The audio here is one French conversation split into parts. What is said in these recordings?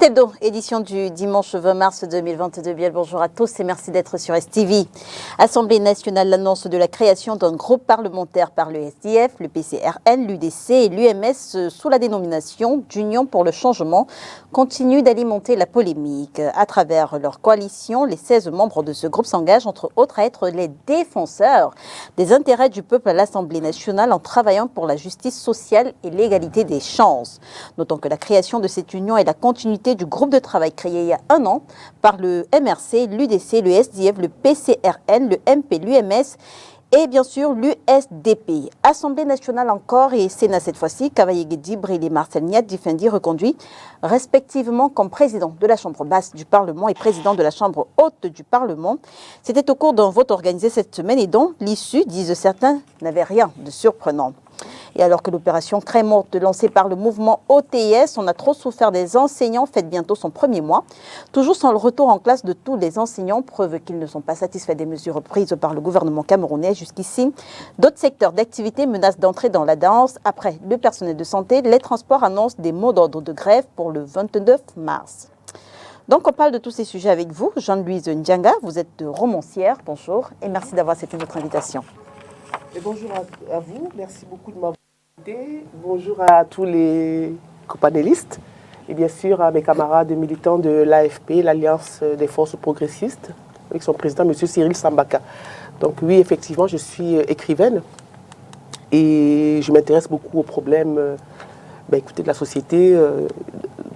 Hebdo, édition du dimanche 20 mars 2022. Bien le bonjour à tous et merci d'être sur STV. Assemblée nationale, l'annonce de la création d'un groupe parlementaire par le SDF, le PCRN, l'UDC et l'UMS sous la dénomination d'Union pour le changement continue d'alimenter la polémique. À travers leur coalition, les 16 membres de ce groupe s'engagent entre autres à être les défenseurs des intérêts du peuple à l'Assemblée nationale en travaillant pour la justice sociale et l'égalité des chances. Notons que la création de cette union est la continuité du groupe de travail créé il y a un an par le MRC, l'UDC, le SDF, le PCRN, le MP, l'UMS et bien sûr l'USDP. Assemblée nationale encore et Sénat cette fois-ci, Cavaillé Djibril et Marcel Niat Difendi reconduits respectivement comme président de la Chambre basse du Parlement et président de la Chambre haute du Parlement. C'était au cours d'un vote organisé cette semaine et dont l'issue, disent certains, n'avait rien de surprenant. Et alors que l'opération Crème morte lancée par le mouvement OTS, on a trop souffert des enseignants, fête bientôt son premier mois. Toujours sans le retour en classe de tous les enseignants, preuve qu'ils ne sont pas satisfaits des mesures prises par le gouvernement camerounais jusqu'ici. D'autres secteurs d'activité menacent d'entrer dans la danse. Après le personnel de santé, les transports annoncent des mots d'ordre de grève pour le 29 mars. Donc on parle de tous ces sujets avec vous. Jeanne-Louise Ndianga, vous êtes romancière, bonjour et merci d'avoir accepté notre invitation. Et bonjour à vous, merci beaucoup de m'avoir invité. Bonjour à tous les copanélistes et bien sûr à mes camarades militants de l'AFP, l'Alliance des forces progressistes, avec son président, M. Cyril Sambaka. Donc oui, effectivement, je suis écrivaine et je m'intéresse beaucoup aux problèmes écoutez, de la société,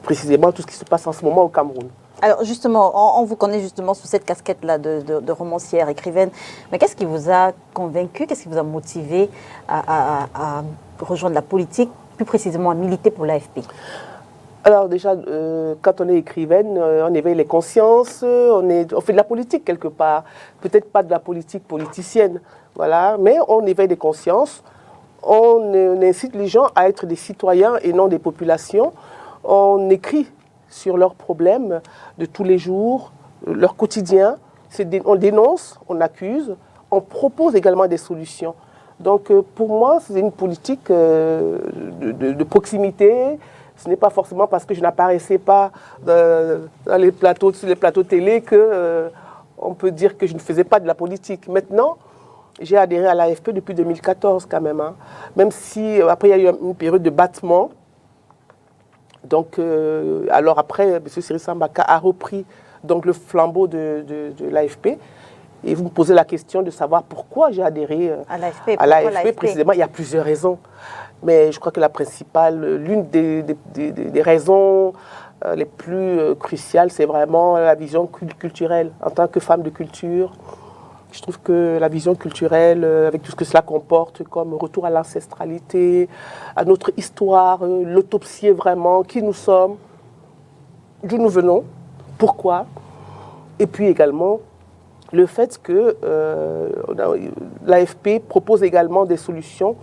précisément tout ce qui se passe en ce moment au Cameroun. Alors justement, on vous connaît justement sous cette casquette-là de romancière, écrivaine. Mais qu'est-ce qui vous a convaincu, qu'est-ce qui vous a motivé à rejoindre la politique, plus précisément à militer pour l'AFP? Alors déjà, quand on est écrivaine, on éveille les consciences, on fait de la politique quelque part. Peut-être pas de la politique politicienne, voilà, mais on éveille des consciences. On incite les gens à être des citoyens et non des populations. On écrit sur leurs problèmes de tous les jours, leur quotidien. On dénonce, on accuse, on propose également des solutions. Donc pour moi, c'est une politique de proximité. Ce n'est pas forcément parce que je n'apparaissais pas sur les plateaux télé qu'on peut dire que je ne faisais pas de la politique. Maintenant, j'ai adhéré à l'AFP depuis 2014 quand même. Même si après il y a eu une période de battement. Donc, alors après, M. Cyril Sambaka a repris donc, le flambeau de l'AFP. Et vous me posez la question de savoir pourquoi j'ai adhéré à l'AFP. Précisément, il y a plusieurs raisons. Mais je crois que la principale, l'une des raisons les plus cruciales, c'est vraiment la vision culturelle. En tant que femme de culture, je trouve que la vision culturelle, avec tout ce que cela comporte, comme retour à l'ancestralité, à notre histoire, l'autopsier vraiment, qui nous sommes, d'où nous venons, pourquoi. Et puis également, le fait que l'AFP propose également des solutions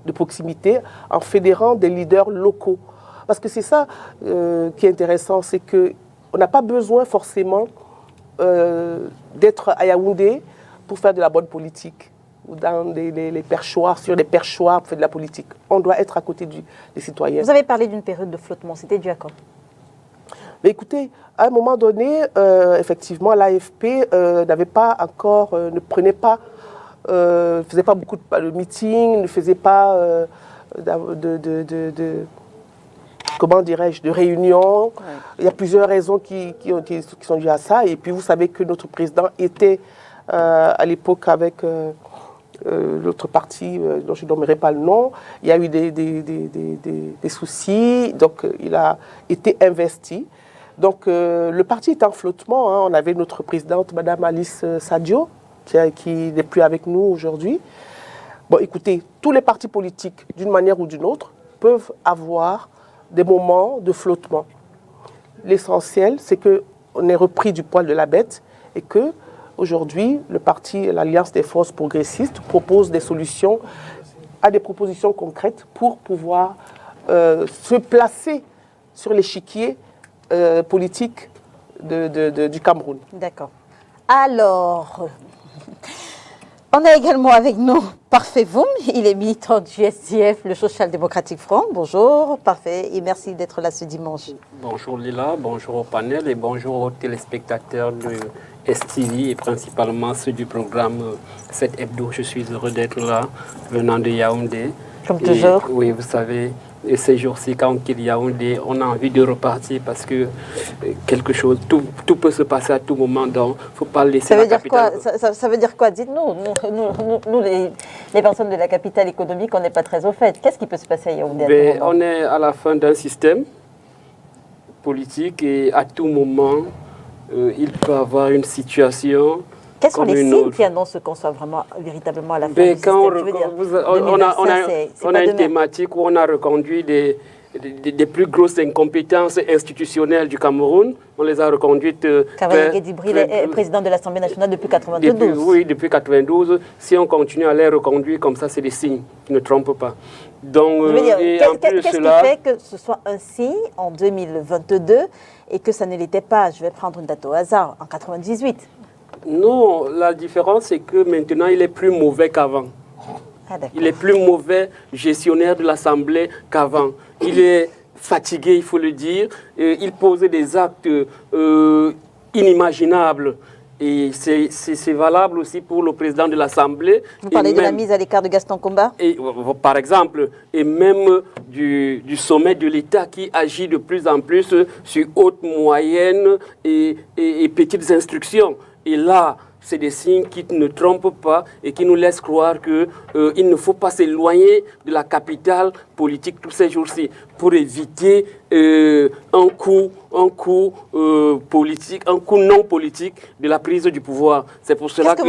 de proximité en fédérant des leaders locaux. Parce que c'est ça qui est intéressant, c'est qu'on n'a pas besoin forcément d'être à Yaoundé pour faire de la bonne politique, ou dans les perchoirs, sur des perchoirs pour faire de la politique. On doit être à côté des citoyens. Vous avez parlé d'une période de flottement, c'était dû à quoi? Mais écoutez, à un moment donné, effectivement, l'AFP n'avait pas encore, ne prenait pas, faisait pas beaucoup de meetings, ne faisait pas comment dirais-je, de réunions. Ouais. Il y a plusieurs raisons qui sont dues à ça. Et puis vous savez que notre président était à l'époque avec l'autre parti dont je ne nommerai pas le nom. Il y a eu des soucis, donc il a été investi. Donc le parti est en flottement. On avait notre présidente, Mme Alice Sadio, qui n'est plus avec nous aujourd'hui. Bon, écoutez, tous les partis politiques, d'une manière ou d'une autre, peuvent avoir des moments de flottement. L'essentiel, c'est qu'on ait repris du poil de la bête et que aujourd'hui, le parti, l'Alliance des forces progressistes, propose des solutions, a des propositions concrètes pour pouvoir se placer sur l'échiquier politique du Cameroun. D'accord. Alors, On a également avec nous Parfait Voum, il est militant du SDF, le Social Democratic Front. Bonjour Parfait et merci d'être là ce dimanche. Bonjour Lila, bonjour au panel et bonjour aux téléspectateurs de STV et principalement ceux du programme 7 Hebdo. Je suis heureux d'être là, venant de Yaoundé. Comme toujours. Oui, vous savez, et ces jours-ci, quand on quitte Yaoundé, on a envie de repartir parce que quelque chose, tout peut se passer à tout moment, donc il ne faut pas laisser la capitale. Ça veut dire quoi? Dites-nous, nous les personnes de la capitale économique, on n'est pas très au fait. Qu'est-ce qui peut se passer à Yaoundé? On est à la fin d'un système politique et à tout moment, il peut y avoir une situation. Quels sont les signes qui annoncent qu'on soit véritablement à la fin du système? On a une thématique où on a reconduit des plus grosses incompétences institutionnelles du Cameroun. On les a reconduites. Cavalier Djibril est président de l'Assemblée nationale depuis 1992. Oui, depuis 1992. Si on continue à les reconduire comme ça, c'est des signes qui ne trompent pas. Donc, qu'est-ce qui fait que ce soit un signe en 2022 et que ça ne l'était pas? Je vais prendre une date au hasard, en 1998. Non, la différence, c'est que maintenant, il est plus mauvais qu'avant. Ah, il est plus mauvais gestionnaire de l'Assemblée qu'avant. Il est fatigué, il faut le dire. Il posait des actes inimaginables. Et c'est valable aussi pour le président de l'Assemblée. Vous parlez de la mise à l'écart de Gaston Komba? Par exemple, et même du sommet de l'État qui agit de plus en plus sur haute, moyenne et petites instructions. Et là, c'est des signes qui ne trompent pas et qui nous laissent croire qu'il ne faut pas s'éloigner de la capitale politique tous ces jours-ci pour éviter un coup politique, un coup non politique de la prise du pouvoir. C'est pour cela qu'est-ce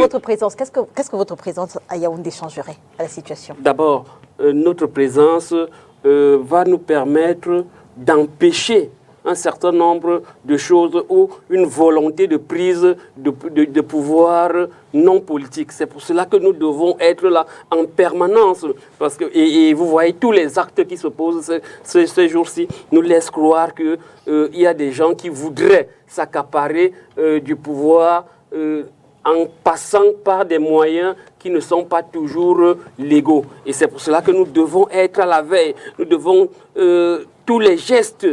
que votre présence à Yaoundé changerait à la situation? D'abord, notre présence va nous permettre d'empêcher un certain nombre de choses ou une volonté de prise de pouvoir non politique. C'est pour cela que nous devons être là en permanence. Parce que, et vous voyez, tous les actes qui se posent ces jours-ci nous laissent croire qu'il y a des gens qui voudraient s'accaparer du pouvoir en passant par des moyens qui ne sont pas toujours légaux. Et c'est pour cela que nous devons être à la veille. Nous devons tous les gestes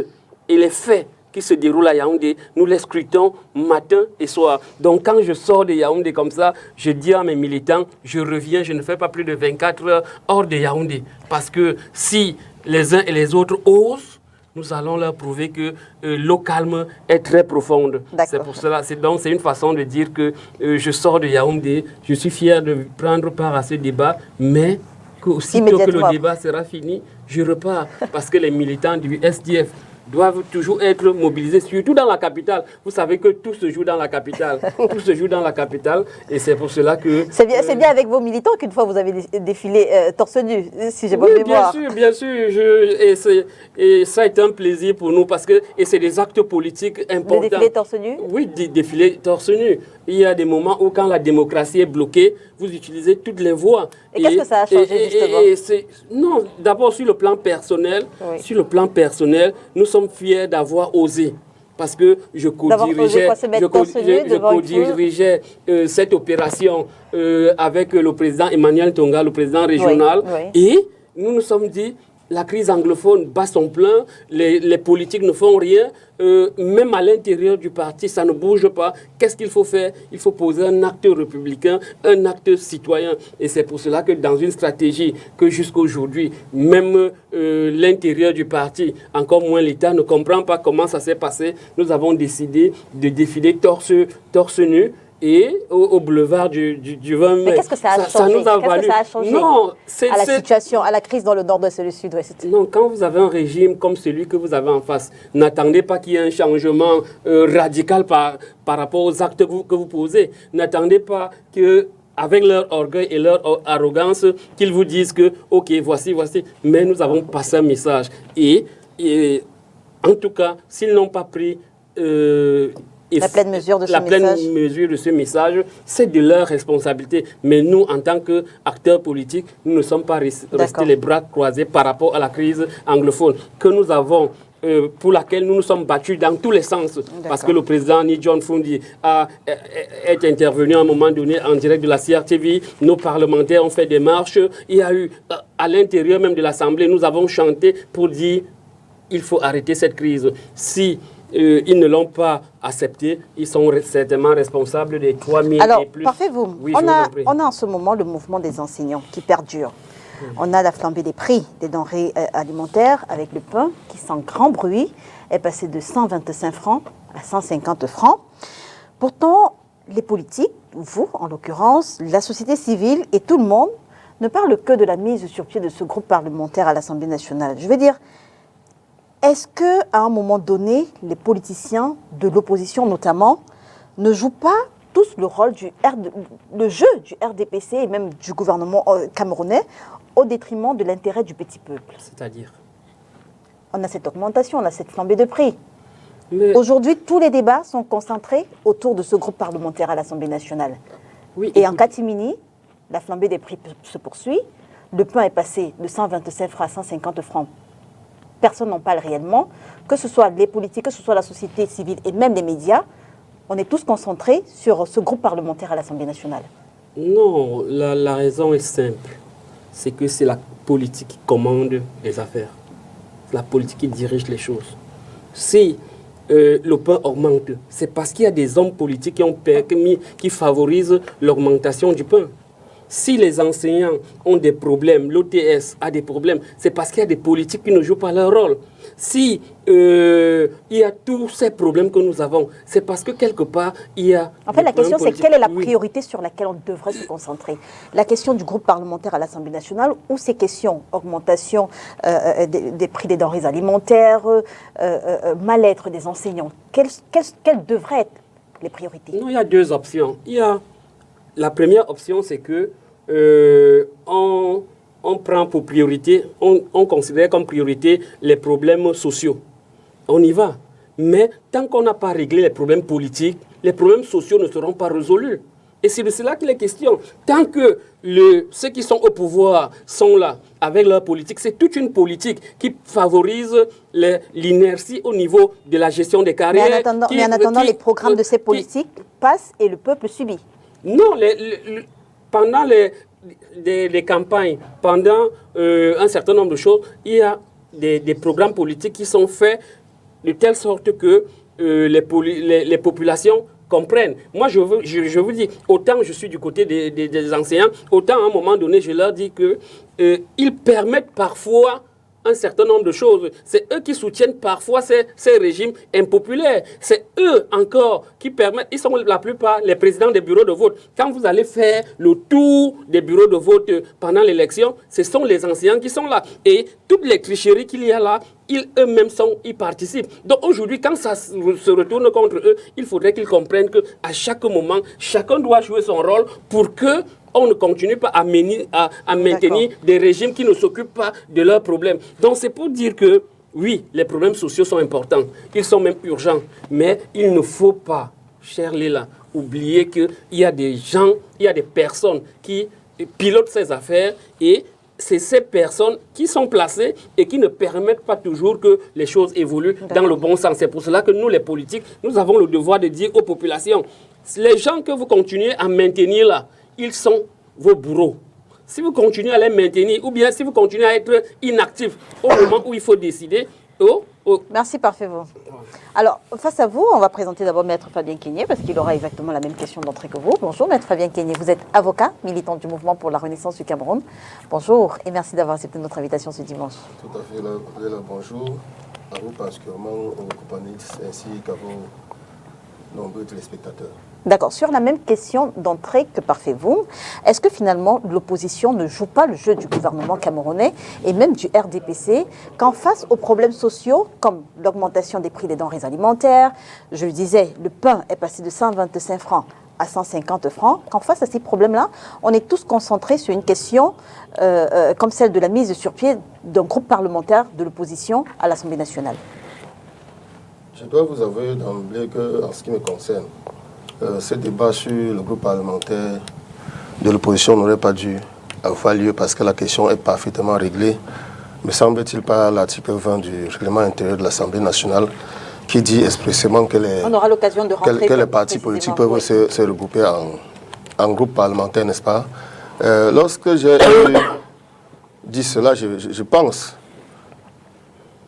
et les faits qui se déroulent à Yaoundé, nous les scrutons matin et soir. Donc quand je sors de Yaoundé comme ça, je dis à mes militants, je reviens, je ne fais pas plus de 24 heures hors de Yaoundé. Parce que si les uns et les autres osent, nous allons leur prouver que l'eau calme est très profonde. C'est pour cela, c'est une façon de dire que je sors de Yaoundé, je suis fier de prendre part à ce débat, mais aussitôt que le débat sera fini, je repars. Parce que les militants du SDF doivent toujours être mobilisés, surtout dans la capitale. Vous savez que tout se joue dans la capitale. Tout se joue dans la capitale et c'est pour cela que... C'est bien avec vos militants qu'une fois vous avez défilé torse nu, si j'ai bonne mémoire. Bien sûr. Et ça est un plaisir pour nous parce que c'est des actes politiques importants. Le défilé torse nu? Oui, défilé torse nu. Il y a des moments où quand la démocratie est bloquée, vous utilisez toutes les voies. Et qu'est-ce que ça a changé justement? Non, d'abord sur le plan personnel, nous sommes fiers d'avoir osé. Parce que je co-dirigeais cette opération avec le président Emmanuel Tonga, le président régional. Et nous nous sommes dit, la crise anglophone bat son plein, les politiques ne font rien, même à l'intérieur du parti, ça ne bouge pas. Qu'est-ce qu'il faut faire? Il faut poser un acte républicain, un acte citoyen. Et c'est pour cela que dans une stratégie que jusqu'à aujourd'hui, même l'intérieur du parti, encore moins l'État, ne comprend pas comment ça s'est passé, nous avons décidé de défiler torse nu et au boulevard du 20 mai. Mais qu'est-ce que ça a changé? Ça nous a valu. Non, à la situation, à la crise dans le nord-ouest et le sud-ouest. Non, quand vous avez un régime comme celui que vous avez en face, n'attendez pas qu'il y ait un changement radical par rapport aux actes que vous posez. N'attendez pas que avec leur orgueil et leur arrogance, qu'ils vous disent que, ok, voici. Mais nous avons passé un message. Et en tout cas, s'ils n'ont pas pris... la pleine mesure de ce message, c'est de leur responsabilité. Mais nous, en tant qu'acteurs politiques, nous ne sommes pas restés les bras croisés par rapport à la crise anglophone. Que nous avons pour laquelle nous nous sommes battus dans tous les sens. Parce que le président Ni John Fundi est intervenu à un moment donné en direct de la CRTV. Nos parlementaires ont fait des marches. Il y a eu, à l'intérieur même de l'Assemblée, nous avons chanté pour dire il faut arrêter cette crise. Si ils ne l'ont pas accepté, ils sont certainement responsables des 3000 et plus. Alors, parfait, vous. Oui, on a en ce moment le mouvement des enseignants qui perdure. On a la flambée des prix des denrées alimentaires avec le pain qui, sans grand bruit, est passé de 125 francs à 150 francs. Pourtant, les politiques, vous en l'occurrence, la société civile et tout le monde ne parlent que de la mise sur pied de ce groupe parlementaire à l'Assemblée nationale. Je veux dire, est-ce qu'à un moment donné, les politiciens de l'opposition notamment ne jouent pas tous le rôle le jeu du RDPC et même du gouvernement camerounais au détriment de l'intérêt du petit peuple? C'est-à-dire? On a cette augmentation, on a cette flambée de prix. Mais... Aujourd'hui, tous les débats sont concentrés autour de ce groupe parlementaire à l'Assemblée nationale. Oui, et en catimini, la flambée des prix se poursuit. Le pain est passé de 125 francs à 150 francs. Personne n'en parle réellement. Que ce soit les politiques, que ce soit la société civile et même les médias, on est tous concentrés sur ce groupe parlementaire à l'Assemblée nationale. Non, la raison est simple. C'est que c'est la politique qui commande les affaires. C'est la politique qui dirige les choses. Si le pain augmente, c'est parce qu'il y a des hommes politiques qui favorisent l'augmentation du pain. Si les enseignants ont des problèmes, l'OTS a des problèmes, c'est parce qu'il y a des politiques qui ne jouent pas leur rôle. Si il y a tous ces problèmes que nous avons, c'est parce que quelque part, il y a... En fait, la question, c'est quelle est la priorité sur laquelle on devrait se concentrer? La question du groupe parlementaire à l'Assemblée nationale ou ces questions, augmentation des prix des denrées alimentaires, mal-être des enseignants, quelles devraient être les priorités? Non, il y a deux options. La première option, c'est que on prend pour priorité, on considère comme priorité les problèmes sociaux. On y va. Mais tant qu'on n'a pas réglé les problèmes politiques, les problèmes sociaux ne seront pas résolus. Et c'est de cela qu'il est question. Tant que ceux qui sont au pouvoir sont là avec leur politique, c'est toute une politique qui favorise l'inertie au niveau de la gestion des carrières. Mais en attendant les programmes de ces politiques passent et le peuple subit. Non, pendant les campagnes, pendant un certain nombre de choses, il y a des programmes politiques qui sont faits de telle sorte que les populations comprennent. Moi, je vous dis, autant je suis du côté des enseignants, autant à un moment donné, je leur dis qu'ils permettent parfois un certain nombre de choses. C'est eux qui soutiennent parfois ces régimes impopulaires. C'est eux encore qui permettent, ils sont la plupart les présidents des bureaux de vote. Quand vous allez faire le tour des bureaux de vote pendant l'élection, ce sont les enseignants qui sont là. Et toutes les tricheries qu'il y a là, ils eux-mêmes y participent. Donc aujourd'hui, quand ça se retourne contre eux, il faudrait qu'ils comprennent qu'à chaque moment, chacun doit jouer son rôle pour que on ne continue pas à maintenir des régimes qui ne s'occupent pas de leurs problèmes. Donc c'est pour dire que, oui, les problèmes sociaux sont importants, ils sont même urgents, mais il ne faut pas, cher Léla, oublier qu'il y a des gens, il y a des personnes qui pilotent ces affaires et c'est ces personnes qui sont placées et qui ne permettent pas toujours que les choses évoluent dans le bon sens. C'est pour cela que nous, les politiques, nous avons le devoir de dire aux populations, les gens que vous continuez à maintenir là, ils sont vos bourreaux. Si vous continuez à les maintenir, ou bien si vous continuez à être inactifs au moment où il faut décider. Merci, parfait. Vous. Alors, face à vous, on va présenter d'abord Maître Fabien Kenyé, parce qu'il aura exactement la même question d'entrée que vous. Bonjour, Maître Fabien Kenyé. Vous êtes avocat, militant du mouvement pour la renaissance du Cameroun. Bonjour, et merci d'avoir accepté notre invitation ce dimanche. Tout à fait, bonjour à vous particulièrement, aux compagnonnistes, ainsi qu'à vos nombreux téléspectateurs. D'accord. Sur la même question d'entrée que parfait vous, est-ce que finalement l'opposition ne joue pas le jeu du gouvernement camerounais et même du RDPC quand face aux problèmes sociaux comme l'augmentation des prix des denrées alimentaires, je le disais, le pain est passé de 125 francs à 150 francs, quand face à ces problèmes-là, on est tous concentrés sur une question comme celle de la mise sur pied d'un groupe parlementaire de l'opposition à l'Assemblée nationale? Je dois vous avouer d'emblée qu'en ce qui me concerne, ce débat sur le groupe parlementaire de l'opposition n'aurait pas dû avoir lieu parce que la question est parfaitement réglée me semble-t-il, par l'article 20 du règlement intérieur de l'Assemblée nationale, qui dit expressément que les, on aura l'occasion de rentrer que les partis politiques peuvent se regrouper en groupe parlementaire, n'est-ce pas? Lorsque j'ai dit cela, je pense,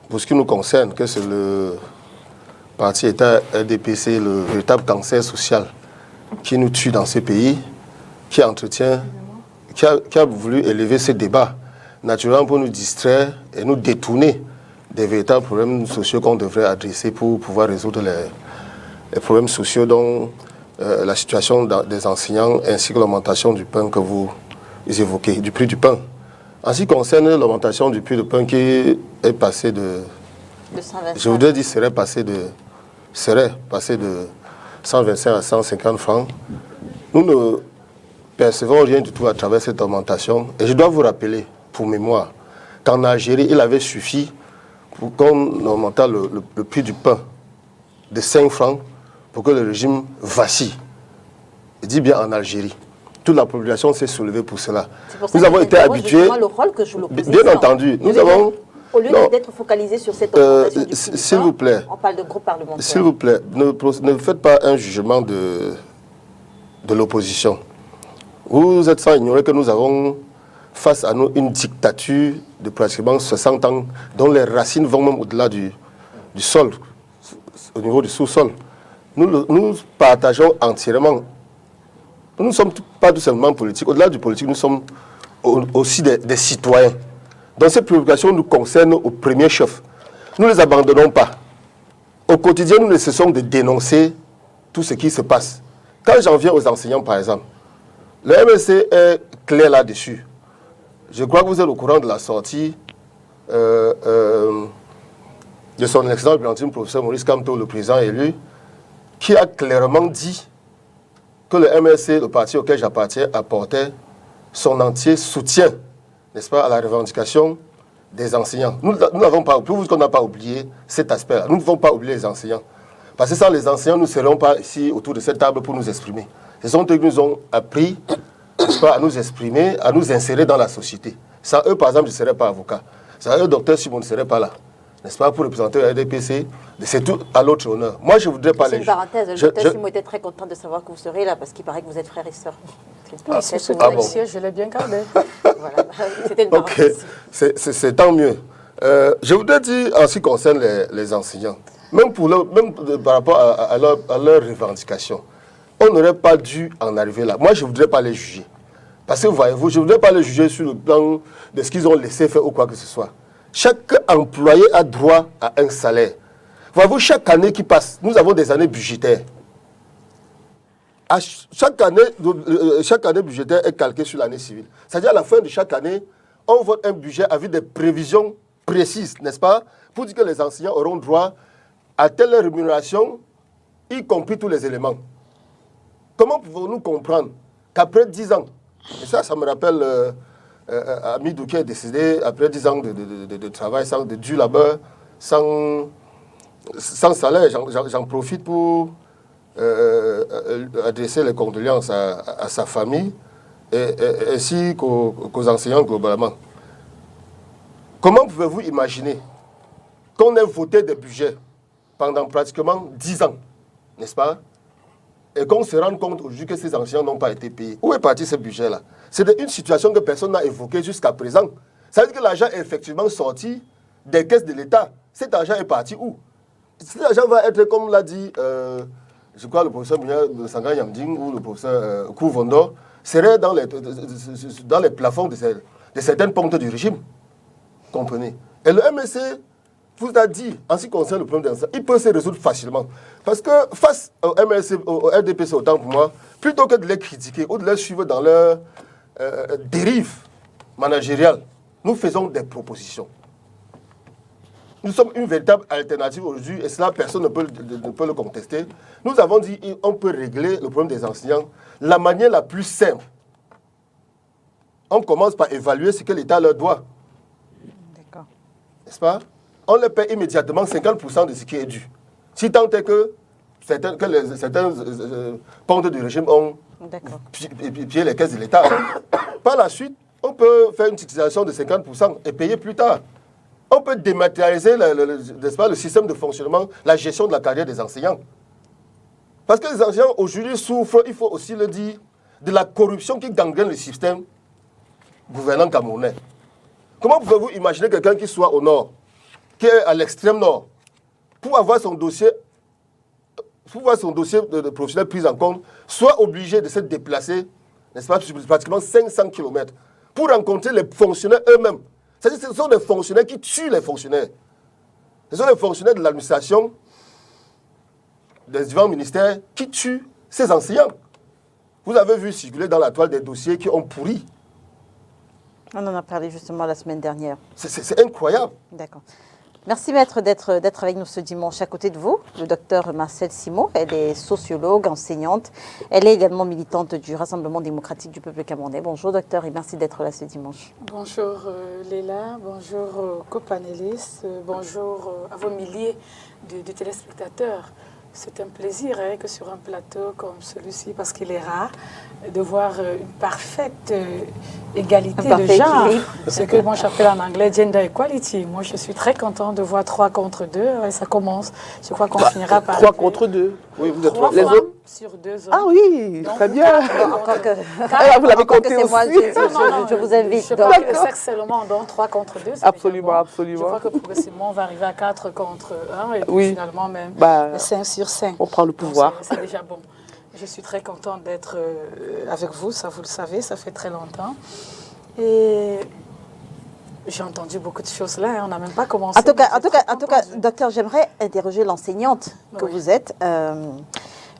pour ce qui nous concerne, que c'est le parti État RDPC, le véritable cancer social qui nous tue dans ces pays, qui entretient, qui a voulu élever ces débats, naturellement pour nous distraire et nous détourner des véritables problèmes sociaux qu'on devrait adresser pour pouvoir résoudre les problèmes sociaux dont la situation des enseignants ainsi que l'augmentation du pain que vous évoquez, du prix du pain. En ce qui concerne l'augmentation du prix du pain qui est passé de 125. Je voudrais dire serait passé de 125 à 150 francs. Nous ne percevons rien du tout à travers cette augmentation. Et je dois vous rappeler, pour mémoire, qu'en Algérie, il avait suffi pour qu'on augmentât le prix du pain de 5 francs pour que le régime vacille. Je dis bien en Algérie. Toute la population s'est soulevée pour cela. Nous avons été habitués. Le rôle que joue l'opposition. Bien entendu. Nous avons. Au lieu d'être focalisé sur cette augmentation du prix du pain, s'il vous plaît, on parle de groupe parlementaire. S'il vous plaît, ne faites pas un jugement de l'opposition. Vous êtes sans ignorer que nous avons face à nous une dictature de pratiquement 60 ans dont les racines vont même au-delà du sol, au niveau du sous-sol. Nous partageons entièrement. Nous ne sommes pas tout simplement politiques. Au-delà du politique, nous sommes aussi des citoyens. Donc ces préoccupations nous concernent au premier chef. Nous ne les abandonnons pas. Au quotidien, nous ne cessons de dénoncer tout ce qui se passe. Quand j'en viens aux enseignants, par exemple, le MSC est clair là-dessus. Je crois que vous êtes au courant de la sortie de son excellence le professeur Maurice Kamto, le président élu, qui a clairement dit que le MSC, le parti auquel j'appartiens, apportait son entier soutien, n'est-ce pas, à la revendication des enseignants. Nous n'avons pas, pour vous qu'on n'a pas oublié cet aspect-là. Nous ne devons pas oublier les enseignants. Parce que sans les enseignants, nous ne serions pas ici autour de cette table pour nous exprimer. Ce sont eux qui nous ont appris, n'est-ce pas, à nous exprimer, à nous insérer dans la société. Sans eux, par exemple, je ne serais pas avocat. Sans eux, docteur Simon ne serait pas là. N'est-ce pas, pour représenter le RDPC, c'est tout à l'autre honneur. Moi, je ne voudrais pas les... C'est une parenthèse, le docteur Simon était très content de savoir que vous serez là, parce qu'il paraît que vous êtes frères et sœurs. Je l'ai bien gardé. Voilà, c'était une parenthèse. Ok, c'est tant mieux. Je voudrais dire, en ce qui concerne les enseignants, même par rapport à leur revendication, on n'aurait pas dû en arriver là. Moi, je ne voudrais pas les juger. Parce que, voyez-vous, je ne voudrais pas les juger sur le plan de ce qu'ils ont laissé faire ou quoi que ce soit. Chaque employé a droit à un salaire. Voyez-vous, chaque année qui passe, nous avons des années budgétaires. Chaque année budgétaire est calquée sur l'année civile. C'est-à-dire à la fin de chaque année, on vote un budget avec des prévisions précises, n'est-ce pas, pour dire que les enseignants auront droit à telle rémunération, y compris tous les éléments. Comment pouvons-nous comprendre qu'après 10 ans, et ça me rappelle Amidou qui est décédé après 10 ans de travail, de dur labeur, sans salaire, j'en profite pour adresser les condoléances à sa famille ainsi qu'aux enseignants globalement. Comment pouvez-vous imaginer qu'on ait voté des budgets pendant pratiquement 10 ans, n'est-ce pas, et qu'on se rende compte aujourd'hui que ces enseignants n'ont pas été payés? Où est parti ce budget-là? C'est une situation que personne n'a évoquée jusqu'à présent. Ça veut dire que l'argent est effectivement sorti des caisses de l'État. Cet argent est parti où? Cet argent va être, comme l'a dit, je crois, le professeur Sanga Yamding ou le professeur Kouvondo, serait dans les plafonds de certaines pompes du régime. Comprenez? Et le MSC vous a dit, en ce qui concerne le problème d'enseignants, il peut se résoudre facilement. Parce que face au MSC, au RDPC, autant pour moi, plutôt que de les critiquer ou de les suivre dans leur dérive managériale, nous faisons des propositions. Nous sommes une véritable alternative aujourd'hui, et cela, personne ne peut le contester. Nous avons dit qu'on peut régler le problème des enseignants la manière la plus simple. On commence par évaluer ce que l'État leur doit. D'accord. N'est-ce pas? On les paie immédiatement 50% de ce qui est dû. Si tant est que certains pontes du régime ont pillé les caisses de l'État. Par la suite, on peut faire une titrisation de 50% et payer plus tard. On peut dématérialiser n'est-ce pas, le système de fonctionnement, la gestion de la carrière des enseignants. Parce que les enseignants aujourd'hui souffrent, il faut aussi le dire, de la corruption qui gangrène le système gouvernant camerounais. Comment pouvez-vous imaginer quelqu'un qui soit au nord, qui est à l'extrême nord, pour avoir son dossier de professionnel pris en compte, soit obligé de se déplacer, n'est-ce pas, pratiquement 500 km, pour rencontrer les fonctionnaires eux-mêmes. C'est-à-dire que ce sont des fonctionnaires qui tuent les fonctionnaires. Ce sont les fonctionnaires de l'administration, des différents ministères, qui tuent ces enseignants. Vous avez vu circuler dans la toile des dossiers qui ont pourri. On en a parlé justement la semaine dernière. C'est incroyable. D'accord. Merci maître d'être avec nous ce dimanche. À côté de vous, le docteur Marcel Simon, elle est sociologue, enseignante. Elle est également militante du Rassemblement démocratique du peuple camerounais. Bonjour docteur et merci d'être là ce dimanche. Bonjour Léla, bonjour copanélistes, bonjour à vos milliers de téléspectateurs. C'est un plaisir que sur un plateau comme celui-ci, parce qu'il est rare, de voir une parfaite égalité de genre. Ce que moi j'appelle en anglais gender equality. Moi je suis très content de voir 3 contre 2 et ça commence. Je crois qu'on finira par... 3 contre 2. Oui, vous êtes 3 les femmes autres sur 2 hommes. Ah oui, Donc, très bien. Vous l'avez compté aussi. Je vous invite. Je crois que le sexe c'est le monde, donc 3 contre 2. Absolument, bon. absolument. Je crois que progressivement on va arriver à 4 contre 1 et puis Oui. finalement même 5 sur 5. On prend le pouvoir. C'est déjà bon. Je suis très contente d'être avec vous, ça vous le savez, ça fait très longtemps. Et j'ai entendu beaucoup de choses là, on n'a même pas commencé. En tout cas, docteur, j'aimerais interroger l'enseignante que vous êtes.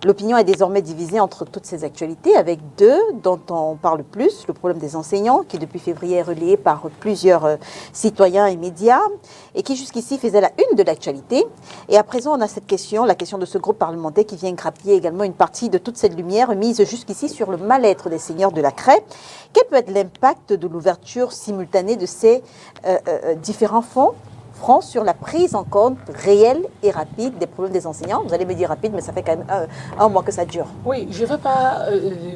L'opinion est désormais divisée entre toutes ces actualités, avec 2 dont on parle plus, le problème des enseignants, qui depuis février est relayé par plusieurs citoyens et médias, et qui jusqu'ici faisait la une de l'actualité. Et à présent, on a cette question, la question de ce groupe parlementaire qui vient grappiller également une partie de toute cette lumière mise jusqu'ici sur le mal-être des seigneurs de la craie. Quel peut être l'impact de l'ouverture simultanée de ces différents fonds sur la prise en compte réelle et rapide des problèmes des enseignants? Vous allez me dire rapide, mais ça fait quand même un mois que ça dure. Oui, je ne veux pas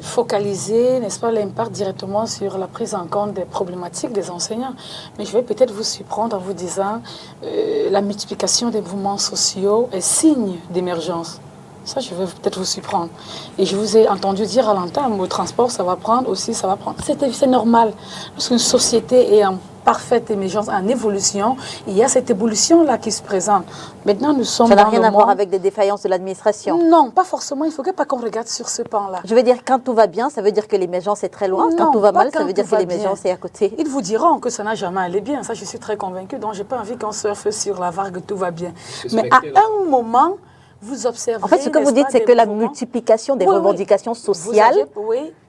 focaliser, n'est-ce pas, l'impact directement sur la prise en compte des problématiques des enseignants, mais je vais peut-être vous surprendre en vous disant la multiplication des mouvements sociaux est signe d'émergence. Ça, je vais peut-être vous surprendre. Et je vous ai entendu dire à l'entame, au transport, ça va prendre aussi, ça va prendre. C'est normal. Lorsqu'une société est en parfaite émergence, en évolution, il y a cette évolution-là qui se présente. Maintenant, nous sommes Ça n'a dans rien le à voir monde... avec des défaillances de l'administration? Non, pas forcément. Il ne faut pas qu'on regarde sur ce pan-là. Je veux dire, quand tout va bien, ça veut dire que l'émergence est très loin. Quand Non, tout va pas mal, ça quand veut dire tout que va l'émergence bien. est à côté. Ils vous diront que ça n'a jamais allé bien. Ça, je suis très convaincue. Donc, je n'ai pas envie qu'on surfe sur la vague, tout va bien. Mais à un moment... Vous observez. En fait, ce que vous dites, c'est que la multiplication des revendications sociales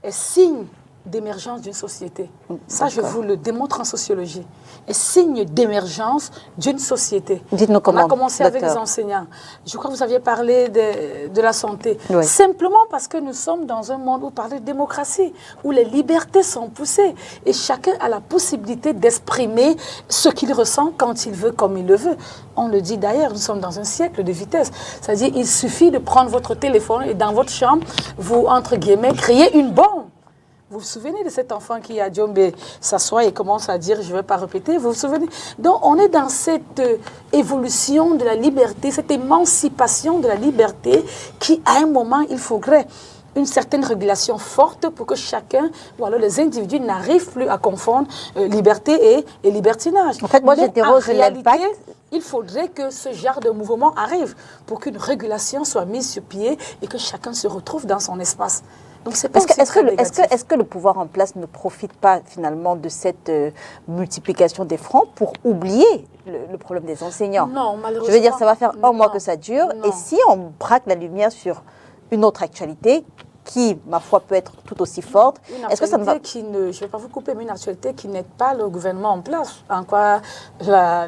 est signe d'émergence d'une société. Ça, je vous le démontre en sociologie. Est signe d'émergence d'une société. Dites-nous comment. On a commencé avec les enseignants. Je crois que vous aviez parlé de la santé. Oui. Simplement parce que nous sommes dans un monde où on parle de démocratie, où les libertés sont poussées et chacun a la possibilité d'exprimer ce qu'il ressent quand il veut, comme il le veut. On le dit d'ailleurs, nous sommes dans un siècle de vitesse. C'est-à-dire, il suffit de prendre votre téléphone et dans votre chambre, vous, entre guillemets, criez une bombe. Vous vous souvenez de cet enfant qui, à Djombe, s'assoit et commence à dire « je ne vais pas répéter ». Vous vous souvenez? Donc, on est dans cette évolution de la liberté, cette émancipation de la liberté qui, à un moment, il faudrait une certaine régulation forte pour que chacun, ou alors les individus n'arrivent plus à confondre liberté et libertinage. En fait, moi, j'interroge l'impact. Il faudrait que ce genre de mouvement arrive pour qu'une régulation soit mise sur pied et que chacun se retrouve dans son espace. Est-ce que le pouvoir en place ne profite pas finalement de cette multiplication des francs pour oublier le problème des enseignants? Non, malheureusement. Je veux dire, ça va faire un mois que ça dure. Non. Et si on braque la lumière sur une autre actualité qui, ma foi, peut être tout aussi forte. Est-ce que ça ne va... je ne vais pas vous couper, mais une actualité qui n'aide pas le gouvernement en place. En quoi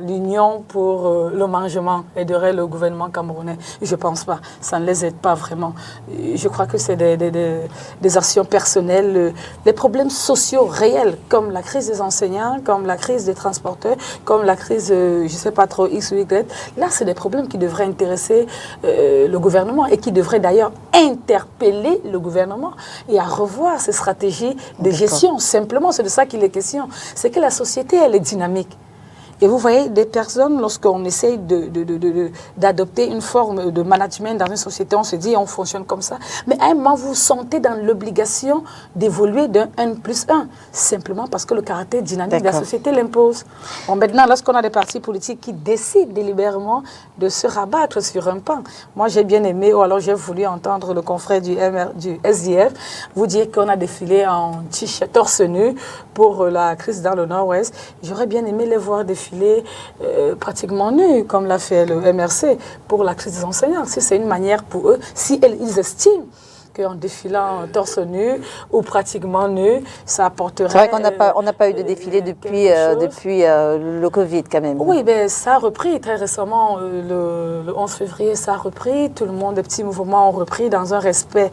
l'Union pour le mangement aiderait le gouvernement camerounais? Je ne pense pas. Ça ne les aide pas vraiment. Je crois que c'est des actions personnelles. Les problèmes sociaux réels, comme la crise des enseignants, comme la crise des transporteurs, comme la crise, je ne sais pas trop, X ou Y. Là, c'est des problèmes qui devraient intéresser le gouvernement et qui devraient d'ailleurs interpeller le gouvernement et à revoir ses stratégies de gestion. Simplement, c'est de ça qu'il est question. C'est que la société, elle est dynamique. Et vous voyez, des personnes, lorsqu'on essaye d'adopter une forme de management dans une société, on se dit, on fonctionne comme ça. Mais à un moment, vous vous sentez dans l'obligation d'évoluer d'un N+1, simplement parce que le caractère dynamique de la société l'impose. Bon, maintenant, lorsqu'on a des partis politiques qui décident délibérément de se rabattre sur un pan, moi j'ai bien aimé, ou alors j'ai voulu entendre le confrère du SDF vous dire qu'on a défilé en t-shirt torse nu pour la crise dans le Nord-Ouest. J'aurais bien aimé les voir défiler pratiquement nus, comme l'a fait le MRC, pour la crise des enseignants. Si c'est une manière pour eux, si ils estiment qu'en défilant torse nu ou pratiquement nu, ça apporterait... C'est vrai qu'on n'a pas eu de défilé depuis le Covid quand même. Oui, ben, ça a repris très récemment, le 11 février, ça a repris. Tout le monde, des petits mouvements ont repris dans un respect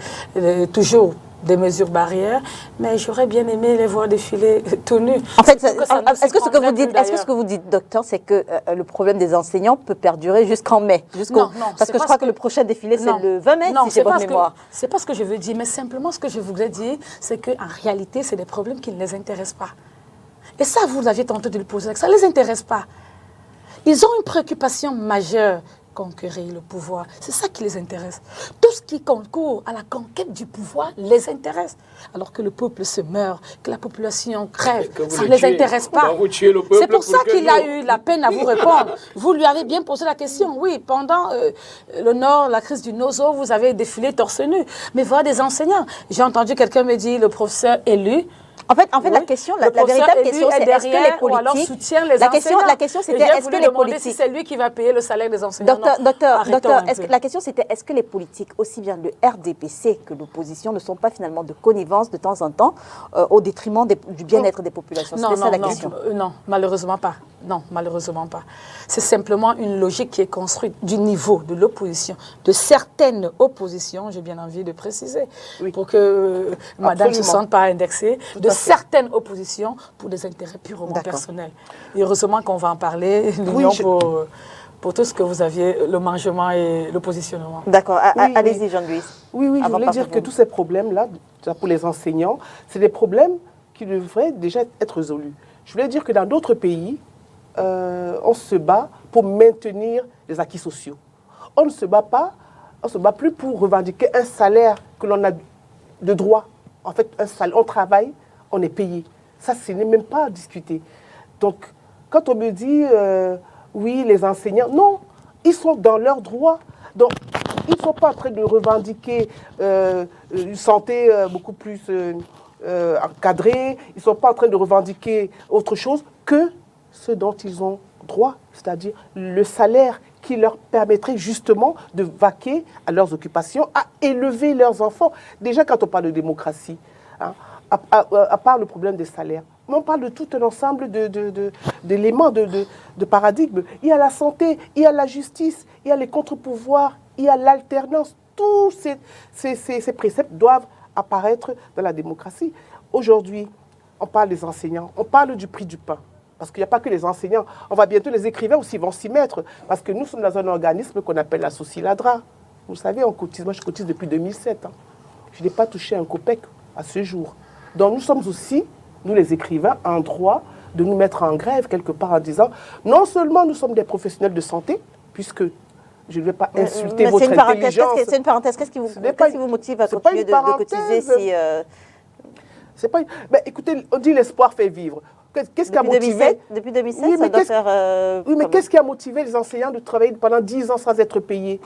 toujours des mesures barrières, mais j'aurais bien aimé les voir défiler tout nus. En fait, est-ce que ce que vous dites, docteur, c'est que le problème des enseignants peut perdurer jusqu'en mai? Non, parce que je crois que le prochain défilé, c'est le 20 mai, si j'ai bonne mémoire. C'est pas ce que je veux dire, mais simplement ce que je voudrais dire, c'est qu'en réalité, c'est des problèmes qui ne les intéressent pas. Et ça, vous aviez tenté de le poser, ça ne les intéresse pas. Ils ont une préoccupation majeure, conquérir le pouvoir. C'est ça qui les intéresse. Tout ce qui concourt à la conquête du pouvoir les intéresse. Alors que le peuple se meurt, que la population crève, ça ne les intéresse pas. C'est pour ça qu'il a eu la peine à vous répondre. Vous lui avez bien posé la question. Oui, pendant le Nord, la crise du Nozo, vous avez défilé torse nu. Mais voilà des enseignants. J'ai entendu quelqu'un me dire, le professeur élu. En fait, oui. La question, la véritable question, c'est est-ce que les politiques... alors soutient les enseignants. La question, c'était est-ce que les politiques... si c'est lui qui va payer le salaire des enseignants. Docteur, la question, c'était est-ce que les politiques, aussi bien le RDPC que l'opposition, ne sont pas finalement de connivence de temps en temps au détriment du bien-être des populations? C'était ça la question. Non, malheureusement pas. Non, malheureusement pas. C'est simplement une logique qui est construite du niveau de l'opposition, de certaines oppositions, j'ai bien envie de préciser, pour que madame ne se sente pas indexée, de certaines oppositions pour des intérêts purement personnels. Et heureusement qu'on va en parler, l'Union pour tout ce que vous aviez, le mangement et le positionnement. D'accord, allez-y Jean-Louis. Oui, je voulais dire que tous ces problèmes-là, pour les enseignants, c'est des problèmes qui devraient déjà être résolus. Je voulais dire que dans d'autres pays, on se bat pour maintenir les acquis sociaux. On ne se bat pas, on ne se bat plus pour revendiquer un salaire que l'on a de droit. En fait, un salaire, on travaille, on est payé. Ça, ce n'est même pas à discuter. Donc, quand on me dit, oui, les enseignants, non, ils sont dans leurs droits. Donc, ils ne sont pas en train de revendiquer une santé beaucoup plus encadrée. Ils ne sont pas en train de revendiquer autre chose que ce dont ils ont droit, c'est-à-dire le salaire qui leur permettrait justement de vaquer à leurs occupations, à élever leurs enfants. Déjà, quand on parle de démocratie, hein, à part le problème des salaires, on parle de tout un ensemble d'éléments, de paradigmes. Il y a la santé, il y a la justice, il y a les contre-pouvoirs, il y a l'alternance. Tous ces préceptes doivent apparaître dans la démocratie. Aujourd'hui, on parle des enseignants, on parle du prix du pain. Parce qu'il n'y a pas que les enseignants. On va bientôt, les écrivains aussi vont s'y mettre. Parce que nous sommes dans un organisme qu'on appelle la Sociladra. Vous savez, on cotise. Moi, je cotise depuis 2007. Hein. Je n'ai pas touché un copec à ce jour. Donc, nous sommes aussi, nous les écrivains, en droit de nous mettre en grève quelque part en disant, non seulement nous sommes des professionnels de santé, puisque je ne vais pas insulter votre intelligence. C'est une parenthèse. Qu'est-ce qui vous motive à continuer de cotiser si... C'est pas... Ben, écoutez, on dit l'espoir fait vivre. Qu'est-ce qui a motivé Depuis 2007, oui, ça doit faire... oui, mais qu'est-ce qui a motivé les enseignants de travailler pendant 10 ans sans être payés?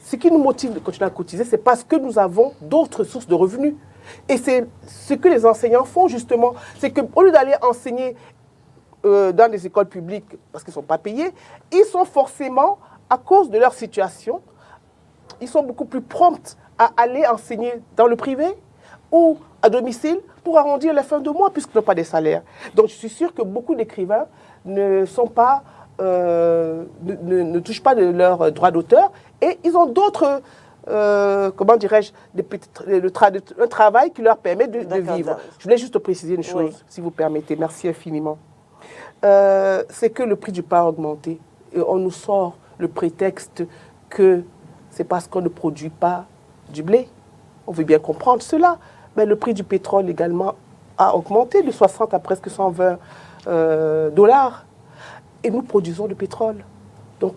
Ce qui nous motive de continuer à cotiser, c'est parce que nous avons d'autres sources de revenus. Et c'est ce que les enseignants font, justement. C'est qu'au lieu d'aller enseigner dans les écoles publiques, parce qu'ils ne sont pas payés, ils sont forcément, à cause de leur situation, ils sont beaucoup plus prompts à aller enseigner dans le privé ou à domicile pour arrondir les fins de mois puisqu'ils n'ont pas de salaire. Donc je suis sûre que beaucoup d'écrivains ne touchent pas de leurs droits d'auteur et ils ont d'autres, comment dirais-je, un travail qui leur permet de vivre. Je voulais juste préciser une chose, si vous permettez. Merci infiniment. C'est que le prix du pain a augmenté et on nous sort le prétexte que c'est parce qu'on ne produit pas du blé. On veut bien comprendre cela. Mais le prix du pétrole également a augmenté de 60 à presque 120 $. et nous produisons du pétrole. Donc,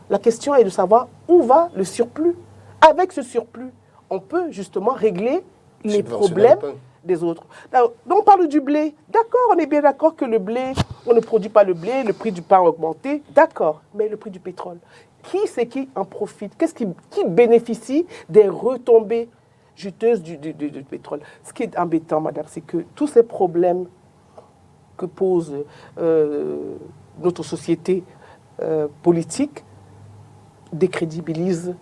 la question est de savoir où va le surplus. Avec ce surplus, on peut justement régler les problèmes des autres. Donc, on parle du blé. D'accord, on est bien d'accord que le blé, on ne produit pas le blé, le prix du pain a augmenté. D'accord, mais le prix du pétrole, qui c'est qui en profite? Qui bénéficie des retombées juteuses du pétrole? Ce qui est embêtant, madame, c'est que tous ces problèmes que pose notre société politique décrédibilisent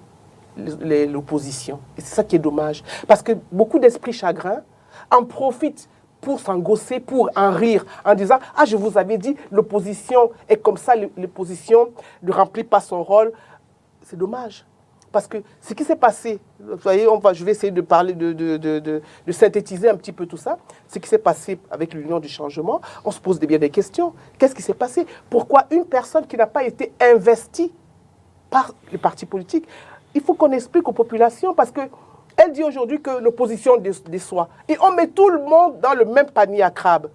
l'opposition. Et c'est ça qui est dommage. Parce que beaucoup d'esprits chagrins en profitent pour s'engosser, pour en rire, en disant « Ah, je vous avais dit, l'opposition est comme ça, l'opposition ne remplit pas son rôle. » C'est dommage. Parce que ce qui s'est passé, vous voyez, je vais essayer de parler, de synthétiser un petit peu tout ça. Ce qui s'est passé avec l'Union du changement, on se pose bien des questions. Qu'est-ce qui s'est passé? Pourquoi une personne qui n'a pas été investie par les partis politiques? Il faut qu'on explique aux populations parce qu'elle dit aujourd'hui que l'opposition déçoit. Et on met tout le monde dans le même panier à crabe.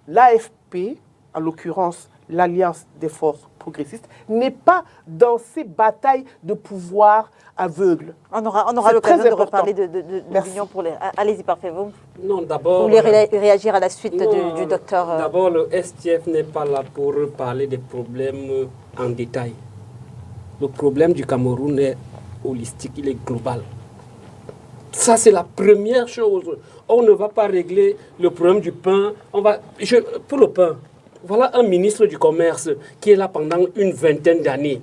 L'AFP, en l'occurrence l'Alliance des forces progressistes, n'est pas dans ces batailles de pouvoir aveugles. On aura l'occasion de reparler de l'Union pour les... Allez-y, parfait, vous. Non, d'abord... Vous voulez réagir à la suite du docteur... D'abord, le STF n'est pas là pour parler des problèmes en détail. Le problème du Cameroun est holistique, il est global. Ça, c'est la première chose. On ne va pas régler le problème du pain. Pour le pain, voilà un ministre du Commerce qui est là pendant une vingtaine d'années.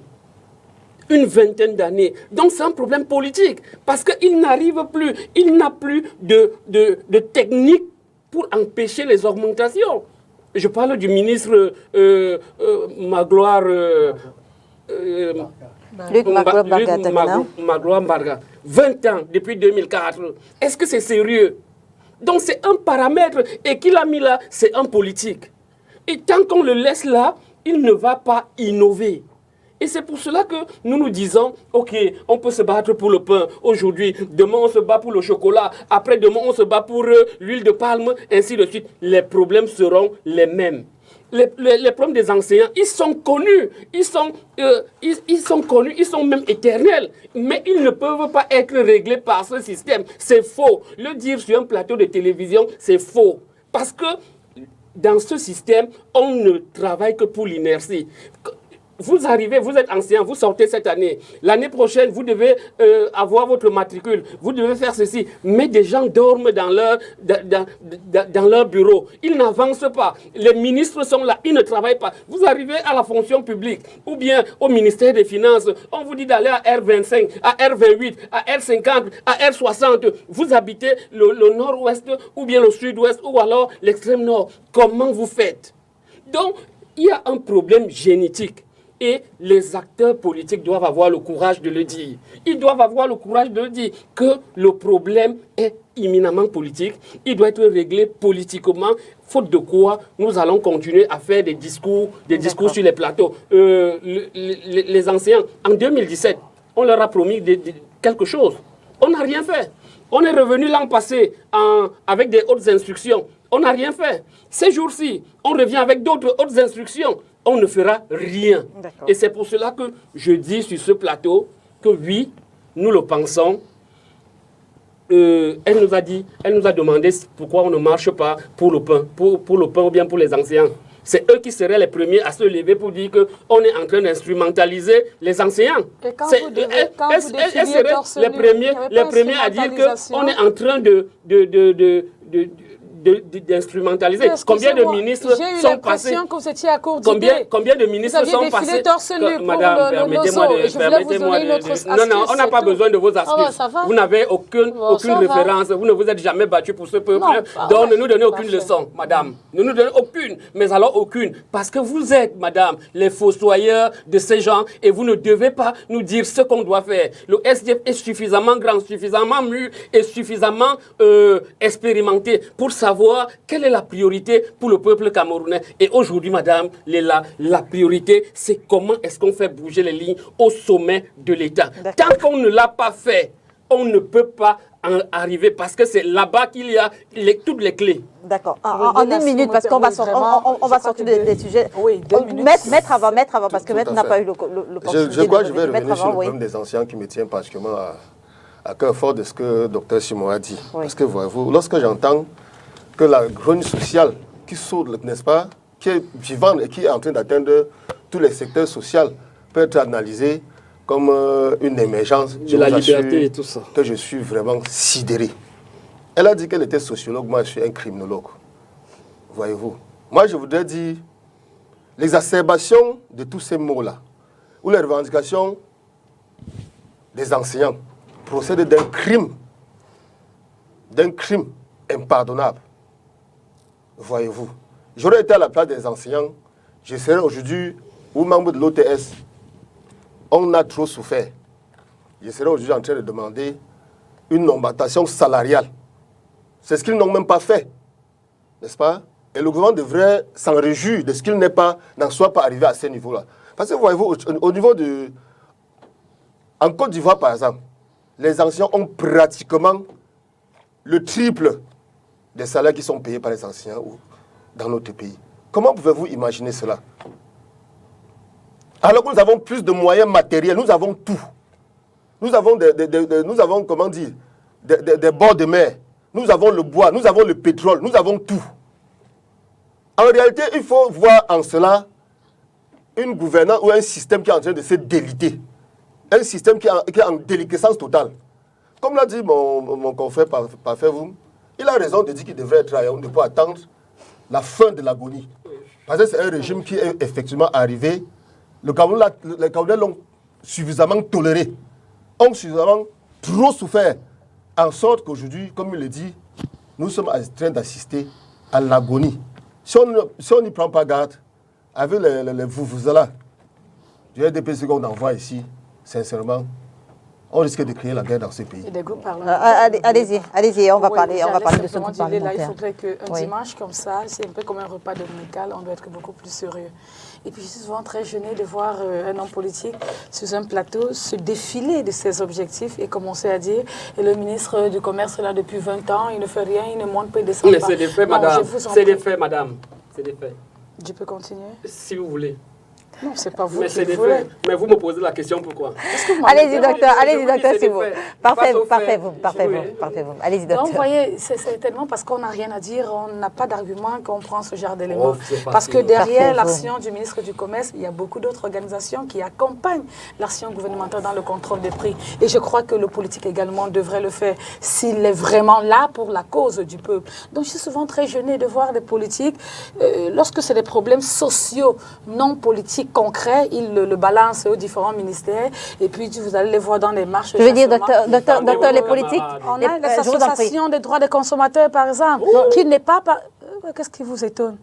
Une vingtaine d'années. Donc, c'est un problème politique. Parce qu'il n'arrive plus, il n'a plus de technique pour empêcher les augmentations. Je parle du ministre Magloire... Luc Magloire Mbarga. 20 ans depuis 2004. Est-ce que c'est sérieux? Donc c'est un paramètre et qu'il a mis là, c'est un politique. Et tant qu'on le laisse là, il ne va pas innover. Et c'est pour cela que nous disons, ok, on peut se battre pour le pain aujourd'hui, demain on se bat pour le chocolat, après demain on se bat pour l'huile de palme, ainsi de suite. Les problèmes seront les mêmes. Les problèmes des enseignants, ils sont connus, ils sont connus, ils sont même éternels, mais ils ne peuvent pas être réglés par ce système. C'est faux. Le dire sur un plateau de télévision, c'est faux. Parce que dans ce système, on ne travaille que pour l'inertie. Vous arrivez, vous êtes enseignant, vous sortez cette année. L'année prochaine, vous devez avoir votre matricule. Vous devez faire ceci. Mais des gens dorment dans leur bureau. Ils n'avancent pas. Les ministres sont là, ils ne travaillent pas. Vous arrivez à la fonction publique ou bien au ministère des Finances. On vous dit d'aller à R25, à R28, à R50, à R60. Vous habitez le nord-ouest ou bien le sud-ouest ou alors l'extrême nord. Comment vous faites? Donc, il y a un problème génétique. Et les acteurs politiques doivent avoir le courage de le dire. Ils doivent avoir le courage de le dire que le problème est éminemment politique. Il doit être réglé politiquement, faute de quoi nous allons continuer à faire des discours sur les plateaux. Les enseignants, en 2017, on leur a promis quelque chose. On n'a rien fait. On est revenu l'an passé avec des hautes instructions. On n'a rien fait. Ces jours-ci, on revient avec d'autres hautes instructions. On ne fera rien. Et c'est pour cela que je dis sur ce plateau que oui, nous le pensons. Elle nous a demandé pourquoi on ne marche pas pour le pain, pour le pain ou bien pour les enseignants. C'est eux qui seraient les premiers à se lever pour dire qu'on est en train d'instrumentaliser les enseignants. Et quand vous défiliez torse nu, les premiers à dire qu'on est en train d'instrumentaliser. Combien de ministres sont passés? Que vous étiez à court combien de ministres sont passés? Torse nu Madame, permettez-moi de... Non, on n'a pas besoin de vos astuces. Vous n'avez aucune référence. Vous ne vous êtes jamais battu pour ce peuple. Donc ne nous donnez aucune leçon, madame. Ne nous donnez aucune, mais alors aucune. Parce que vous êtes, madame, les fossoyeurs de ces gens et vous ne devez pas nous dire ce qu'on doit faire. Le SDF est suffisamment grand, suffisamment mûr et suffisamment expérimenté pour savoir quelle est la priorité pour le peuple camerounais. Et aujourd'hui, madame Léla, la priorité, c'est comment est-ce qu'on fait bouger les lignes au sommet de l'État. Tant qu'on ne l'a pas fait, on ne peut pas arriver parce que c'est là-bas qu'il y a toutes les clés. D'accord. En une minute, parce qu'on va sortir des sujets. Oui, 2 minutes. Maître avant, parce que Maître n'a pas eu l'opportunité. Je crois que je vais revenir sur le problème des anciens qui me tient particulièrement à cœur fort de ce que Dr Simon a dit. Oui. Parce que voyez-vous, lorsque j'entends que la grogne sociale qui saute, n'est-ce pas, qui est vivante et qui est en train d'atteindre tous les secteurs sociaux, peut être analysée comme une émergence de la liberté et tout ça. Que je suis vraiment sidéré. Elle a dit qu'elle était sociologue, moi je suis un criminologue. Voyez-vous. Moi je voudrais dire l'exacerbation de tous ces mots-là, ou les revendications des enseignants procèdent d'un crime impardonnable. Voyez-vous. J'aurais été à la place des enseignants, je serais aujourd'hui ou membre de l'OTS. On a trop souffert. Je serais aujourd'hui en train de demander une augmentation salariale. C'est ce qu'ils n'ont même pas fait. N'est-ce pas? Et le gouvernement devrait s'en réjouir de ce qu'il n'en soit pas arrivé à ce niveau-là. Parce que voyez-vous, au niveau de... En Côte d'Ivoire, par exemple, les enseignants ont pratiquement le triple des salaires qui sont payés par les enseignants dans notre pays. Comment pouvez-vous imaginer cela? Alors que nous avons plus de moyens matériels, nous avons tout. Nous avons comment dire, des bords de mer, nous avons le bois, nous avons le pétrole, nous avons tout. En réalité, il faut voir en cela une gouvernance ou un système qui est en train de se déliter. Un système qui est en déliquescence totale. Comme l'a dit mon confrère Parfait-Vous, il a raison de dire qu'il devrait être à Yaoundé pour attendre la fin de l'agonie. Parce que c'est un régime qui est effectivement arrivé. Les Camerounais l'ont suffisamment toléré, ont suffisamment trop souffert, en sorte qu'aujourd'hui, comme il le dit, nous sommes en train d'assister à l'agonie. Si on n'y prend pas garde, avec les vous-là, du RDPC qu'on envoie ici, sincèrement, on risque de créer la guerre dans ce pays. Allez-y, on va parler de ce groupe parlementaire. Il faudrait qu'un dimanche comme ça, c'est un peu comme un repas dominical, on doit être beaucoup plus sérieux. Et puis je suis souvent très gênée de voir un homme politique sur un plateau se défiler de ses objectifs et commencer à dire et le ministre du Commerce là depuis 20 ans, il ne fait rien, il ne monte pas, il descend pas. Mais c'est des faits, madame. C'est des faits, madame. C'est des faits. Je peux continuer? Si vous voulez. Non, c'est pas vous mais qui voulez. Mais vous me posez la question pourquoi? Allez-y, docteur, c'est vous. Parfait. Allez-y, docteur. Donc, vous voyez, c'est tellement parce qu'on n'a rien à dire, on n'a pas d'argument qu'on prend ce genre d'éléments. Parce que derrière l'action du ministre du Commerce, il y a beaucoup d'autres organisations qui accompagnent l'action gouvernementale dans le contrôle des prix. Et je crois que le politique également devrait le faire s'il est vraiment là pour la cause du peuple. Donc, je suis souvent très gênée de voir les politiques, lorsque c'est des problèmes sociaux, non politiques, concret, il le balance aux différents ministères et puis vous allez les voir dans les marches. Je veux dire, docteur, les politiques... On a les associations des droits des consommateurs, par exemple, qui n'est pas... Qu'est-ce qui vous étonne?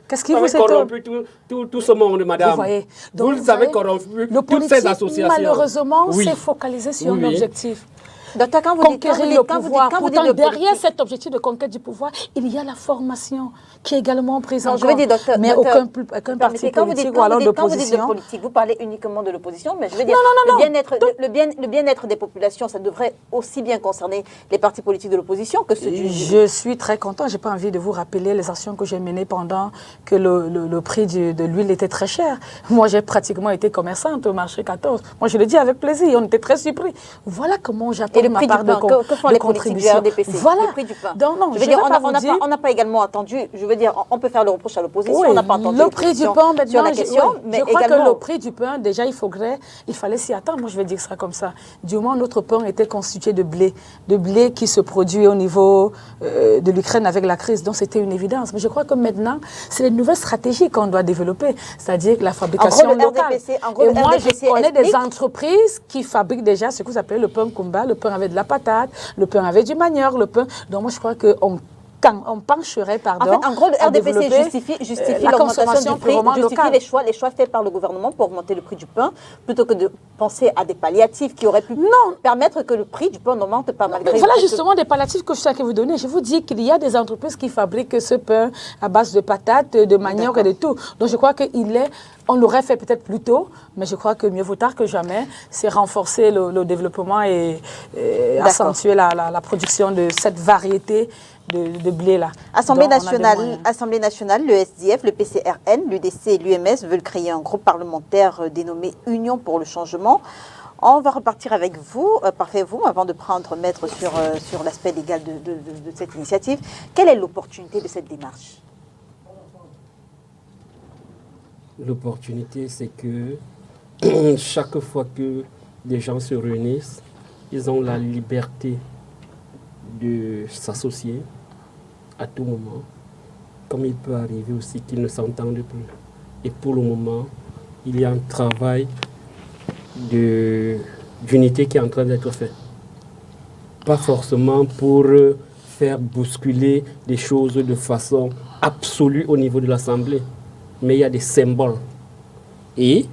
Qu'est-ce qui vous étonne? Corrompu tout ce monde, madame. Vous voyez. Donc, vous avez corrompu toutes ces associations. Malheureusement, c'est focalisé sur un objectif. Docteur, quand vous conquérir le pouvoir. Pourtant, derrière cet objectif de conquête du pouvoir, il y a la formation qui est également prise en compte. Mais aucun parti politique ou alors d'opposition. Quand vous dites de politique, vous parlez uniquement de l'opposition, mais je veux dire, le bien-être des populations, ça devrait aussi bien concerner les partis politiques de l'opposition que ceux du... Je suis très content. Je n'ai pas envie de vous rappeler les actions que j'ai menées pendant que le prix de l'huile était très cher. Moi, j'ai pratiquement été commerçante au marché 14. Moi, je le dis avec plaisir. On était très surpris. Voilà comment j'attends. Et le prix du pain, que font les politiques du RDPC? Voilà. Le prix du pain. Donc, non, je veux dire, on n'a pas également entendu, je veux dire, on peut faire le reproche à l'opposition, on n'a pas entendu le prix du pain sur la question, mais je crois également... que le prix du pain, déjà, il fallait s'y attendre. Moi, je vais dire ça comme ça. Du moins, notre pain était constitué de blé qui se produit au niveau de l'Ukraine avec la crise. Donc, c'était une évidence. Mais je crois que maintenant, c'est les nouvelles stratégies qu'on doit développer, c'est-à-dire la fabrication locale. Et moi, je connais des entreprises qui fabriquent déjà ce que vous appelez le pain Kumba, le pain avec de la patate, le pain avec du manioc, le pain. Donc moi je crois qu'on on pencherait, pardon, en fait, en gros, le à RDPC développer, justifie la l'augmentation consommation du prix, purement justifie locale. les choix faits par le gouvernement pour augmenter le prix du pain, plutôt que de penser à des palliatifs qui auraient pu permettre que le prix du pain n'augmente pas malgré... Mais voilà justement des palliatifs que je sais que vous donnez. Je vous dis qu'il y a des entreprises qui fabriquent ce pain à base de patates, de manioc et de tout. Donc je crois on l'aurait fait peut-être plus tôt, mais je crois que mieux vaut tard que jamais. C'est renforcer le développement et accentuer la production de cette variété de blé-là. Assemblée nationale, le SDF, le PCRN, l'UDC et l'UMS veulent créer un groupe parlementaire dénommé Union pour le changement. On va repartir avec vous, avant de prendre maître sur l'aspect légal de cette initiative. Quelle est l'opportunité de cette démarche? L'opportunité, c'est que chaque fois que des gens se réunissent, ils ont la liberté de s'associer à tout moment, comme il peut arriver aussi qu'ils ne s'entendent plus. Et pour le moment, il y a un travail d'unité qui est en train d'être fait. Pas forcément pour faire bousculer des choses de façon absolue au niveau de l'Assemblée, mais il y a des symboles. Et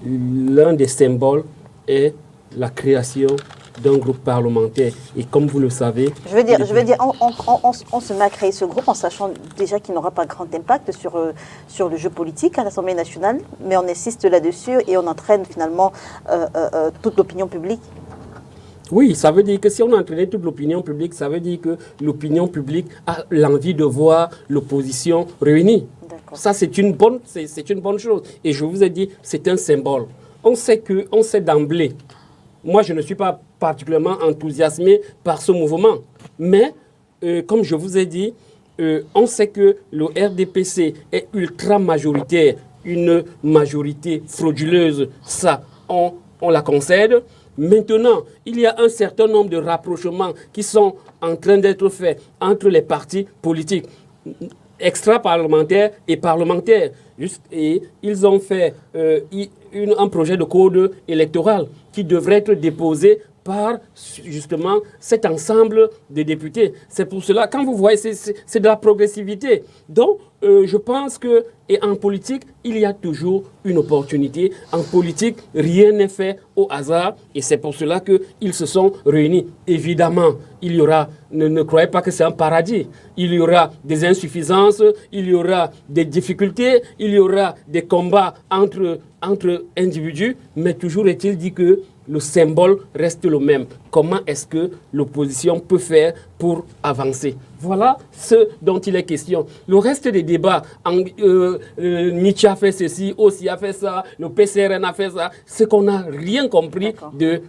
l'un des symboles est la création d'un groupe parlementaire. Et comme vous le savez... Je veux dire, on se met à créer ce groupe en sachant déjà qu'il n'aura pas grand impact sur le jeu politique à l'Assemblée nationale, mais on insiste là-dessus et on entraîne finalement toute l'opinion publique. Oui, ça veut dire que si on entraînait toute l'opinion publique, ça veut dire que l'opinion publique a l'envie de voir l'opposition réunie. Ça, c'est une bonne chose. Et je vous ai dit, c'est un symbole. On sait d'emblée. Moi, je ne suis pas particulièrement enthousiasmé par ce mouvement. Mais, comme je vous ai dit, on sait que le RDPC est ultra majoritaire, une majorité frauduleuse. Ça, on la concède. Maintenant, il y a un certain nombre de rapprochements qui sont en train d'être faits entre les partis politiques extra-parlementaires et parlementaires. Et ils ont fait un projet de code électoral qui devrait être déposé par justement cet ensemble de députés. C'est pour cela, quand vous voyez, c'est de la progressivité. Donc, je pense que, et en politique, il y a toujours une opportunité. En politique, rien n'est fait au hasard, et c'est pour cela qu'ils se sont réunis. Évidemment, il y aura, ne croyez pas que c'est un paradis. Il y aura des insuffisances, il y aura des difficultés, il y aura des combats entre individus, mais toujours est-il dit que le symbole reste le même. Comment est-ce que l'opposition peut faire pour avancer? Voilà ce dont il est question. Le reste des débats, Nietzsche a fait ceci, aussi a fait ça, le PCRN a fait ça, c'est qu'on n'a rien compris de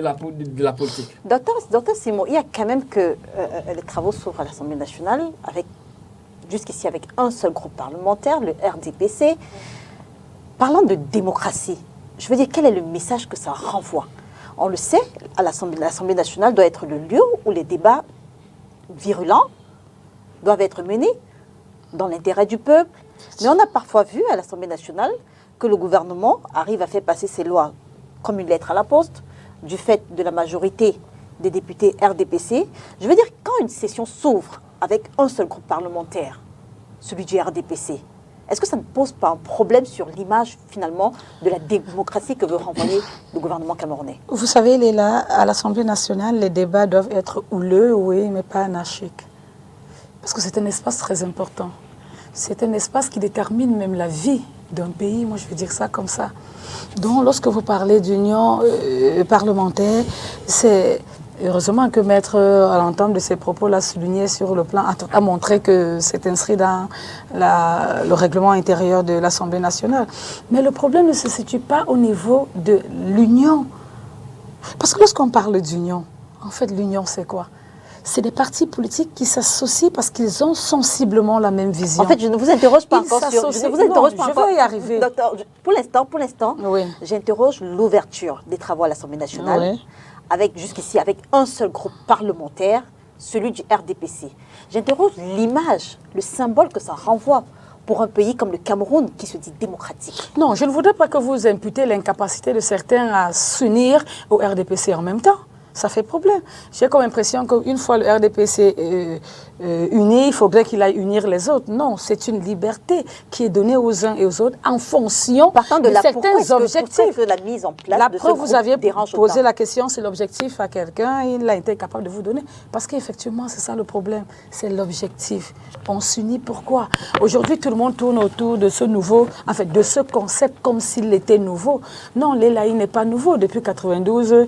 la politique. Docteur Simon, il y a quand même que les travaux s'ouvrent à l'Assemblée nationale, jusqu'ici avec un seul groupe parlementaire, le RDPC. Parlant de démocratie, je veux dire, quel est le message que ça renvoie? On le sait, l'Assemblée nationale doit être le lieu où les débats virulents doivent être menés dans l'intérêt du peuple. Mais on a parfois vu à l'Assemblée nationale que le gouvernement arrive à faire passer ses lois comme une lettre à la poste, du fait de la majorité des députés RDPC. Je veux dire, quand une session s'ouvre avec un seul groupe parlementaire, celui du RDPC, est-ce que ça ne pose pas un problème sur l'image, finalement, de la démocratie que veut renvoyer le gouvernement camerounais? Vous savez, Léla, à l'Assemblée nationale, les débats doivent être houleux, oui, mais pas anarchiques. Parce que c'est un espace très important. C'est un espace qui détermine même la vie d'un pays, moi je veux dire ça comme ça. Donc, lorsque vous parlez d'union parlementaire, c'est... Heureusement que Maître, à l'entente de ses propos, l'a souligné sur le plan, a montré que c'est inscrit dans le règlement intérieur de l'Assemblée nationale. Mais le problème ne se situe pas au niveau de l'union. Parce que lorsqu'on parle d'union, en fait, l'union, c'est quoi? C'est des partis politiques qui s'associent parce qu'ils ont sensiblement la même vision. En fait, je ne vous interroge pas encore sur... Je ne vous interroge pas encore. Je vais y arriver. Docteur, pour l'instant, oui, j'interroge l'ouverture des travaux à l'Assemblée nationale. Oui. Jusqu'ici, avec un seul groupe parlementaire, celui du RDPC. J'interroge l'image, le symbole que ça renvoie pour un pays comme le Cameroun qui se dit démocratique. Non, je ne voudrais pas que vous imputez l'incapacité de certains à s'unir au RDPC en même temps. Ça fait problème. J'ai comme impression qu'une fois le RDPC uni, il faudrait qu'il aille unir les autres. Non, c'est une liberté qui est donnée aux uns et aux autres en fonction de certains objectifs. Que la mise en place la de preuve, vous aviez posé autant. La question, c'est l'objectif à quelqu'un, il a été capable de vous donner. Parce qu'effectivement, c'est ça le problème, c'est l'objectif. On s'unit pourquoi? Aujourd'hui, tout le monde tourne autour de ce nouveau, en fait, de ce concept comme s'il était nouveau. Non, l'ELAI n'est pas nouveau. Depuis 92,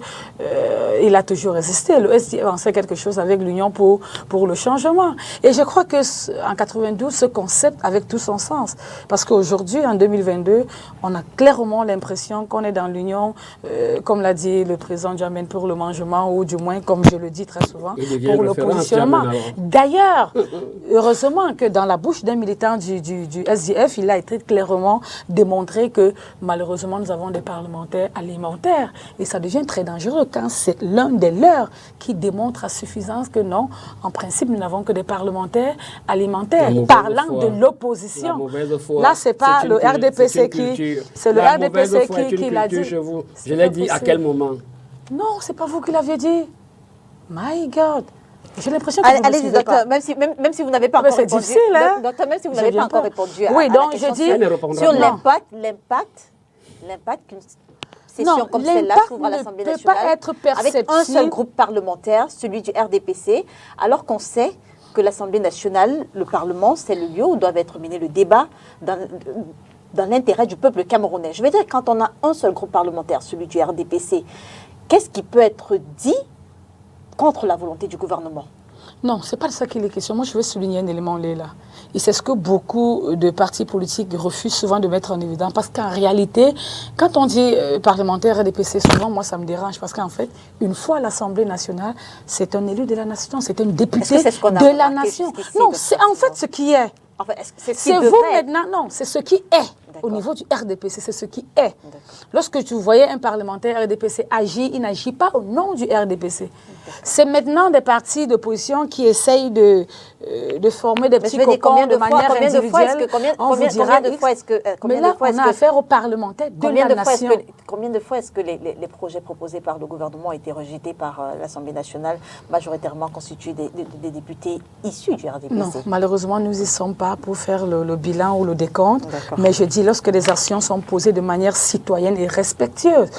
il a toujours existé. Le SDF en fait quelque chose avec l'Union pour le changement. Et je crois qu'en 92, ce concept avait tout son sens. Parce qu'aujourd'hui, en 2022, on a clairement l'impression qu'on est dans l'Union, comme l'a dit le président Djamène, pour le mangement, ou du moins, comme je le dis très souvent, pour le positionnement. D'ailleurs, heureusement que dans la bouche d'un militant du SDF, il a été clairement démontré que malheureusement, nous avons des parlementaires alimentaires. Et ça devient très dangereux quand c'est l'un des leurs qui démontre à suffisance que non, en principe, nous n'avons que des parlementaires alimentaires. Parlant de l'opposition, là, c'est pas le RDPC qui... C'est le RDPC qui l'a dit. Je l'ai dit à quel moment? Non, c'est pas vous qui l'aviez dit. My God. J'ai l'impression que allez-y, docteur, même si vous n'avez pas encore répondu. C'est difficile, hein? Docteur, même si vous n'avez pas encore répondu oui, à donc la je dis sur l'impact qu'une session comme celle-là s'ouvre à l'Assemblée nationale pas être avec un seul groupe parlementaire, celui du RDPC, alors qu'on sait que l'Assemblée nationale, le Parlement, c'est le lieu où doivent être menés le débat dans l'intérêt du peuple camerounais. Je veux dire, quand on a un seul groupe parlementaire, celui du RDPC, qu'est-ce qui peut être dit contre la volonté du gouvernement? Non, ce n'est pas de ça qu'il est question. Moi, je veux souligner un élément là. Et c'est ce que beaucoup de partis politiques refusent souvent de mettre en évidence. Parce qu'en réalité, quand on dit parlementaire RDPC, souvent, moi, ça me dérange. Parce qu'en fait, une fois à l'Assemblée nationale, c'est un élu de la nation, c'est un député de la nation. Non, c'est en fait ce qui est. En fait, c'est vous maintenant, non, c'est ce qui est. Au niveau du RDPC, c'est ce qui est. Lorsque tu voyais un parlementaire RDPC agir, il n'agit pas au nom du RDPC. C'est maintenant des partis d'opposition qui essayent de former des petits cocons de manière individuelle. Combien de fois est-ce que... Mais là, on a affaire aux parlementaires de la nation. Combien de fois est-ce que les projets proposés par le gouvernement ont été rejetés par l'Assemblée nationale, majoritairement constitués des députés issus du RDPC? Non, malheureusement, nous n'y sommes pas pour faire le bilan ou le décompte. Mais je dis, lorsque les actions sont posées de manière citoyenne et respectueuse,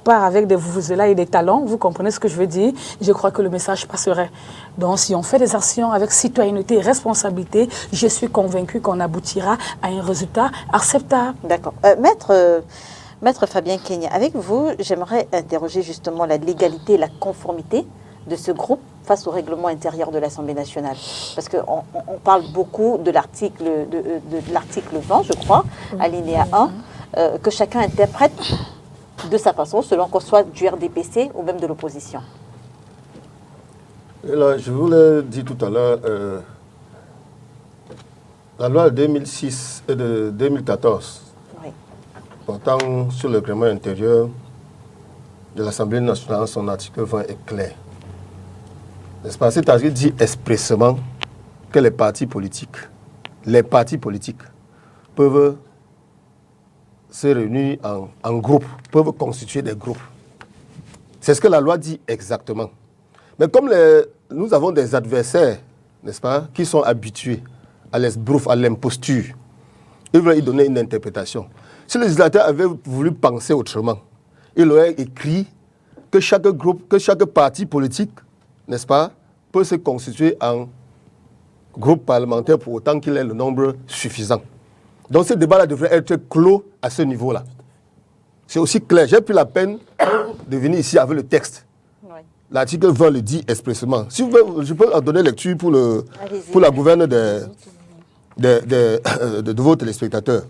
pas avec des vuvuzelas et des talons, vous comprenez ce que je veux dire, je crois que le message passerait. Donc, si on fait des actions avec citoyenneté et responsabilité, je suis convaincue qu'on aboutira à un résultat acceptable. D'accord. Maître Fabien Kenya, avec vous, j'aimerais interroger justement la légalité et la conformité de ce groupe face au règlement intérieur de l'Assemblée nationale. Parce qu'on parle beaucoup de l'article 20, je crois, alinéa 1, que chacun interprète de sa façon, selon qu'on soit du RDPC ou même de l'opposition. Et là, je vous l'ai dit tout à l'heure, la loi de 2006 et de 2014, oui, portant sur le règlement intérieur de l'Assemblée nationale, son article 20 est clair. N'est-ce pas? Cet article dit expressément que les partis politiques peuvent se réunir en groupe, peuvent constituer des groupes. C'est ce que la loi dit exactement. Mais comme nous avons des adversaires, n'est-ce pas, qui sont habitués à l'esbrouf, à l'imposture, ils veulent y donner une interprétation. Si le législateur avait voulu penser autrement, il aurait écrit que chaque groupe, que chaque parti politique, n'est-ce pas, peut se constituer en groupe parlementaire pour autant qu'il ait le nombre suffisant. Donc ce débat-là devrait être clos à ce niveau-là. C'est aussi clair. J'ai pris la peine de venir ici avec le texte. Oui. L'article 20 le dit expressément. Si vous voulez, je peux en donner lecture pour la gouverne de vos téléspectateurs.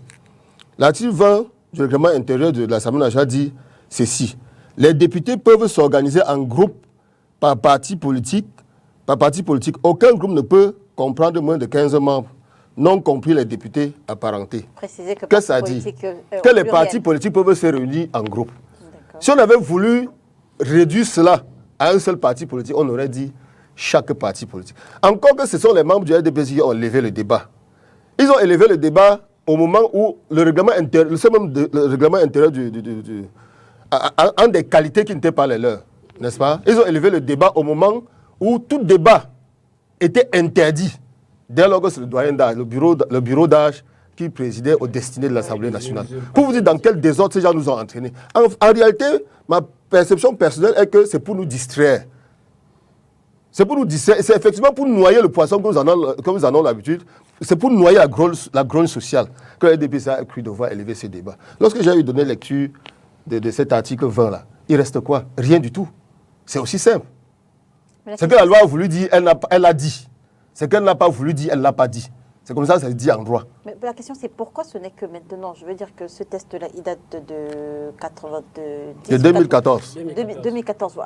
L'article 20 du règlement intérieur de l'Assemblée nationale dit ceci. Les députés peuvent s'organiser en groupe par parti politique. Aucun groupe ne peut comprendre moins de 15 membres, non compris les députés apparentés. Précisez que qu'est-ce que ça dit? Que les partis politiques peuvent se réunir en groupe. Si on avait voulu réduire cela à un seul parti politique, on aurait dit chaque parti politique. Encore que ce sont les membres du RDPC qui ont élevé le débat. Ils ont élevé le débat au moment où le règlement intérieur, a des qualités qui n'étaient pas les leurs, n'est-ce pas? Ils ont élevé le débat au moment où tout débat était interdit dès lors que c'est le doyen d'âge, le bureau d'âge qui présidait aux destinées de l'Assemblée nationale. Pour vous dire dans quel désordre ces gens nous ont entraînés. En réalité, ma perception personnelle est que c'est pour nous distraire. C'est pour nous distraire, c'est effectivement pour noyer le poisson comme nous en avons l'habitude. C'est pour noyer la grogne sociale que la RDPC a cru devoir élever ce débat. Lorsque j'ai eu donné lecture de cet article 20 là, il reste quoi? Rien du tout. C'est aussi simple. Ce que la loi a voulu dire, elle l'a dit. Ce qu'elle n'a pas voulu dire, elle ne l'a pas dit. C'est comme ça que ça se dit en droit. Mais la question, c'est pourquoi ce n'est que maintenant? Je veux dire que ce test-là, il date de 2014. 2014,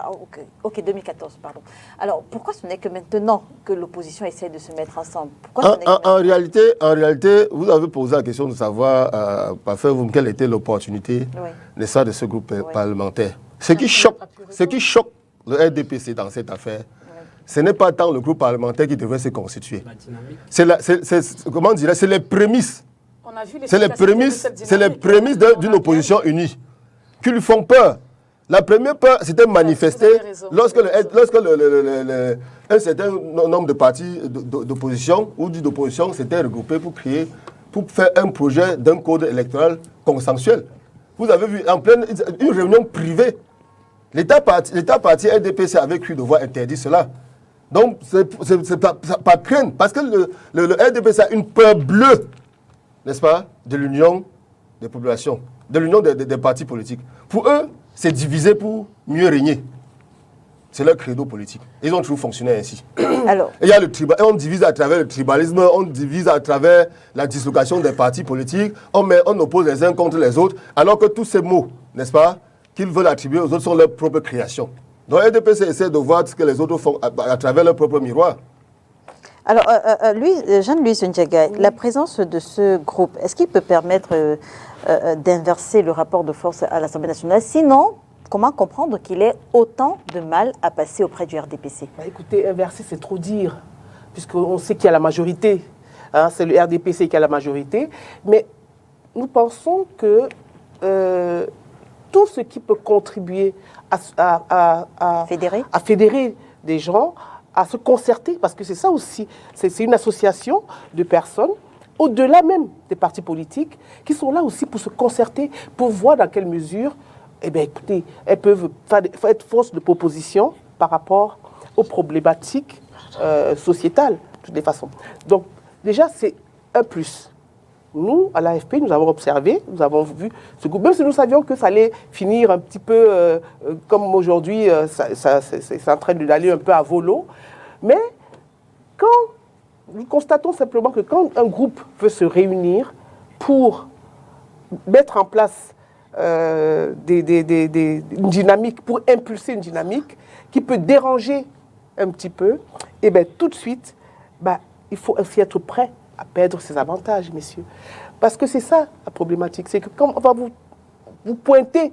ok, 2014, pardon. Alors, pourquoi ce n'est que maintenant que l'opposition essaie de se mettre ensemble? En réalité, vous avez posé la question de savoir, parfait, quelle était l'opportunité de ce groupe parlementaire. Ce qui choque le RDPC dans cette affaire, ce n'est pas tant le groupe parlementaire qui devrait se constituer. C'est les prémices. C'est les prémices d'une opposition unie qui lui font peur. La première peur, c'était manifester lorsque un certain nombre de partis d'opposition ou d'opposition s'étaient regroupés pour faire un projet d'un code électoral consensuel. Vous avez vu, en pleine une réunion privée, l'État parti RDPC avait cru devoir interdire cela. Donc, c'est pas crainte, parce que le RDPC a une peur bleue, n'est-ce pas, de l'union des populations, de l'union des partis politiques. Pour eux, c'est diviser pour mieux régner. C'est leur credo politique. Ils ont toujours fonctionné ainsi. Alors, il y a on divise à travers le tribalisme, on divise à travers la dislocation des partis politiques, on oppose les uns contre les autres, alors que tous ces mots, n'est-ce pas, qu'ils veulent attribuer aux autres sont leurs propres créations. Donc, le RDPC essaie de voir ce que les autres font à travers leur propre miroir. Alors, Jean-Louis Ndiaga, la présence de ce groupe, est-ce qu'il peut permettre d'inverser le rapport de force à l'Assemblée nationale? Sinon, comment comprendre qu'il ait autant de mal à passer auprès du RDPC? Écoutez, inverser, c'est trop dire, puisqu'on sait qu'il y a la majorité. Hein, c'est le RDPC qui a la majorité. Mais nous pensons que tout ce qui peut contribuer à fédérer des gens, à se concerter, parce que c'est ça aussi, c'est une association de personnes, au-delà même des partis politiques, qui sont là aussi pour se concerter, pour voir dans quelle mesure, eh bien, écoutez, elles peuvent être force de proposition par rapport aux problématiques sociétales, de toutes les façons. Donc, déjà, c'est un plus. Nous, à l'AFP, nous avons observé, nous avons vu ce groupe, même si nous savions que ça allait finir un petit peu comme aujourd'hui, c'est en train d'aller un peu à volo. Mais quand nous constatons simplement que quand un groupe veut se réunir pour mettre en place une dynamique, pour impulser une dynamique qui peut déranger un petit peu, et bien tout de suite, il faut aussi être prêt à perdre ses avantages, messieurs. Parce que c'est ça la problématique, c'est que quand on va vous pointer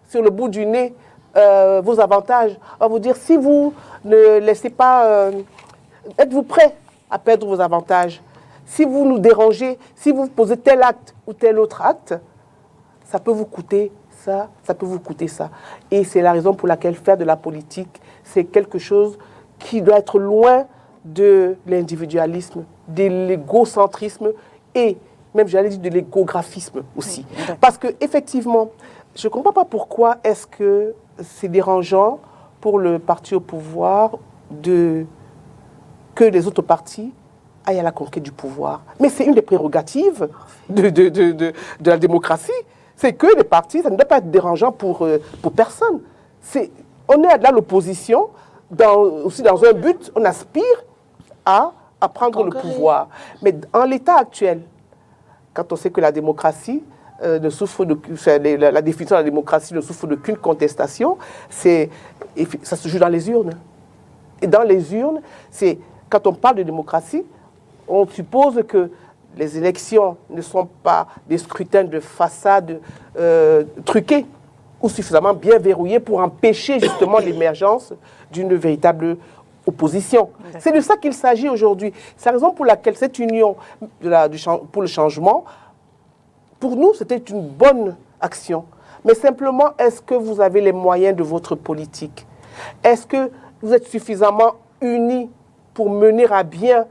sur le bout du nez vos avantages, on va vous dire, si vous ne laissez pas, êtes-vous prêt à perdre vos avantages? Si vous nous dérangez, si vous posez tel acte ou tel autre acte, ça peut vous coûter ça, ça peut vous coûter ça. Et c'est la raison pour laquelle faire de la politique, c'est quelque chose qui doit être loin de l'individualisme, de l'égocentrisme et même, j'allais dire, de l'égographisme aussi. Oui. Parce qu'effectivement, je ne comprends pas pourquoi est-ce que c'est dérangeant pour le parti au pouvoir que les autres partis aillent à la conquête du pouvoir. Mais c'est une des prérogatives de la démocratie. C'est que les partis, ça ne doit pas être dérangeant pour personne. On est là l'opposition, aussi dans un but, on aspire à prendre le pouvoir. Mais en l'état actuel, quand on sait que la démocratie ne souffre la définition de la démocratie ne souffre d'aucune contestation, ça se joue dans les urnes. Et dans les urnes, quand on parle de démocratie, on suppose que les élections ne sont pas des scrutins de façade truqués ou suffisamment bien verrouillés pour empêcher justement l'émergence d'une véritable opposition. C'est de ça qu'il s'agit aujourd'hui. C'est la raison pour laquelle cette union pour le changement, pour nous, c'était une bonne action. Mais simplement, est-ce que vous avez les moyens de votre politique? Est-ce que vous êtes suffisamment unis pour mener à bien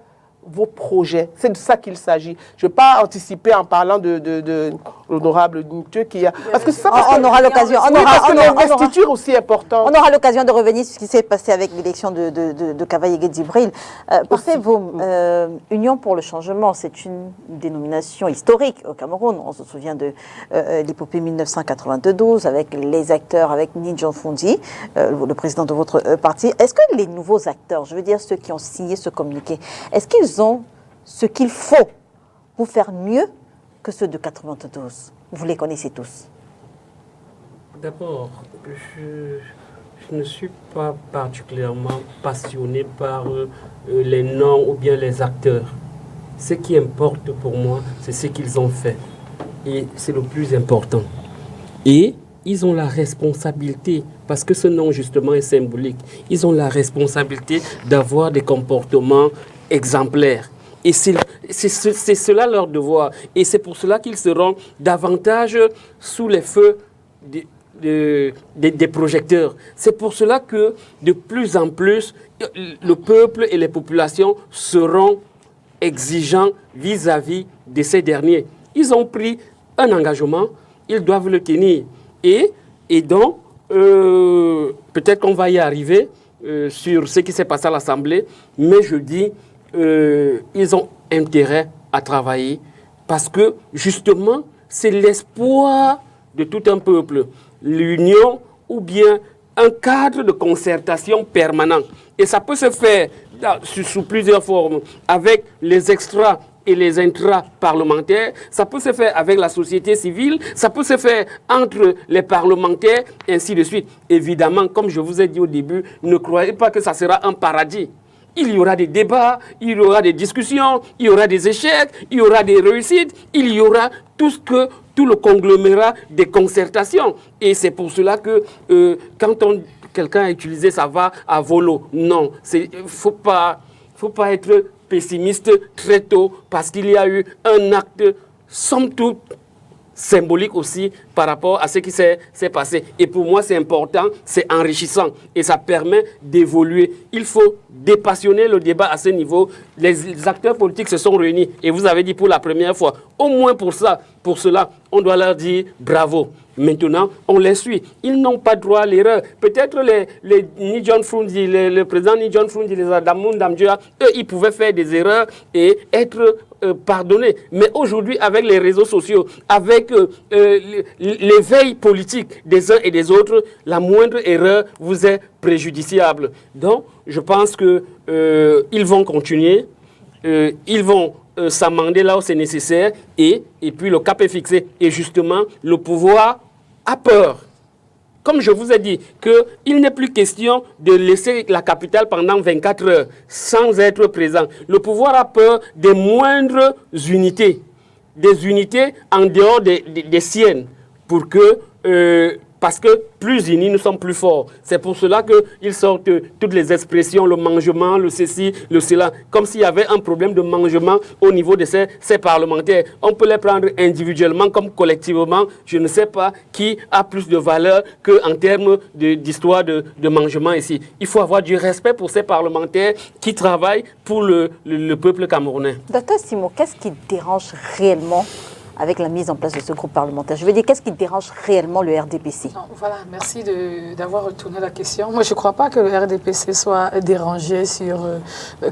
vos projets. C'est de ça qu'il s'agit. Je ne vais pas anticiper en parlant de l'honorable Ntue qui a... Parce que ça, on aura l'occasion. L'investiture aussi importante. On aura l'occasion de revenir sur ce qui s'est passé avec l'élection de Kavaye Djibril. Parfait, Union pour le changement, c'est une dénomination historique au Cameroun. On se souvient de l'épopée 1992 avec les acteurs, avec Ni John Fundi, le président de votre parti. Est-ce que les nouveaux acteurs, je veux dire ceux qui ont signé ce communiqué, est-ce qu'ils ont ce qu'il faut pour faire mieux que ceux de 92? Vous les connaissez tous. D'abord, je ne suis pas particulièrement passionné par les noms ou bien les acteurs. Ce qui importe pour moi, c'est ce qu'ils ont fait. Et c'est le plus important. Et ils ont la responsabilité, parce que ce nom justement est symbolique, ils ont la responsabilité d'avoir des comportements exemplaires. Et c'est cela leur devoir. Et c'est pour cela qu'ils seront davantage sous les feux des projecteurs. C'est pour cela que de plus en plus, le peuple et les populations seront exigeants vis-à-vis de ces derniers. Ils ont pris un engagement, ils doivent le tenir. Et donc, peut-être qu'on va y arriver sur ce qui s'est passé à l'Assemblée, mais je dis, ils ont intérêt à travailler parce que, justement, c'est l'espoir de tout un peuple. L'union ou bien un cadre de concertation permanent. Et ça peut se faire sous plusieurs formes, avec les extras et les intra-parlementaires, ça peut se faire avec la société civile, ça peut se faire entre les parlementaires, ainsi de suite. Évidemment, comme je vous ai dit au début, ne croyez pas que ça sera un paradis. Il y aura des débats, il y aura des discussions, il y aura des échecs, il y aura des réussites, il y aura tout le conglomérat des concertations. Et c'est pour cela que quand quelqu'un a utilisé ça va à volo, non, il ne faut pas être pessimiste très tôt parce qu'il y a eu un acte, somme toute, symbolique aussi par rapport à ce qui s'est passé. Et pour moi, c'est important, c'est enrichissant et ça permet d'évoluer. Il faut dépassionner le débat à ce niveau. Les acteurs politiques se sont réunis et vous avez dit pour la première fois, au moins pour cela, on doit leur dire bravo. Maintenant, on les suit. Ils n'ont pas droit à l'erreur. Peut-être les Ni John Fundi, le président Ni John Fundi, les Adamoun Damdjoa, eux, ils pouvaient faire des erreurs et être pardonnés. Mais aujourd'hui, avec les réseaux sociaux, avec l'éveil politique des uns et des autres, la moindre erreur vous est préjudiciable. Donc, je pense qu'ils vont continuer, ils vont s'amender là où c'est nécessaire et puis le cap est fixé. Et justement, le pouvoir a peur. Comme je vous ai dit, qu'il n'est plus question de laisser la capitale pendant 24 heures sans être présent. Le pouvoir a peur des moindres unités, des unités en dehors des siennes, parce que plus unis, nous sommes plus forts. C'est pour cela qu'ils sortent toutes les expressions, le mangement, le ceci, le cela, comme s'il y avait un problème de mangement au niveau de ces parlementaires. On peut les prendre individuellement comme collectivement. Je ne sais pas qui a plus de valeur qu'en termes d'histoire de mangement ici. Il faut avoir du respect pour ces parlementaires qui travaillent pour le peuple camerounais. Docteur Simon, qu'est-ce qui dérange réellement avec la mise en place de ce groupe parlementaire? Je veux dire, qu'est-ce qui dérange réellement le RDPC? Non, voilà, merci d'avoir retourné la question. Moi, je ne crois pas que le RDPC soit dérangé sur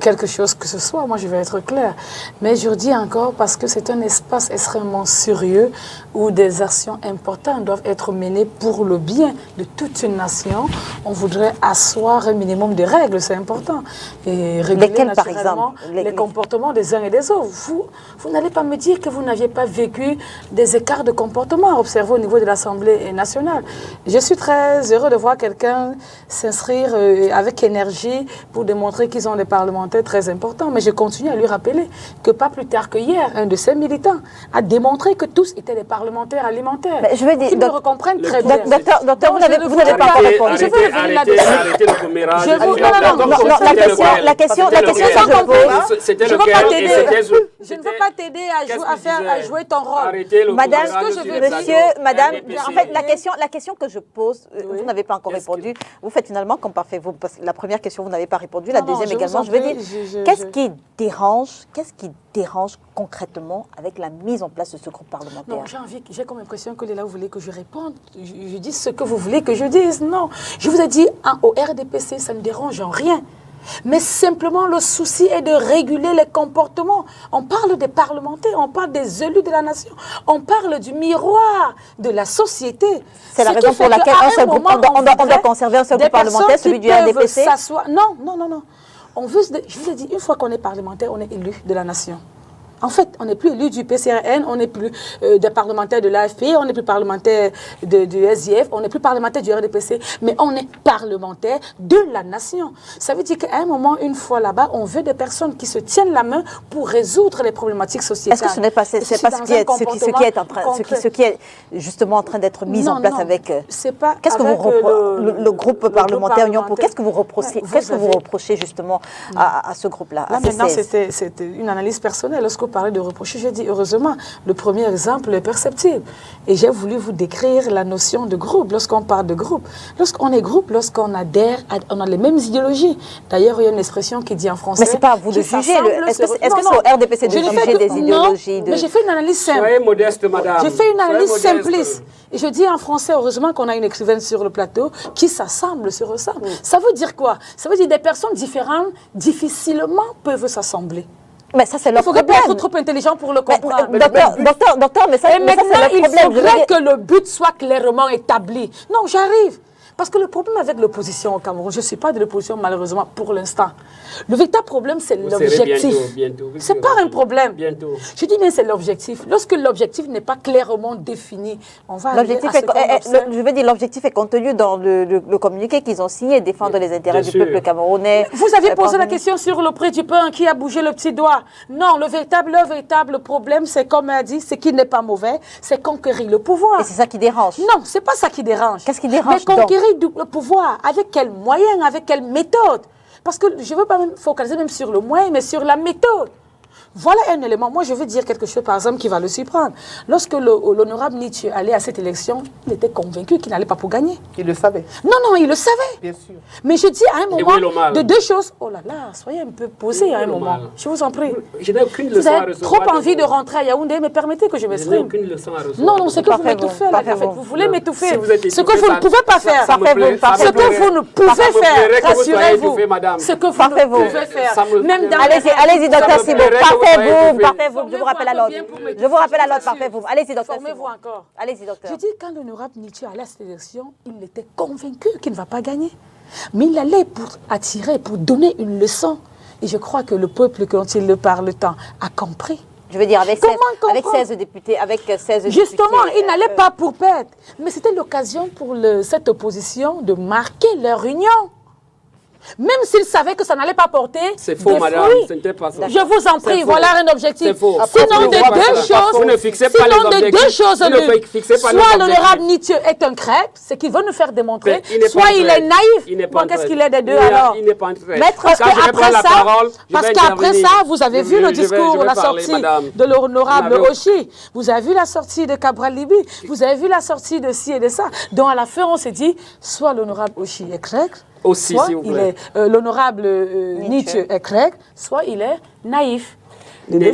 quelque chose que ce soit. Moi, je vais être claire. Mais je redis encore parce que c'est un espace extrêmement sérieux où des actions importantes doivent être menées pour le bien de toute une nation. On voudrait asseoir un minimum de règles, c'est important. Et réguler lesquelles, par naturellement exemple les comportements des uns et des autres. Vous n'allez pas me dire que vous n'aviez pas vécu des écarts de comportement observés au niveau de l'Assemblée nationale. Je suis très heureux de voir quelqu'un s'inscrire avec énergie pour démontrer qu'ils ont des parlementaires très importants. Mais je continue à lui rappeler que pas plus tard que hier, un de ses militants a démontré que tous étaient des parlementaires alimentaires. Mais je veux dire, qu'ils me comprennent très bien. Docteur, vous n'avez pas encore répondu. Je veux revenir là-dessus. La question, je ne veux pas t'aider à jouer ton rôle. Arrêtez le Madame, commérage sur les monsieur, plateaux. madame, RDPC. en fait, la question que je pose, vous n'avez pas encore Qu'est-ce répondu. Vous faites finalement comme parfait. Parce que la première question, vous n'avez pas répondu. La Non, non, deuxième je vous également, en je veux prie, dire, qu'est-ce qui dérange concrètement avec la mise en place de ce groupe parlementaire? Non, j'ai comme l'impression que là, vous voulez que je réponde. Je dis ce que vous voulez que je dise. Non, je vous ai dit, au RDPC, ça ne dérange en rien. Mais simplement, le souci est de réguler les comportements. On parle des parlementaires, on parle des élus de la nation, on parle du miroir de la société. C'est la raison pour laquelle on doit conserver un seul groupe parlementaire, celui du RDPC. Non, non, non, non. Je vous ai dit, une fois qu'on est parlementaire, on est élu de la nation. En fait, on n'est plus élu du PCRN, on n'est plus des parlementaires de l'AFP, on n'est plus parlementaire du SDF, on n'est plus parlementaire du RDPC, mais on est parlementaire de la nation. Ça veut dire qu'à un moment, une fois là-bas, on veut des personnes qui se tiennent la main pour résoudre les problématiques sociétales. Est-ce que ce n'est pas, ce qui est justement en train d'être mis en place avec... Qu'est-ce que le groupe parlementaire Union pour... Qu'est-ce que vous reprochez justement à ce groupe-là? Là, maintenant, c'était une analyse personnelle. Lorsque vous parlez de reprocher, j'ai dit, heureusement, le premier exemple est perceptible. Et j'ai voulu vous décrire la notion de groupe. Lorsqu'on parle de groupe, lorsqu'on est groupe, lorsqu'on adhère, on a les mêmes idéologies. D'ailleurs, il y a une expression qui dit en français... Mais ce n'est pas à vous de juger. Est-ce que c'est au RDPC de juger des idéologies? Non, mais j'ai fait une analyse simple. Soyez modeste, madame. J'ai fait une analyse simpliste. Et je dis en français, heureusement qu'on a une écrivaine sur le plateau qui s'assemble, se ressemble. Ça veut dire quoi? Ça veut dire des personnes différentes, difficilement peuvent s'assembler. Mais ça, c'est le problème. Il faut être trop intelligent pour le comprendre. Docteur, mais ça, c'est le problème. Et maintenant, il faudrait que le but soit clairement établi. Non, j'arrive. Parce que le problème avec l'opposition au Cameroun, je ne suis pas de l'opposition malheureusement pour l'instant. Le véritable problème, c'est l'objectif. Ce n'est pas un problème. Bientôt. Je dis bien c'est l'objectif. Lorsque l'objectif n'est pas clairement défini, on va arriver à ce qu'on je veux dire, l'objectif est contenu dans le communiqué qu'ils ont signé, défendre les intérêts du peuple camerounais. Vous aviez posé la question sur le prix du pain, qui a bougé le petit doigt. Non, le véritable problème, c'est comme elle a dit, c'est qu'il n'est pas mauvais, c'est conquérir le pouvoir. Et c'est ça qui dérange. Non, ce n'est pas ça qui dérange. Qu'est-ce qui dérange? Mais conquérir le pouvoir, avec quels moyens, avec quelle méthode? Parce que je ne veux pas même focaliser même sur le moyen, mais sur la méthode. Voilà un élément. Moi, je veux dire quelque chose, par exemple, qui va le surprendre. Lorsque l'honorable Nietzsche allait à cette élection, il était convaincu qu'il n'allait pas pour gagner. Il le savait. Non, non, il le savait. Bien sûr. Mais je dis à un moment de deux choses. Oh là là, soyez un peu posé à un moment. Je vous en prie. Je n'ai aucune leçon à recevoir. Vous avez trop envie de rentrer à Yaoundé, mais permettez que je m'exprime. Je n'ai aucune leçon à recevoir. Non, non, c'est que vous m'étouffez là. Vous voulez m'étouffer. Ce que vous ne pouvez pas faire. Ce que vous ne pouvez faire, rassurez-vous. Ce que vous ne pouvez faire. Même dans allez-y, docteur Sibo. Parfait, vous. Je vous rappelle à l'ordre. Je vous rappelle à l'ordre, parfait, vous. Allez-y, docteur. Formez-vous encore. Allez-y, docteur. Je dis, quand l'honorable Nietzsche allait à cette élection, il était convaincu qu'il ne va pas gagner. Mais il allait pour attirer, pour donner une leçon. Et je crois que le peuple, quand il le parle tant, a compris. Je veux dire, avec 16 députés, Justement, ils n'allaient pas pour perdre. Mais c'était l'occasion pour cette opposition de marquer leur union. Même s'ils savaient que ça n'allait pas porter. C'est faux, madame. Fruits. Ce n'était pas ça. Je vous en prie, voilà un objectif. C'est faux. Sinon, de deux choses. Vous ne fixez pas les objectifs. Soit l'honorable Nietzsche est un crêpe, c'est qu'il veut nous faire démontrer. Soit il est naïf. Bon, qu'est-ce qu'il est des deux alors? Il n'est pas un crêpe. Parce qu'après ça, vous avez vu le discours, la sortie de l'honorable Oshi. Vous avez vu la sortie de Cabral Libi. Vous avez vu la sortie de ci et de ça. Donc à la fin, on s'est dit, soit l'honorable Oshi est crêpe, aussi, soit s'il vous plaît. L'honorable Nietzsche est grec, soit il est naïf. En fait,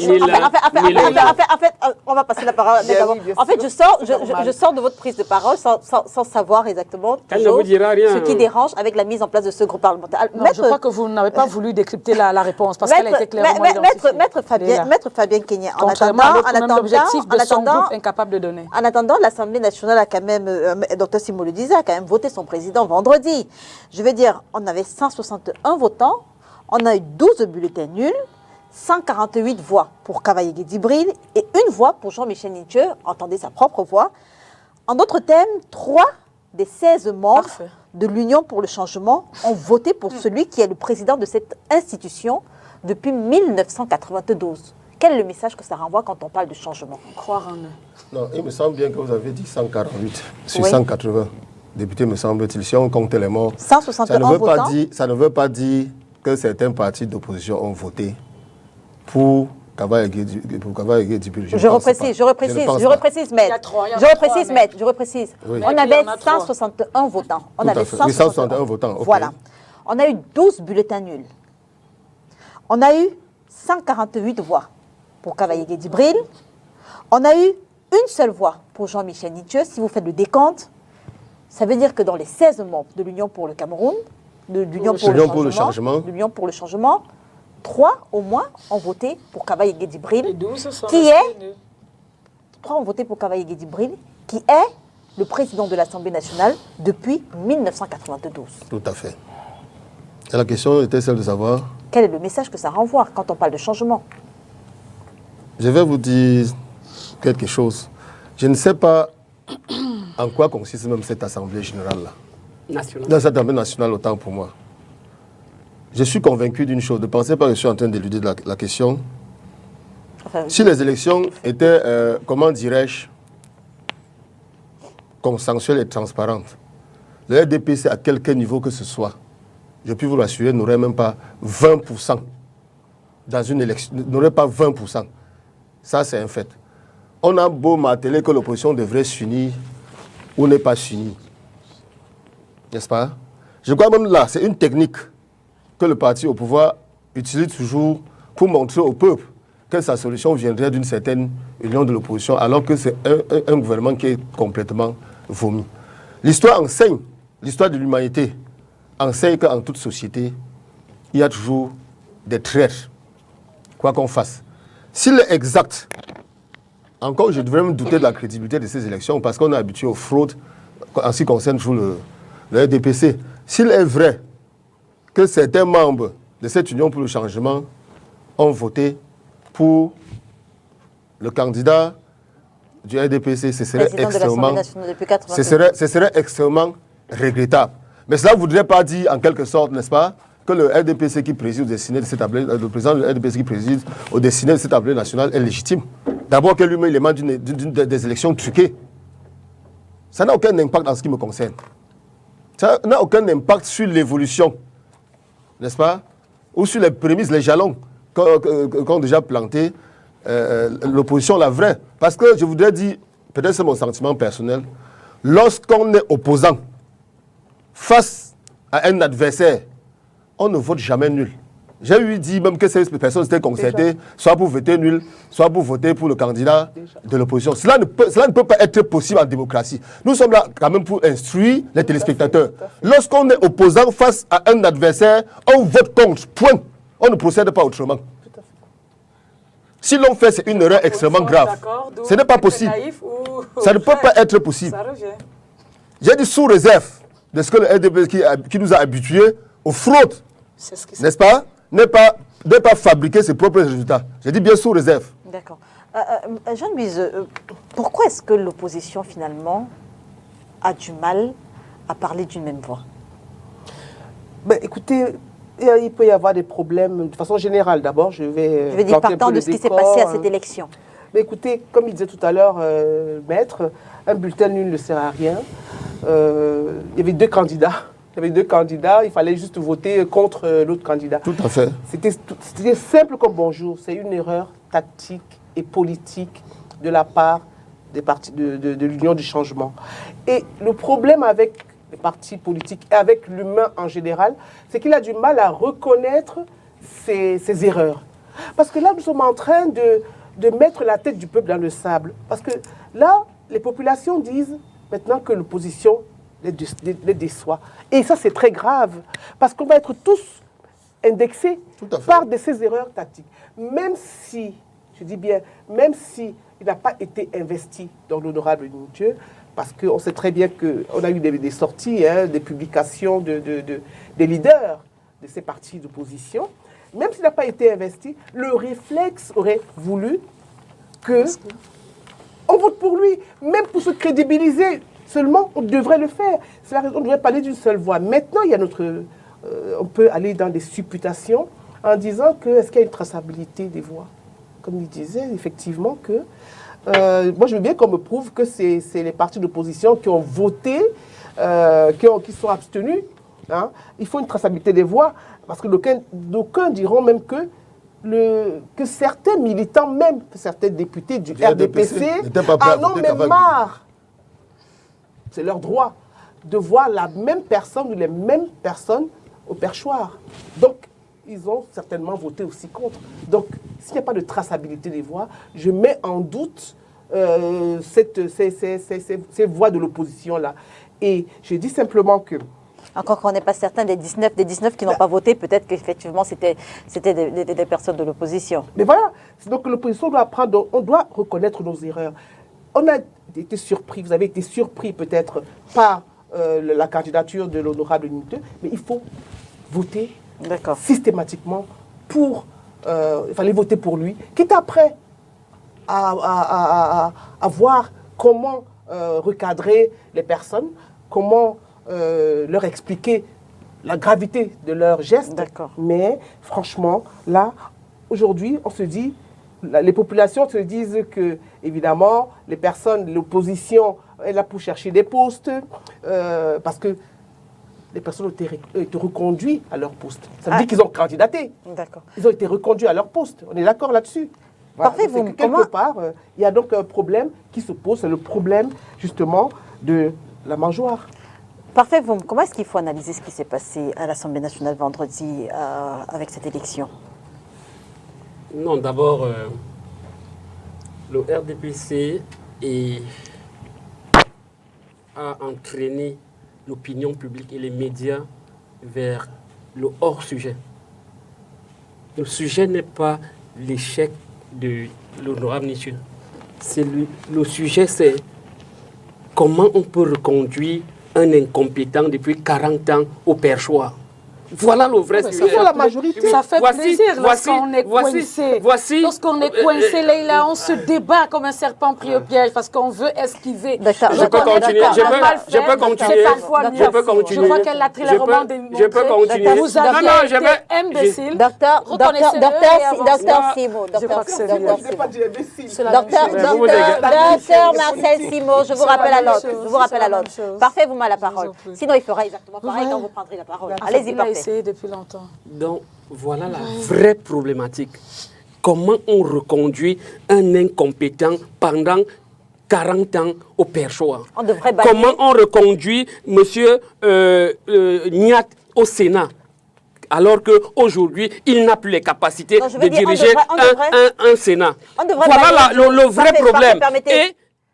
on va passer la parole. En fait, je sors de votre prise de parole sans savoir exactement ce qui dérange avec la mise en place de ce groupe parlementaire. Non, je crois que vous n'avez pas voulu décrypter la réponse parce qu'elle a été clairement identifiée. Maître Fabien Kenya, en attendant, l'Assemblée nationale a quand même, Dr Sibo le disait, a quand même voté son président vendredi. Je veux dire, on avait 161 votants, on a eu 12 bulletins nuls, 148 voix pour Cavaillé Djibril et une voix pour Jean-Michel Nietzsche, entendez sa propre voix. En d'autres termes, 3 des 16 membres de l'Union pour le changement ont voté pour celui qui est le président de cette institution depuis 1992. Quel est le message que ça renvoie quand on parle de changement? Croire en eux. Non, il me semble bien que vous avez dit 148 sur 180 députés, me semble-t-il. Si on compte les morts, 161 ça ne veut pas dire que certains partis d'opposition ont voté pour Kava Guédi Bril. Je reprécise, maître. Je reprécise. Oui. On avait 161 votants. On avait 161 votants. Okay. Voilà. On a eu 12 bulletins nuls. On a eu 148 voix pour Kava Guédi Bril. On a eu une seule voix pour Jean-Michel Nithieu. Si vous faites le décompte, ça veut dire que dans les 16 membres de l'Union pour le Cameroun, de l'Union pour le changement, 3 au moins ont voté pour Kava Guédi Bril, qui est le président de l'Assemblée nationale depuis 1992. Tout à fait. Et la question était celle de savoir... Quel est le message que ça renvoie quand on parle de changement? Je vais vous dire quelque chose. Je ne sais pas en quoi consiste même cette Assemblée générale-là. Nationale. Dans cette Assemblée nationale, autant pour moi. Je suis convaincu d'une chose. Ne pensez pas que je suis en train d'éluder la question. Enfin, si les élections étaient, comment dirais-je, consensuelles et transparentes, le RDPC, à quelque niveau que ce soit, je puis vous l'assurer, n'aurait même pas 20% dans une élection. N'aurait pas 20%. Ça, c'est un fait. On a beau marteler que l'opposition devrait s'unir ou n'est pas s'unir. N'est-ce pas? Je crois même là, c'est une technique que le parti au pouvoir utilise toujours pour montrer au peuple que sa solution viendrait d'une certaine union de l'opposition, alors que c'est un gouvernement qui est complètement vomi. L'histoire enseigne, l'histoire de l'humanité enseigne qu'en toute société, il y a toujours des traîtres, quoi qu'on fasse. S'il est exact, encore je devrais me douter de la crédibilité de ces élections, parce qu'on est habitué aux fraudes en ce qui concerne toujours le RDPC. S'il est vrai que certains membres de cette union pour le changement ont voté pour le candidat du RDPC, ce serait extrêmement regrettable. Mais cela ne voudrait pas dire, en quelque sorte, n'est-ce pas, que le RDPC qui préside au destiné de cette assemblée, le président du RDPC qui préside au destiné de cette assemblée nationale est légitime. D'abord que lui-même élément des élections truquées. Ça n'a aucun impact en ce qui me concerne. Ça n'a aucun impact sur l'évolution, n'est-ce pas, ou sur les prémices, les jalons qu'ont déjà planté l'opposition, la vraie. Parce que je voudrais dire, peut-être c'est mon sentiment personnel, lorsqu'on est opposant face à un adversaire, on ne vote jamais nul. J'ai eu dit même que ces personnes étaient concertées, soit pour voter nul, soit pour voter pour le candidat de l'opposition. Cela ne peut pas être possible en démocratie. Nous sommes là quand même pour instruire les téléspectateurs. Lorsqu'on est opposant face à un adversaire, on vote contre. Point. On ne procède pas autrement. Si l'on fait, c'est une erreur extrêmement grave. Ce n'est pas possible. Ça ne peut pas être possible. J'ai dit sous réserve de ce que le RDP qui nous a habitués aux fraudes, n'est-ce pas, n'est pas fabriquer ses propres résultats. J'ai dit bien sous réserve. D'accord. Jean-Louise, pourquoi est-ce que l'opposition, finalement, a du mal à parler d'une même voix? Écoutez, il peut y avoir des problèmes de façon générale. D'abord, je vais dire partant de ce qui s'est passé à cette élection. Mais écoutez, comme il disait tout à l'heure, Maître, un bulletin nul ne sert à rien. Il y avait deux candidats. Il fallait juste voter contre l'autre candidat. Tout à fait. C'était simple comme bonjour. C'est une erreur tactique et politique de la part des partis de l'Union du changement. Et le problème avec les partis politiques et avec l'humain en général, c'est qu'il a du mal à reconnaître ses erreurs. Parce que là, nous sommes en train de mettre la tête du peuple dans le sable. Parce que là, les populations disent maintenant que l'opposition les déçoit. Et ça, c'est très grave. Parce qu'on va être tous indexés par ces erreurs tactiques. Même si, je dis bien, même si il n'a pas été investi dans l'honorable Nithieu, parce qu'on sait très bien qu'on a eu des sorties, des publications des leaders de ces partis d'opposition. Même s'il n'a pas été investi, le réflexe aurait voulu qu'on vote pour lui, même pour se crédibiliser. Seulement, on devrait le faire. C'est la raison, on devrait parler d'une seule voix. Maintenant, il y a on peut aller dans des supputations en disant est-ce qu'il y a une traçabilité des voix? Comme il disait, effectivement, moi, je veux bien qu'on me prouve que c'est les partis d'opposition qui ont voté, qui sont abstenus. Hein. Il faut une traçabilité des voix, parce que d'aucuns diront même que que certains militants, même certains députés du RDPC, en ont même marre. C'est leur droit de voir la même personne ou les mêmes personnes au perchoir. Donc, ils ont certainement voté aussi contre. Donc, s'il n'y a pas de traçabilité des voix, je mets en doute ces voix de l'opposition-là. Et je dis simplement que... Encore qu'on n'est pas certain des 19 qui n'ont pas voté, peut-être qu'effectivement c'était des personnes de l'opposition. Mais voilà, donc l'opposition doit apprendre, on doit reconnaître nos erreurs. On a été surpris, vous avez été surpris peut-être par la candidature de l'honorable Niteux, mais il faut voter systématiquement pour, il fallait voter pour lui, quitte après à voir comment recadrer les personnes, comment leur expliquer la gravité de leurs gestes. Mais franchement, là, aujourd'hui, on se dit, les populations se disent que, évidemment, les personnes, l'opposition est là pour chercher des postes, parce que les personnes ont été reconduites à leur poste. Ça veut dire qu'ils ont candidaté. Ils ont été reconduits à leur poste. On est d'accord là-dessus. Voilà. Parfait, Donc, quelque part, il y a donc un problème qui se pose, c'est le problème, justement, de la mangeoire. Parfait, comment est-ce qu'il faut analyser ce qui s'est passé à l'Assemblée nationale vendredi avec cette élection? Non, d'abord, le RDPC a entraîné l'opinion publique et les médias vers le hors-sujet. Le sujet n'est pas l'échec de l'honorable Niteux. Le sujet, c'est comment on peut reconduire un incompétent depuis 40 ans au perchoir. Voilà le vrai sujet. Il faut la majorité. Ça fait plaisir lorsqu'on est coincé. Lorsqu'on est coincé, là, on se débat comme un serpent pris au piège parce qu'on veut esquiver. Je peux continuer. Je peux continuer. Je peux continuer. Je crois qu'elle a clairement démontré. Je peux continuer. Vous avez été imbécile. Docteur Simo. Docteur Marcel Simo, je vous rappelle à l'ordre. Parfait, vous m'avez la parole. Sinon, il fera exactement pareil quand vous prendrez la parole. Allez-y, parfait. Depuis longtemps. Donc, voilà la vraie problématique. Comment on reconduit un incompétent pendant 40 ans au perchoir? Comment on reconduit M. Niat au Sénat alors qu'aujourd'hui, il n'a plus les capacités de diriger un Sénat? Voilà le vrai problème.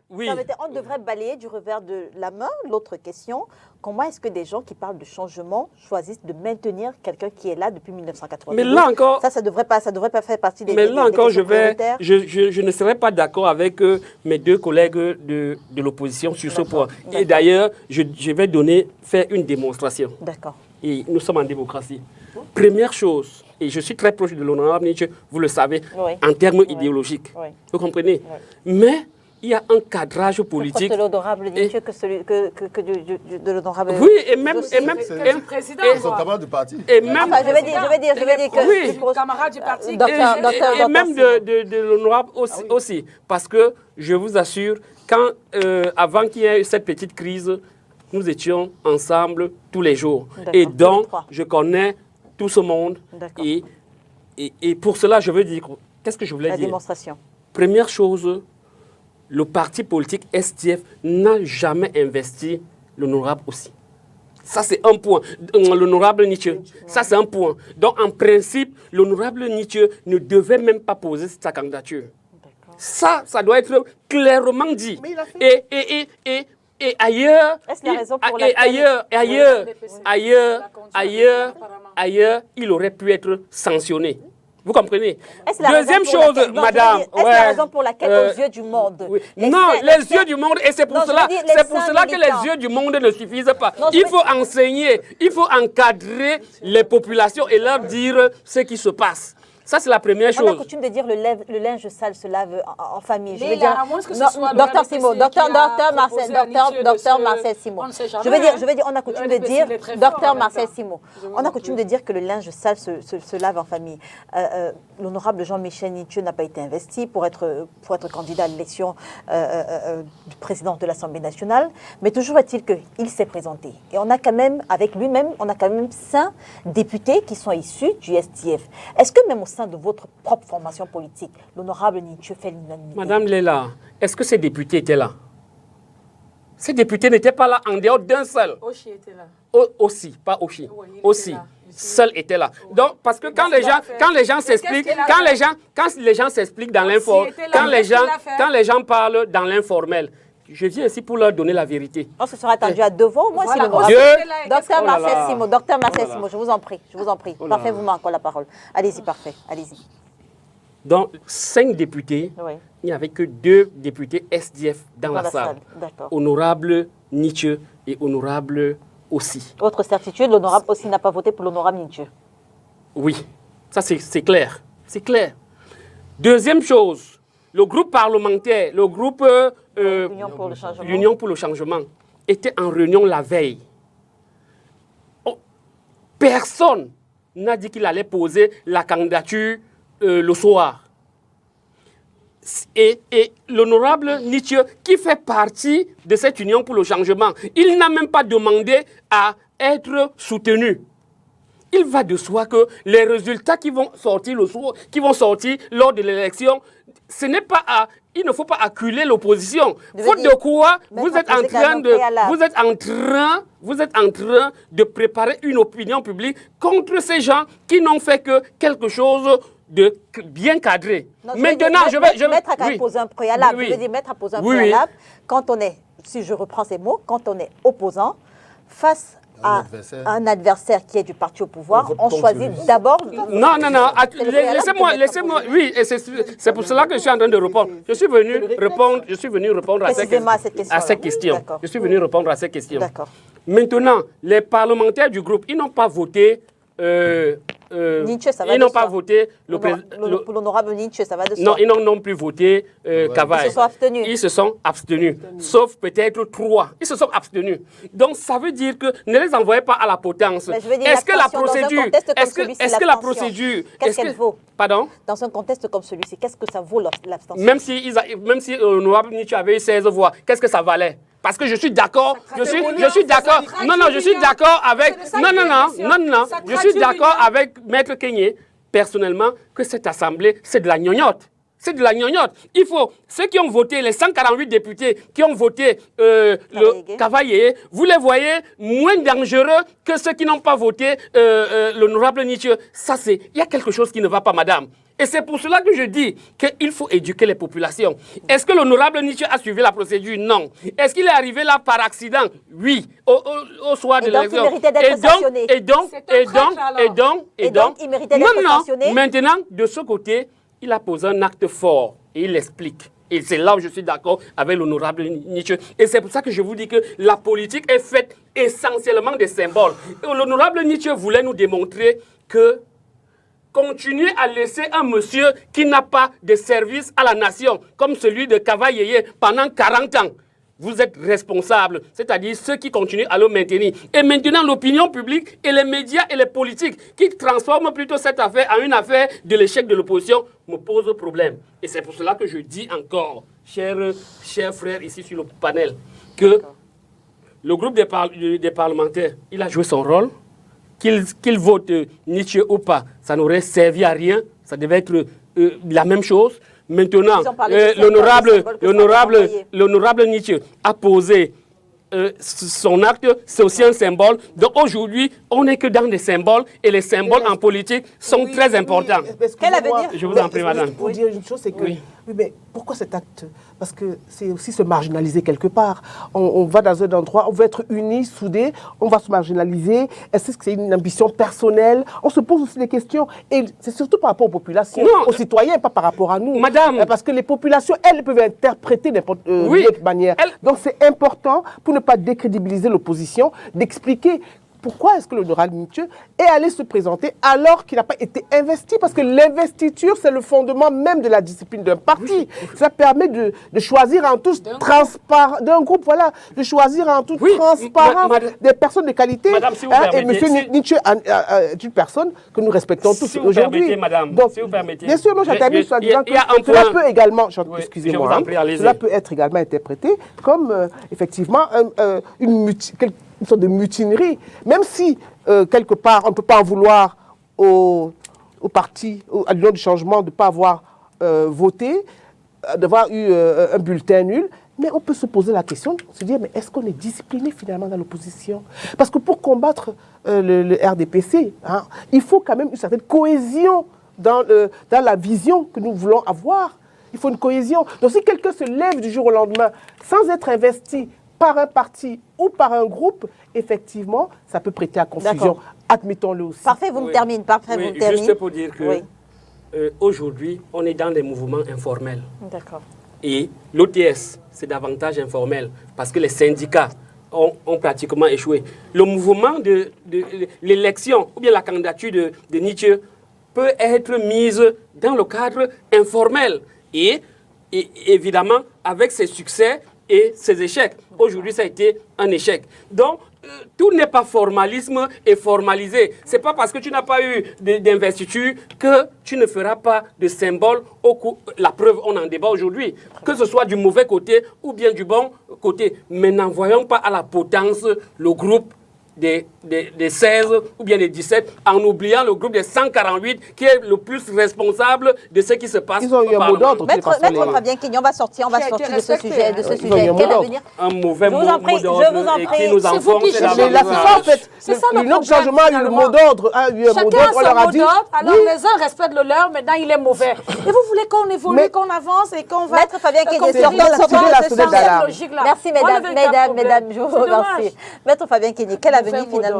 Oui. On devrait balayer du revers de la main l'autre question. Comment est-ce que des gens qui parlent de changement choisissent de maintenir quelqu'un qui est là depuis 1992? Mais là encore, ça devrait pas faire partie des. Mais là encore, je ne serais pas d'accord avec mes deux collègues de l'opposition sur ce point. Et d'ailleurs, je vais faire une démonstration. D'accord. Et nous sommes en démocratie. Première chose, et je suis très proche de l'honorable Niteux, vous le savez, en termes idéologiques. Vous comprenez? Mais il y a un cadrage politique. De l'honorable Niteux que de l'honorable. Oui, et même du président. Ils sont camarades du parti. Et même. Enfin, je vais dire que. Oui, camarades du parti. Et même de l'honorable aussi. Parce que je vous assure, avant qu'il y ait cette petite crise, nous étions ensemble tous les jours. Et donc, je connais tout ce monde. Et pour cela, je veux dire, qu'est-ce que je voulais dire? La démonstration. Première chose, le parti politique STF n'a jamais investi l'honorable aussi. Ça, c'est un point. L'honorable Niteux, ça, c'est un point. Donc, en principe, l'honorable Niteux ne devait même pas poser sa candidature. Ça doit être clairement dit. Et ailleurs, il aurait pu être sanctionné. Vous comprenez? Deuxième chose, madame. Est-ce la raison pour laquelle, aux yeux du monde? Non, les yeux du monde, et c'est pour cela que les yeux du monde ne suffisent pas. Il faut enseigner, il faut encadrer les populations et leur dire ce qui se passe. Ça, c'est la première chose. On a coutume de dire le linge sale se lave en famille. Je veux dire, à moins que ce soit docteur Simo, docteur Marcel Simo. Je veux dire, on a coutume de dire, docteur Marcel Simo, on a coutume de dire que le linge sale se lave en famille. L'honorable Jean-Michel Niteux n'a pas été investi pour être candidat à l'élection du président de l'Assemblée nationale, mais toujours est-il qu'il s'est présenté. Et on a quand même, avec lui-même, on a quand même 5 députés qui sont issus du STF. Est-ce que même au sein de votre propre formation politique. L'honorable Nietzsche fait l'unanimité. Madame Léla, est-ce que ces députés étaient là? Ces députés n'étaient pas là en dehors d'un seul. Oshi était là. Aussi, pas Oshi. Oui, il Aussi. était là. Seul était là. Donc, parce que quand les gens s'expliquent, quand les gens s'expliquent dans l'informel, quand les gens parlent dans l'informel, je viens ici pour leur donner la vérité. On se sera attendu à devant. Moi, Voilà. si l'honorable. Dieu. Docteur Oh là Marcel là. Simo, docteur Marcel Oh là là. Simo, je vous en prie, je vous en prie. Oh là Parfait, là. vous m'avez encore la parole. Allez-y, parfait, allez-y. Donc, 5 députés, Oui. il n'y avait que 2 députés SDF dans la salle. D'accord. Honorable Nietzsche et honorable aussi. Autre certitude, l'honorable aussi n'a pas voté pour l'honorable Nietzsche. Oui, ça c'est clair. C'est clair. Deuxième chose, le groupe parlementaire, le groupe L'Union pour le changement. l'Union pour le changement était en réunion la veille. Oh, personne n'a dit qu'il allait poser la candidature le soir. Et l'honorable Nietzsche, qui fait partie de cette Union pour le changement, il n'a même pas demandé à être soutenu. Il va de soi que les résultats qui vont sortir le soir, qui vont sortir lors de l'élection, ce n'est pas il ne faut pas acculer l'opposition. Faute de quoi, vous êtes en train de préparer une opinion publique contre ces gens qui n'ont fait que quelque chose de bien cadré. Non, Maintenant, mettre à poser un préalable. Oui. Je veux dire, mettre à poser un Oui, oui. préalable quand on est, si je reprends ces mots, quand on est opposant face à un adversaire qui est du parti au pouvoir, on choisit d'abord. Non, C'est le préalable laissez-moi, oui, et c'est pour cela que je suis en train de répondre. Je suis venu répondre à Précisément à cette question-là. cette question. D'accord. Je suis venu répondre à cette question. D'accord. Maintenant, les parlementaires du groupe, ils n'ont pas voté. Nietzsche, ça va ils de n'ont pas soi. voté Pour l'honorable Nietzsche, ça va de soi. Non, ils n'ont non plus voté Cavaille. Ils se sont abstenus. Ils se sont abstenus. Sauf peut-être 3. Ils se sont abstenus. Donc, ça veut dire que ne les envoyez pas à la potence. Mais je veux dire, Est-ce que la l'abstention dans un procédure... contexte comme Est-ce celui-ci, que la l'abstention, procédure... qu'est-ce qu'elle vaut? Pardon? Dans un contexte comme celui-ci, qu'est-ce que ça vaut l'abstention? Même si l'honorable Nietzsche avait eu 16 voix, qu'est-ce que ça valait? Parce que je suis d'accord, je suis d'accord, je suis d'accord avec, je suis d'accord avec Maître Kenyé, personnellement, que cette assemblée, c'est de la gnognotte. C'est de la gnognotte. Il faut, ceux qui ont voté, les 148 députés qui ont voté le Cavaillé, vous les voyez moins dangereux que ceux qui n'ont pas voté l'honorable Nietzsche. Ça, c'est, il y a quelque chose qui ne va pas, madame. Et c'est pour cela que je dis qu'il faut éduquer les populations. Est-ce que l'honorable Nietzsche a suivi la procédure? Non. Est-ce qu'il est arrivé là par accident? Oui, au soir de l'élection. Et donc, il méritait d'être sanctionné. Et donc, il méritait d'être sanctionné. Maintenant, de ce côté, il a posé un acte fort et il explique. Et c'est là où je suis d'accord avec l'honorable Nietzsche. Et c'est pour ça que je vous dis que la politique est faite essentiellement des symboles. L'honorable Nietzsche voulait nous démontrer que continuer à laisser un monsieur qui n'a pas de service à la nation, comme celui de Cavaillé pendant 40 ans, vous êtes responsable, c'est-à-dire ceux qui continuent à le maintenir. Et maintenant, l'opinion publique et les médias et les politiques qui transforment plutôt cette affaire en une affaire de l'échec de l'opposition me posent problème. Et c'est pour cela que je dis encore, chers frères ici sur le panel, que le groupe des parlementaires, il a joué son rôle. Qu'il vote Nietzsche ou pas, ça n'aurait servi à rien. Ça devait être la même chose. Maintenant, l'honorable Nietzsche a posé son acte, c'est aussi un symbole. Donc aujourd'hui, on n'est que dans des symboles et les symboles en politique sont très importants. Quel avenir? Je vous en prie, madame. Pour dire une chose, c'est que, oui, mais pourquoi cet acte? Parce que c'est aussi se marginaliser quelque part. On va dans un endroit, on veut être unis, soudés, on va se marginaliser. Est-ce que c'est une ambition personnelle? On se pose aussi des questions. Et c'est surtout par rapport aux populations, aux citoyens, pas par rapport à nous. Madame. Parce que les populations, elles peuvent interpréter d'une autre manière. Donc c'est important, pour ne pas décrédibiliser l'opposition, d'expliquer pourquoi est-ce que l'honorable Nietzsche est allé se présenter alors qu'il n'a pas été investi? Parce que l'investiture, c'est le fondement même de la discipline d'un parti. Ça permet de choisir en toute transparence, d'un groupe, voilà, de choisir en toute transparence des personnes de qualité. Madame, si vous permettez, et M. Nietzsche est une personne que nous respectons tous si vous aujourd'hui. permettez, madame, Donc, si vous permettez. Bien sûr, non, j'interviens en disant que cela peut également, excusez-moi, cela peut être également interprété comme effectivement une sorte de mutinerie, même si quelque part on ne peut pas en vouloir aux au parti, à l'Union du changement, de ne pas avoir voté, d'avoir eu un bulletin nul. Mais on peut se poser la question, se dire, mais est-ce qu'on est discipliné finalement dans l'opposition? Parce que pour combattre le RDPC, hein, il faut quand même une certaine cohésion dans la vision que nous voulons avoir. Il faut une cohésion. Donc si quelqu'un se lève du jour au lendemain sans être investi par un parti ou par un groupe, effectivement, ça peut prêter à confusion. Admettons-le aussi. Parfait, vous me terminez. Parfait, vous me terminez. Juste pour dire que aujourd'hui, on est dans des mouvements informels. D'accord. Et l'OTS, c'est davantage informel parce que les syndicats ont pratiquement échoué. Le mouvement de l'élection ou bien la candidature de Nietzsche peut être mise dans le cadre informel et évidemment avec ses succès et ses échecs. Aujourd'hui, ça a été un échec. Donc, tout n'est pas formalisme et formalisé. Ce n'est pas parce que tu n'as pas eu d'investiture que tu ne feras pas de symbole au coup. La preuve, on en débat aujourd'hui. Que ce soit du mauvais côté ou bien du bon côté. Mais n'envoyons pas à la potence le groupe des 16 ou bien des 17, en oubliant le groupe des 148 qui est le plus responsable de ce qui se passe. Ils ont eu un mot d'ordre. Maître Fabien Kignon, on va sortir de ce sujet. Quel avenir? Un mauvais mot d'ordre qui nous enfonce. C'est ça le L'autre changement a eu le mot d'ordre. Chacun a son mot d'ordre, alors les uns respectent le leur, maintenant il est mauvais. Et vous voulez qu'on évolue, qu'on avance et qu'on va... Maître Fabien Kignon, merci mesdames, je vous remercie. Maître Fabien Kignon, quel avenir finalement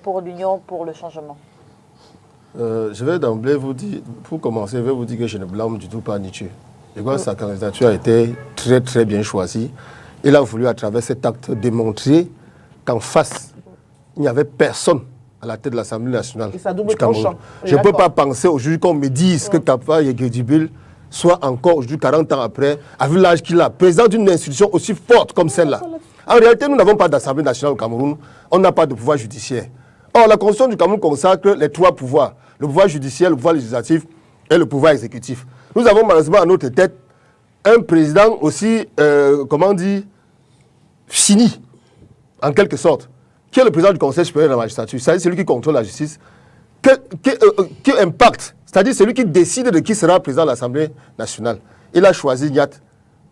pour l'Union pour le changement? Je vais d'emblée vous dire, pour commencer, je vais vous dire que je ne blâme du tout pas Nietzsche. Je crois que sa candidature a été très très bien choisie. Il a voulu à travers cet acte démontrer qu'en face, il n'y avait personne à la tête de l'Assemblée nationale du Cameroun. Je ne peux pas penser aujourd'hui qu'on me dise que Kapa Yegedibil soit encore aujourd'hui 40 ans après, à vu l'âge qu'il a, président d'une institution aussi forte comme celle-là. En réalité, nous n'avons pas d'Assemblée nationale au Cameroun, on n'a pas de pouvoir judiciaire. Or, la Constitution du Cameroun consacre les trois pouvoirs, le pouvoir judiciaire, le pouvoir législatif et le pouvoir exécutif. Nous avons malheureusement à notre tête un président aussi, fini, en quelque sorte, qui est le président du Conseil supérieur de la magistrature, c'est-à-dire celui qui contrôle la justice, qui impacte, c'est-à-dire celui qui décide de qui sera président de l'Assemblée nationale. Il a choisi Niat.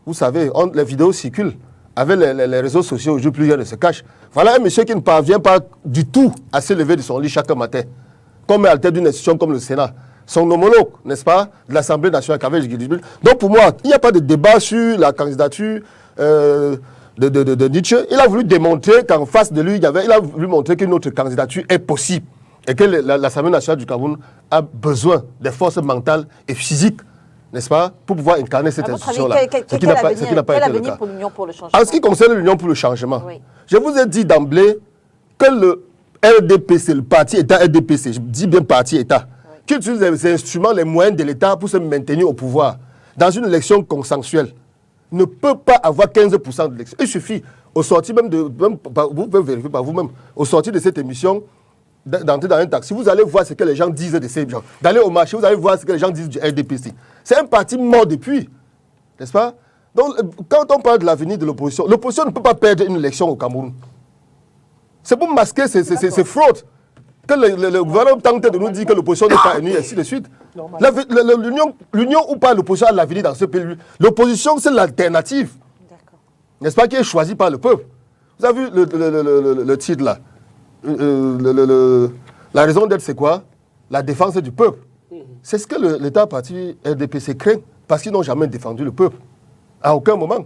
Vous savez, les vidéos circulent. Avec les réseaux sociaux, aujourd'hui, plus rien ne se cache. Voilà un monsieur qui ne parvient pas du tout à se lever de son lit chaque matin, comme à la tête d'une institution comme le Sénat. Son homologue, n'est-ce pas, de l'Assemblée nationale. Donc pour moi, il n'y a pas de débat sur la candidature de Nietzsche. Il a voulu démontrer qu'en face de lui, il a voulu montrer qu'une autre candidature est possible et que l'Assemblée nationale du Cameroun a besoin des forces mentales et physiques, n'est-ce pas, pour pouvoir incarner cette institution-là. Ce qui n'a pas été le cas. Pour l'Union pour le changement. En ce qui concerne l'Union pour le changement, oui. Je vous ai dit d'emblée que le RDPC, le parti État RDPC, je dis bien parti État, oui, qui utilise les instruments, les moyens de l'État pour se maintenir au pouvoir dans une élection consensuelle, ne peut pas avoir 15% de l'élection. Il suffit, au sortir même vous pouvez vérifier par vous-même, au sortir de cette émission, d'entrer dans un taxi, vous allez voir ce que les gens disent de ces gens. D'aller au marché, vous allez voir ce que les gens disent du RDPC. C'est un parti mort depuis, n'est-ce pas? Donc, quand on parle de l'avenir de l'opposition, l'opposition ne peut pas perdre une élection au Cameroun. C'est pour masquer ces fraudes que le gouvernement tente de nous dire que l'opposition n'est pas unie, et ainsi de suite. L'union ou pas l'opposition a l'avenir dans ce pays. L'opposition, c'est l'alternative, n'est-ce pas, qui est choisie par le peuple. Vous avez vu le titre là. La raison d'être, c'est quoi? La défense du peuple. C'est ce que l'État parti RDPC craint, parce qu'ils n'ont jamais défendu le peuple, à aucun moment.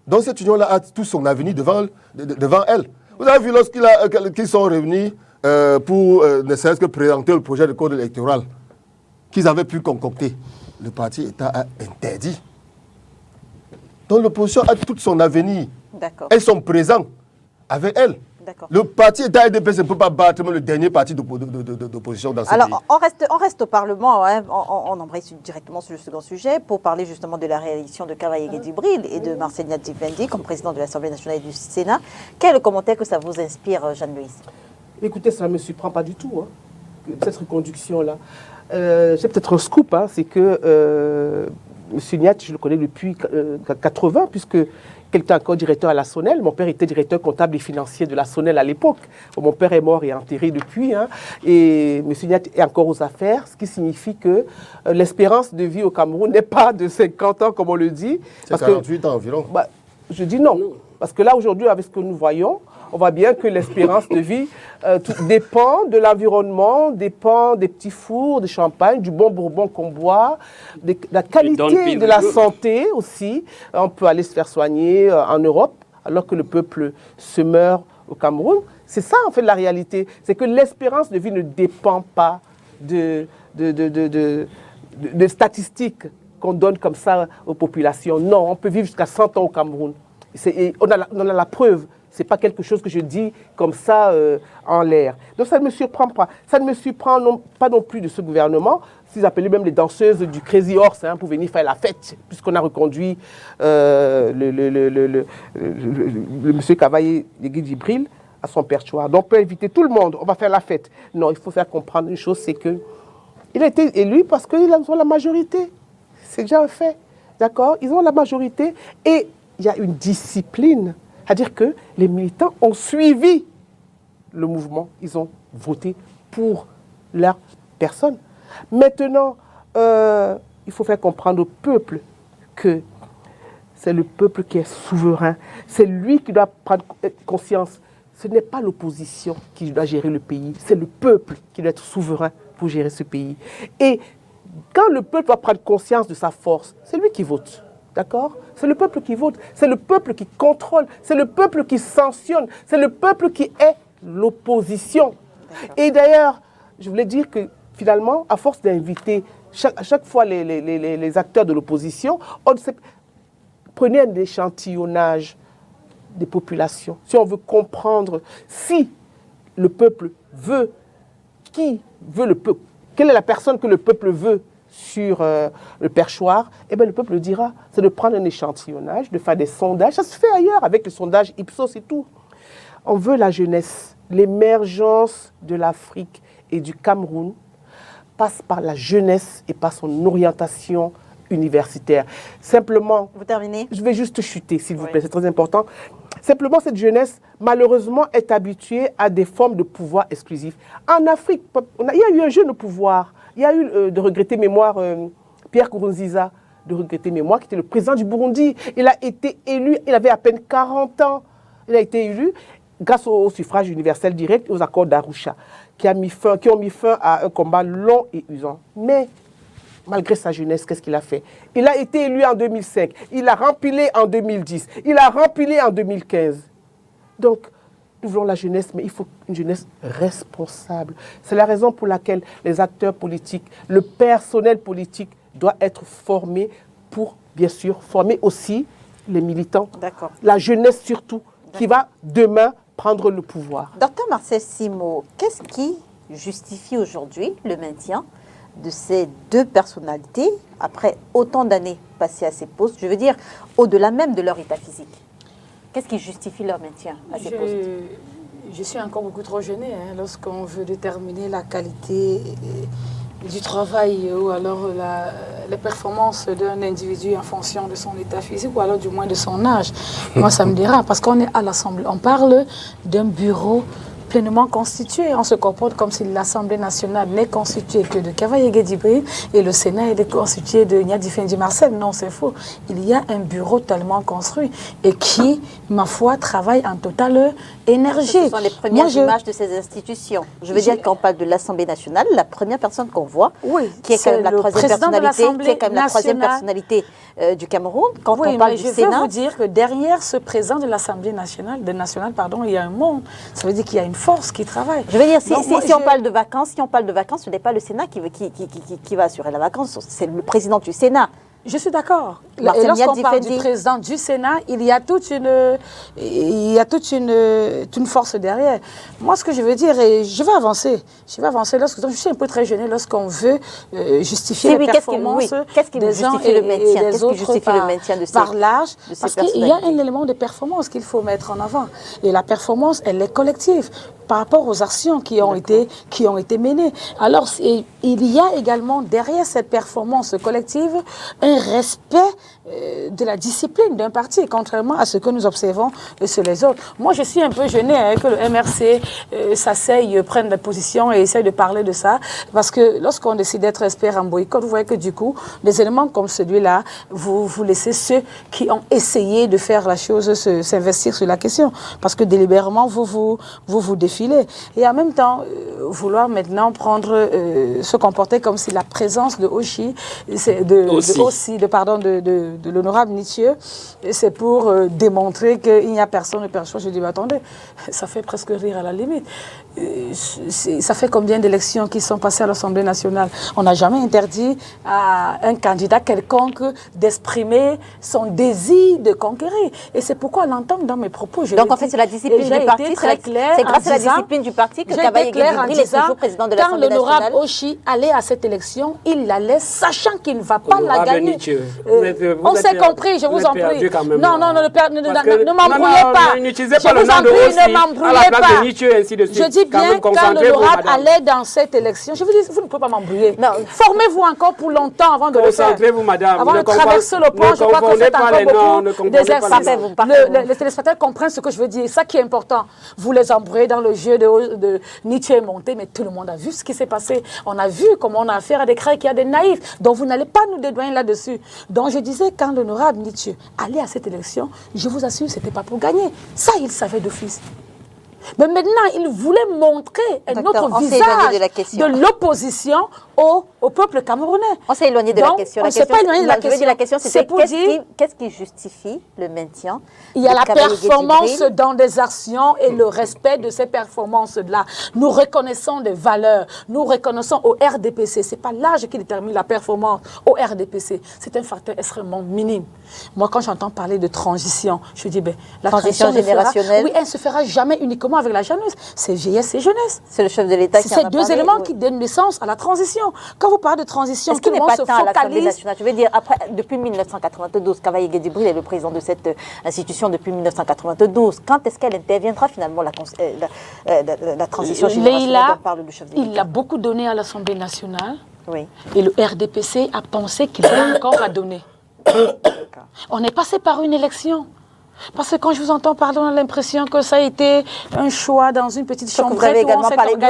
Donc cette union-là a tout son avenir devant elle. Vous avez vu lorsqu'ils sont réunis pour ne serait-ce que présenter le projet de code électoral qu'ils avaient pu concocter, le parti État a interdit. Donc l'opposition a tout son avenir. Elles sont présentes avec elle. Le parti État RDPC ne peut pas battre le dernier parti d'opposition dans ce pays. Alors, on reste au Parlement, hein, on embraye directement sur le second sujet pour parler justement de la réélection de Kaba Yegedibril et de Marcel Niat-Difendi comme président de l'Assemblée nationale et du Sénat. Quel est le commentaire que ça vous inspire, Jeanne-Louise? Écoutez, ça ne me surprend pas du tout, hein, cette reconduction-là. J'ai peut-être un scoop, hein, c'est que M. Niat, je le connais depuis 80, puisque quelqu'un encore directeur à la SONEL. Mon père était directeur comptable et financier de la SONEL à l'époque. Mon père est mort et enterré depuis. Hein, et M. Niat est encore aux affaires, ce qui signifie que l'espérance de vie au Cameroun n'est pas de 50 ans, comme on le dit. C'est 48 ans environ. Bah, je dis non. Parce que là, aujourd'hui, avec ce que nous voyons, on voit bien que l'espérance de vie dépend de l'environnement, dépend des petits fours, des champagnes, du bon bourbon qu'on boit, de la qualité de la santé aussi. On peut aller se faire soigner en Europe, alors que le peuple se meurt au Cameroun. C'est ça, en fait, la réalité. C'est que l'espérance de vie ne dépend pas de statistiques qu'on donne comme ça aux populations. Non, on peut vivre jusqu'à 100 ans au Cameroun. On a la preuve. Ce n'est pas quelque chose que je dis comme ça en l'air. Donc ça ne me surprend pas. Ça ne me surprend pas non plus de ce gouvernement. Ils appelaient même les danseuses du Crazy Horse pour venir faire la fête, puisqu'on a reconduit le monsieur Cavaillé de Guy Djibril à son perchoir. Donc on peut inviter tout le monde, on va faire la fête. Non, il faut faire comprendre une chose, c'est qu'il a été élu parce qu'ils ont la majorité. C'est déjà un fait. D'accord? Ils ont la majorité et il y a une discipline. C'est-à-dire que les militants ont suivi le mouvement, ils ont voté pour leur personne. Maintenant, il faut faire comprendre au peuple que c'est le peuple qui est souverain. C'est lui qui doit prendre conscience. Ce n'est pas l'opposition qui doit gérer le pays, c'est le peuple qui doit être souverain pour gérer ce pays. Et quand le peuple va prendre conscience de sa force, c'est lui qui vote. D'accord? C'est le peuple qui vote, c'est le peuple qui contrôle, c'est le peuple qui sanctionne, c'est le peuple qui est l'opposition. Et d'ailleurs, je voulais dire que finalement, à force d'inviter à chaque fois les acteurs de l'opposition, prenez un échantillonnage des populations. Si on veut comprendre si le peuple veut, qui veut le peuple, quelle est la personne que le peuple veut sur le perchoir, eh bien, le peuple le dira. C'est de prendre un échantillonnage, de faire des sondages. Ça se fait ailleurs avec les sondages Ipsos et tout. On veut la jeunesse. L'émergence de l'Afrique et du Cameroun passe par la jeunesse et par son orientation universitaire. Simplement, vous terminez? Je vais juste chuter, s'il vous plaît, c'est très important. Simplement, cette jeunesse, malheureusement, est habituée à des formes de pouvoir exclusif. En Afrique, il y a eu un jeune au pouvoir. Il y a eu, de regretter mémoire, Pierre Nkurunziza, de regretter mémoire, qui était le président du Burundi. Il a été élu, il avait à peine 40 ans. Il a été élu grâce au suffrage universel direct et aux accords d'Arusha, qui ont mis fin à un combat long et usant. Mais, malgré sa jeunesse, qu'est-ce qu'il a fait? Il a été élu en 2005, il a rempilé en 2010, il a rempilé en 2015. Donc, nous voulons la jeunesse, mais il faut une jeunesse responsable. C'est la raison pour laquelle les acteurs politiques, le personnel politique doit être formé pour, bien sûr, former aussi les militants. D'accord. La jeunesse surtout, qui va demain prendre le pouvoir. Docteur Marcel Simot, qu'est-ce qui justifie aujourd'hui le maintien de ces deux personnalités après autant d'années passées à ces postes? Je veux dire, au-delà même de leur état physique. Qu'est-ce qui justifie leur maintien à ces postes? Je suis encore beaucoup trop gênée lorsqu'on veut déterminer la qualité du travail ou alors les performances d'un individu en fonction de son état physique ou alors du moins de son âge. Moi, ça me dérange parce qu'on est à l'Assemblée. On parle d'un bureau pleinement constitué. On se comporte comme si l'Assemblée nationale n'est constituée que de Cavaillé Djibril et le Sénat est constitué de Niat Difendi Marcel. Non, c'est faux. Il y a un bureau tellement construit et qui, ma foi, travaille en totale énergie. Ce sont les premières images de ces institutions. Je veux dire, quand on parle de l'Assemblée nationale, la première personne qu'on voit, qui est quand même la troisième personnalité du Cameroun, quand on parle du Sénat... Je veux vous dire que derrière ce président de l'Assemblée nationale, il y a un monde. Ça veut dire qu'il y a une force qui travaille. Je veux dire, si on parle de vacances, ce n'est pas le Sénat qui va assurer la vacance, c'est le président du Sénat. Je suis d'accord. Et lorsqu'on parle du président du Sénat, il y a toute une force derrière. Moi, ce que je veux dire, et je vais avancer. Je suis un peu très gênée lorsqu'on veut justifier les performances des uns et des autres par l'âge. Parce qu'il y a un élément de performance qu'il faut mettre en avant. Et la performance, elle est collective par rapport aux actions qui ont été menées. Alors, il y a également derrière cette performance collective un un respect de la discipline d'un parti, contrairement à ce que nous observons sur les autres. Moi, je suis un peu gênée que le MRC s'asseye, prenne des positions et essaye de parler de ça, parce que lorsqu'on décide d'être expert en boycott, vous voyez que du coup, des éléments comme celui-là, vous laissez ceux qui ont essayé de faire la chose s'investir sur la question, parce que délibérément, vous défilez. Et en même temps, vouloir maintenant prendre, se comporter comme si la présence de Oshi, de l'honorable Nietzsche, c'est pour démontrer qu'il n'y a personne de perçoit. Je dis, mais attendez, ça fait presque rire à la limite. Ça fait combien d'élections qui sont passées à l'Assemblée nationale? On n'a jamais interdit à un candidat quelconque d'exprimer son désir de conquérir. Et c'est pourquoi l'entendre dans mes propos. Donc en fait, c'est la discipline du parti. C'est grâce à la discipline du parti que Kavaye Guédibril est toujours président de l'Assemblée nationale. Quand l'honorable Oshi allait à cette élection, il allait sachant qu'il ne va pas la gagner. On s'est compris, je vous en prie. Non, ne m'embrouillez pas. Je vous en prie, ne m'embrouillez pas. Je dis bien, quand l'honorable allait dans cette élection, je vous dis, vous ne pouvez pas m'embrouiller. Formez-vous encore pour longtemps avant de le faire. Concentrez-vous, madame. Avant de traverser le pont, je crois que c'est encore beaucoup d'exercices. Les téléspectateurs comprennent ce que je veux dire. Ça qui est important. Vous les embrouillez dans le jeu de Nietzsche monté, mais tout le monde a vu ce qui s'est passé. On a vu comment on a affaire à des crêpes, qu'il y a des naïfs. Donc vous n'allez pas nous dédouaner là-dessus. Donc je disais, quand l'honorable Nietzsche allait à cette élection, je vous assure, ce n'était pas pour gagner. Ça, il savait d'office. Mais maintenant, il voulait montrer un autre visage de l'opposition au peuple camerounais. On s'est éloigné de la question. On ne s'est pas éloigné de la question. La question, c'est pour dire qu'est-ce qui justifie le maintien? Il y a la performance dans des actions et le respect de ces performances-là. Nous reconnaissons des valeurs. Nous reconnaissons au RDPC. Ce n'est pas l'âge qui détermine la performance au RDPC. C'est un facteur extrêmement minime. Moi, quand j'entends parler de transition, je dis, la transition générationnelle, oui, elle ne se fera jamais uniquement avec la jeunesse. C'est vieillesse et jeunesse. C'est le chef de l'État qui en a parlé. C'est deux éléments qui donnent naissance à la transition. Quand vous parlez de transition, tout le monde se focalise. À l'Assemblée nationale, je veux dire, après, depuis 1992, Kavaye Guédibril est le président de cette institution depuis 1992. Quand est-ce qu'elle interviendra finalement la transition générationnelle dont parle le chef de l'État? Il a beaucoup donné à l'Assemblée nationale. Oui. Et le RDPC a pensé qu'il a encore à donner. On est passé par une élection. Parce que quand je vous entends parler, on a l'impression que ça a été un choix dans une petite chambre. Vous avez également parlé de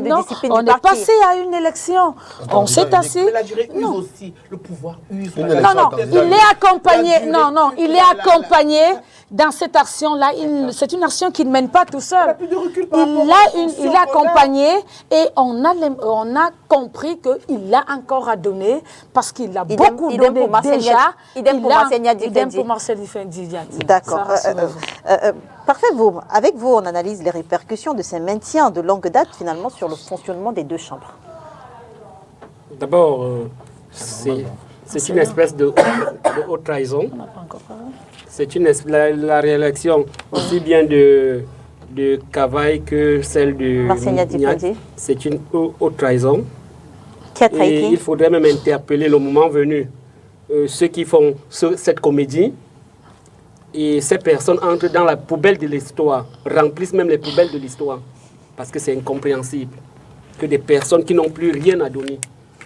discipline du parti. On est passé à une élection. On s'est assis. Mais la durée use aussi. Le pouvoir use. Non, il est accompagné. Non, il est accompagné dans cette action-là. C'est une action qui ne mène pas tout seul. Il est accompagné et on a compris qu'il a encore à donner parce qu'il a beaucoup donné déjà. Idem pour Marcel Didiati. D'accord. Parfait. Avec vous, on analyse les répercussions de ces maintiens de longue date, finalement, sur le fonctionnement des deux chambres. D'abord, c'est une espèce de haute trahison. C'est la réélection aussi bien de Kavaye que celle de Niat. C'est une haute trahison. Qui a trahi qui? Il faudrait même interpeller le moment venu ceux qui font cette comédie. Et ces personnes entrent dans la poubelle de l'histoire, remplissent même les poubelles de l'histoire. Parce que c'est incompréhensible que des personnes qui n'ont plus rien à donner,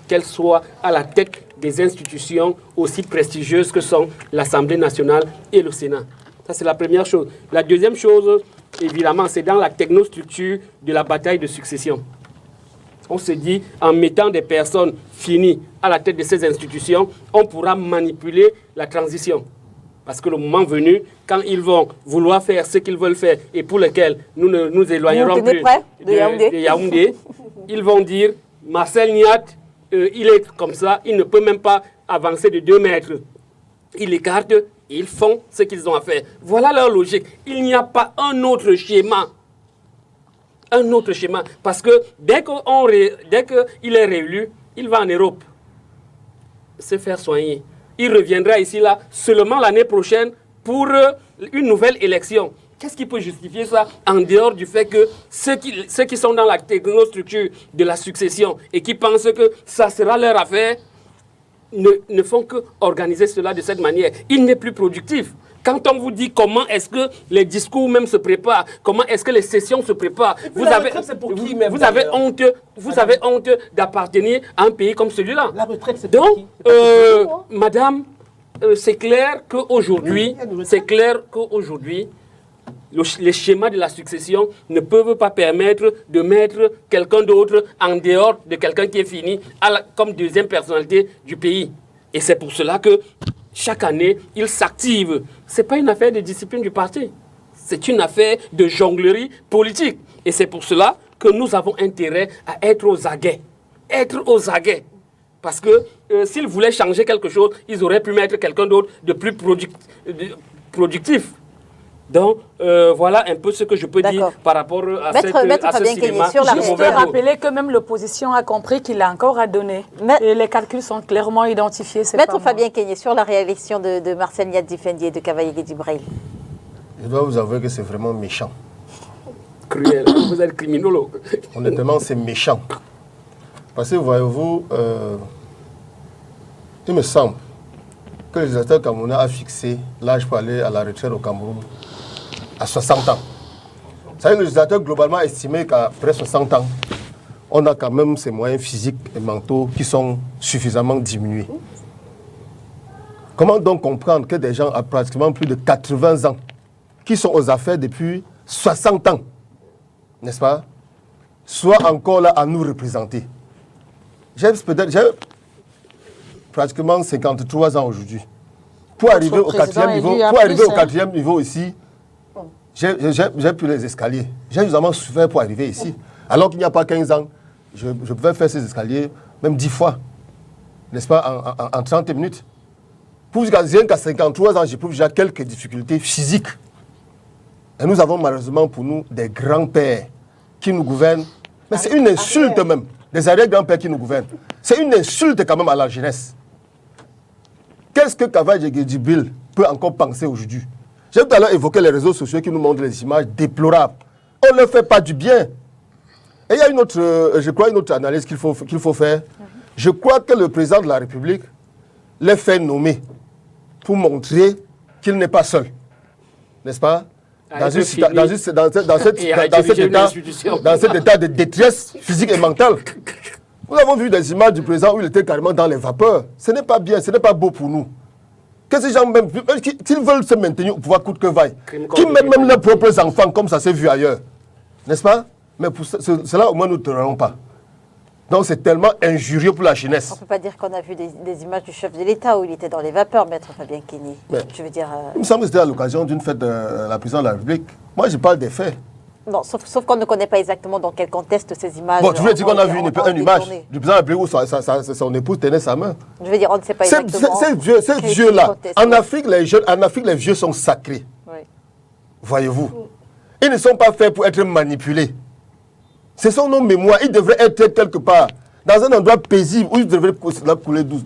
qu'elles soient à la tête des institutions aussi prestigieuses que sont l'Assemblée nationale et le Sénat. Ça, c'est la première chose. La deuxième chose, évidemment, c'est dans la technostructure de la bataille de succession. On se dit, en mettant des personnes finies à la tête de ces institutions, on pourra manipuler la transition. Parce que le moment venu, quand ils vont vouloir faire ce qu'ils veulent faire et pour lesquels nous ne nous éloignerons plus de Yaoundé, ils vont dire, Marcel Niat, il est comme ça, il ne peut même pas avancer de 2 mètres. Ils l'écartent et ils font ce qu'ils ont à faire. Voilà leur logique. Il n'y a pas un autre schéma. Un autre schéma. Parce que dès qu'il est réélu, il va en Europe se faire soigner. Il reviendra ici là seulement l'année prochaine pour une nouvelle élection. Qu'est-ce qui peut justifier ça en dehors du fait que ceux qui sont dans la technostructure de la succession et qui pensent que ça sera leur affaire ne font que organiser cela de cette manière. Il n'est plus productif. Quand on vous dit comment est-ce que les discours même se préparent, comment est-ce que les sessions se préparent, vous avez honte d'appartenir à un pays comme celui-là. La retraite, c'est pour Donc, qui? C'est pas pour tout, madame, c'est clair qu'aujourd'hui, les schémas de la succession ne peuvent pas permettre de mettre quelqu'un d'autre en dehors de quelqu'un qui est fini comme deuxième personnalité du pays. Et c'est pour cela que chaque année, il s'active. Ce n'est pas une affaire de discipline du parti. C'est une affaire de jonglerie politique. Et c'est pour cela que nous avons intérêt à être aux aguets. Être aux aguets. Parce que s'ils voulaient changer quelque chose, ils auraient pu mettre quelqu'un d'autre de plus productif. Donc, voilà un peu ce que je peux dire par rapport à ce cinéma. Juste rappeler que même l'opposition a compris qu'il a encore à donner. Et les calculs sont clairement identifiés. Maître Fabien Kenyé, sur la réélection de Marcel Niadzi-Fendié et de Cavaillé Djibril. Je dois vous avouer que c'est vraiment méchant. Cruel, vous êtes criminologue. Honnêtement, c'est méchant. Parce que, voyez-vous, il me semble que le législateur camerounais a fixé l'âge pour aller à la retraite au Cameroun à 60 ans. C'est un législateur globalement estimé qu'après 60 ans, on a quand même ces moyens physiques et mentaux qui sont suffisamment diminués. Comment donc comprendre que des gens à pratiquement plus de 80 ans, qui sont aux affaires depuis 60 ans, n'est-ce pas, soient encore là à nous représenter? J'ai pratiquement 53 ans aujourd'hui. Pour arriver au quatrième niveau ici, j'ai pris les escaliers. J'ai justement souffert pour arriver ici. Alors qu'il n'y a pas 15 ans, je pouvais faire ces escaliers même 10 fois, n'est-ce pas, en 30 minutes. Pour rien qu'à 53 ans, j'éprouve déjà quelques difficultés physiques. Et nous avons malheureusement pour nous des grands-pères qui nous gouvernent. Mais c'est une insulte même, des arrière-grands-pères qui nous gouvernent. C'est une insulte quand même à la jeunesse. Qu'est-ce que Cavaillé Djibril peut encore penser aujourd'hui? J'ai tout à l'heure évoqué les réseaux sociaux qui nous montrent des images déplorables. On ne leur fait pas du bien. Et il y a une autre, je crois, une autre analyse qu'il faut faire. Je crois que le président de la République les fait nommer pour montrer qu'il n'est pas seul. N'est-ce pas? Dans cet état de détresse physique et mentale. Nous avons vu des images du président où il était carrément dans les vapeurs. Ce n'est pas bien, ce n'est pas beau pour nous. Que ces gens, même, s'ils veulent se maintenir au pouvoir coûte que vaille, qui mettent même leurs propres enfants comme ça s'est vu ailleurs. N'est-ce pas? Mais pour cela, au moins, nous ne tolérons pas. Donc, c'est tellement injurieux pour la jeunesse. On ne peut pas dire qu'on a vu des images du chef de l'État où il était dans les vapeurs, Maître Fabien Kenyé. Je veux dire... Il me semble que c'était à l'occasion d'une fête de la présidence de la République. Moi, je parle des faits. Non, sauf qu'on ne connaît pas exactement dans quel contexte ces images... Bon, tu veux dire qu'on a vu une image du président de la République où son épouse tenait sa main. Je veux dire, on ne sait pas exactement... Ces vieux-là, en Afrique, les vieux sont sacrés. Oui. Voyez-vous. Ils ne sont pas faits pour être manipulés. Ce sont nos mémoires. Ils devraient être quelque part, dans un endroit paisible, où ils devraient couler douce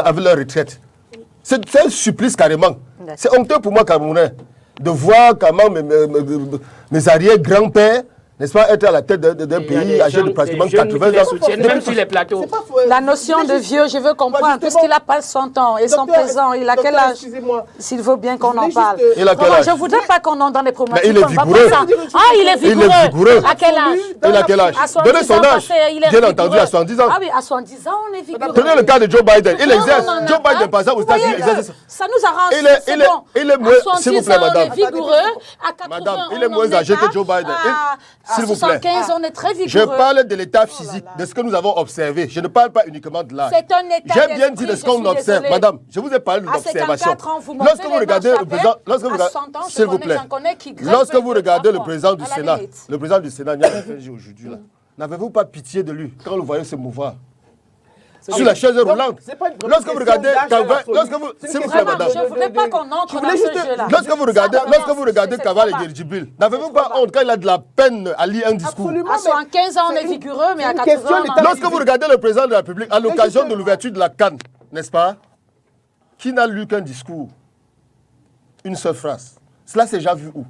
avec leur retraite. C'est un supplice carrément. C'est honteux pour moi, Camerounais, de voir comment mes arrière-grands-pères, n'est-ce pas, être à la tête d'un pays âgé de pratiquement 80 ans. Même sur les plateaux. La notion de vieux, je veux comprendre, puisqu'il n'a pas 100 ans et son présent, il a quel âge? S'il veut bien qu'on en parle. Il a quel âge? Je ne voudrais pas qu'on entre dans les problématiques. Mais il est vigoureux. Ah, il est vigoureux. À quel âge? Il a quel âge? Donnez son âge. Bien entendu, à 70 ans. Ah oui, à 70 ans, on est vigoureux. Prenez le cas de Joe Biden. Il exerce. Joe Biden, par exemple, aux États-Unis, exerce. Ça nous arrange. Il est moins, s'il vous plaît, madame. On est vigoureux. À 80 ans, madame, il est moins âgé que Joe Biden. S'il vous plaît. On est très vigoureux. Je parle de l'état physique, de ce que nous avons observé. Je ne parle pas uniquement de l'âge. C'est un état J'ai bien dit de ce qu'on observe. Madame, je vous ai parlé de l'observation. Lorsque vous regardez le président, s'il vous plaît, lorsque vous regardez le président du Sénat, aujourd'hui, n'avez-vous pas pitié de lui quand vous le voyez se mouvoir sur la chaise roulante? Lorsque vous regardez, s'il vous plaît, madame, je ne voudrais pas qu'on entre dans ce jeu-là. Lorsque vous regardez Cavaillé Djibril, n'avez-vous pas honte quand il a de la peine à lire un discours? À 75 ans, on est vigoureux, mais à 80 ans... Lorsque vous regardez le président de la République, à l'occasion de l'ouverture de la CAN, n'est-ce pas, qui n'a lu qu'un discours, une seule phrase? Cela s'est déjà vu où?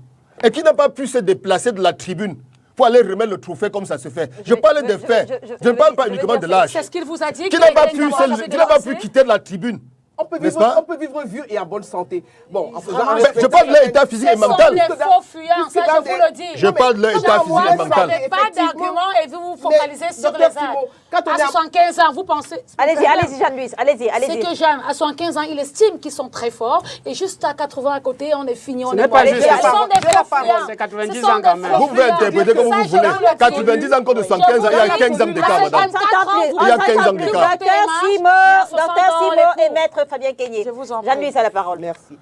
Et qui n'a pas pu se déplacer de la tribune pour aller remettre le trophée comme ça se fait. Je parle des faits. Je ne parle pas uniquement de l'âge. C'est ce qu'il vous a dit. Qui n'a pas pu quitter la tribune On peut N'est-ce vivre, pas? on peut vivre vieux et en bonne santé. Bon, en faisant Vraiment, Je parle de leur état physique et Ce sont mental. les faux fuyants, ça je vous le dis. Je parle de leur état Moi, physique et vous mental. n'avez pas d'argument et vous vous focalisez sur les Docteur âges. Simon, quand on À est en- 75 ans, vous pensez... Allez-y, Jeanne-Louise, allez-y. C'est que Jeanne, à 75 ans, il estime qu'ils sont très forts et juste à 80 à côté, on est fini, on Ce est n'est pas mort. juste Ce ça. sont des C'est la faux parole, fuyants. c'est 90 Ce sont ans quand des même. faux Vous pouvez fuyants. interpréter comme Ça, vous je voulez. vous le dis. 90 ans contre 75 ans, il y a 15 ans d'écart, madame. Il y a 15 ans d'écart. Docteur Simon et maître Fabien Kenyé. Je vous en prie. Jeanne-Louise a la parole. Merci.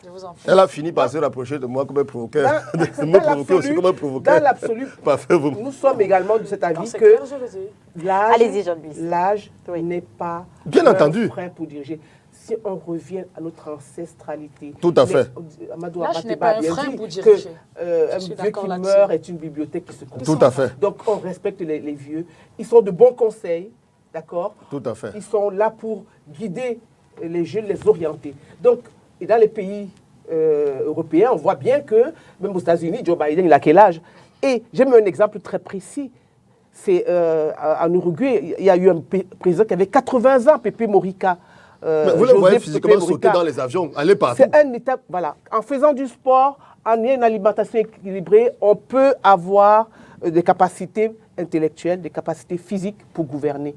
Je vous en prie. Elle a fini par se rapprocher de moi comme un provoqueur. Dans Me provoquer aussi comme un provoqueur. dans l'absolu, Parfait, vous. nous sommes également de cet Non, avis c'est que clair, je le dis. Allez-y, Jean-Louis. l'âge Oui. n'est pas Bien un entendu. frein pour diriger. Si on revient à notre ancestralité, Tout à fait. Amadou L'âge Abateba n'est pas a un bien frein dit pour que diriger. un suis vieux d'accord qui là-dessus. meurt est une bibliothèque qui se construit. Tout à fait. Donc on respecte les vieux. Ils sont de bons conseils, d'accord? Tout à fait. Ils sont là pour guider les jeunes, les orienter. Donc, et dans les pays européens, on voit bien que, même aux États-Unis, Joe Biden, il a quel âge? Et j'ai mis un exemple très précis. C'est en Uruguay, il y a eu un président qui avait 80 ans, Pepe Morica. Mais vous le voyez José physiquement Pepe sauter Morica. dans les avions, aller partout. C'est un étape, voilà. En faisant du sport, en ayant une alimentation équilibrée, on peut avoir des capacités intellectuelles, des capacités physiques pour gouverner.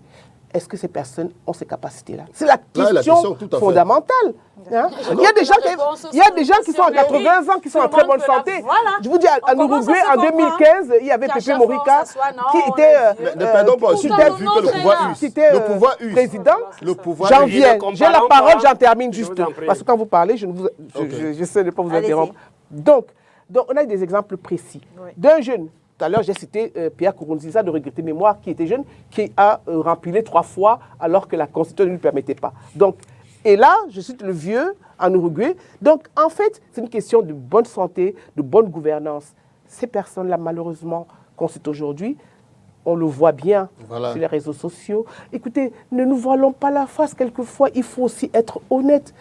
Est-ce que ces personnes ont ces capacités-là? C'est la Là, la question, question, tout à fait. fondamentale. Hein? Il y a des gens qui sont à 80 ans, qui sont en très bonne santé. Voilà. Je vous dis, en On commence Uruguay, à se en 2015, il y avait Qu'à Pepe chaque fois, Morica on s'assoit, non, qui on était est vieux. Ne perdons pas aussi Pourtant, de vue que le nous, pouvoir c'est use. qui était Le pouvoir use. président. Le pouvoir J'en use. viens. Ne J'ai la comparons parole, pas. j'en termine Je juste. vous en prie. Parce que quand vous parlez, je sais ne pas vous Allez-y. interrompre. Donc, on a des exemples précis d'un jeune. Tout à l'heure, j'ai cité Pierre Kourounziza de regretter mémoire, qui était jeune, qui a rempilé 3 fois alors que la Constitution ne lui permettait pas. Donc, et là, je cite le vieux en Uruguay. Donc, en fait, c'est une question de bonne santé, de bonne gouvernance. Ces personnes-là, malheureusement, qu'on cite aujourd'hui, on le voit bien Voilà. sur les réseaux sociaux. Écoutez, ne nous voilons pas la face. Quelquefois, il faut aussi être honnête.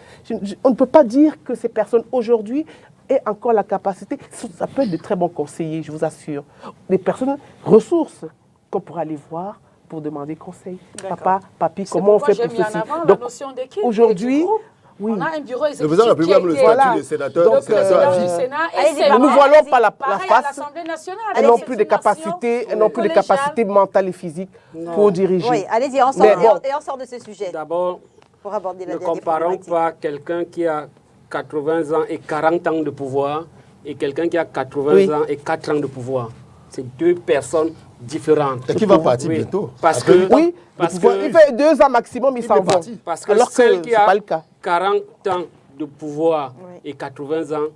On ne peut pas dire que ces personnes aujourd'hui aient encore la capacité. Ça peut être de très bons conseillers, je vous assure. Des personnes ressources qu'on pourra aller voir pour demander conseil. Papa, papi, C'est comment on pourquoi fait pour j'ai mis en ceci? avant la Donc, notion d'équipe et aujourd'hui, du groupe. oui. On a un bureau Le exécutif président de la République a le qui statut Voilà. de sénateur, Donc, de sénateur à du vie. Sénat et Allez-y, c'est ne nous Allez-y. voilons pas la pareil à face. l'Assemblée nationale. Elles n'ont C'est plus une de nation capacités, elles n'ont plus de collégiale. capacités mentales et physiques pour diriger. Oui, allez-y, on Mais sort, bon. et on sort de ce sujet D'abord, pour aborder la ne dernière comparons problématique. pas quelqu'un qui a 80 ans et 40 ans de pouvoir et quelqu'un qui a 80 Oui. ans et 4 ans de pouvoir. C'est 2 personnes différentes. Et qui va partir Oui. bientôt. Parce Après que, 8 ans. Oui, parce le pouvoir, que- il fait 2 ans maximum, ils Il s'en est vont. parti. Parce que Alors que celle qui c'est a pas le cas. 40 ans de pouvoir Oui. et 80 ans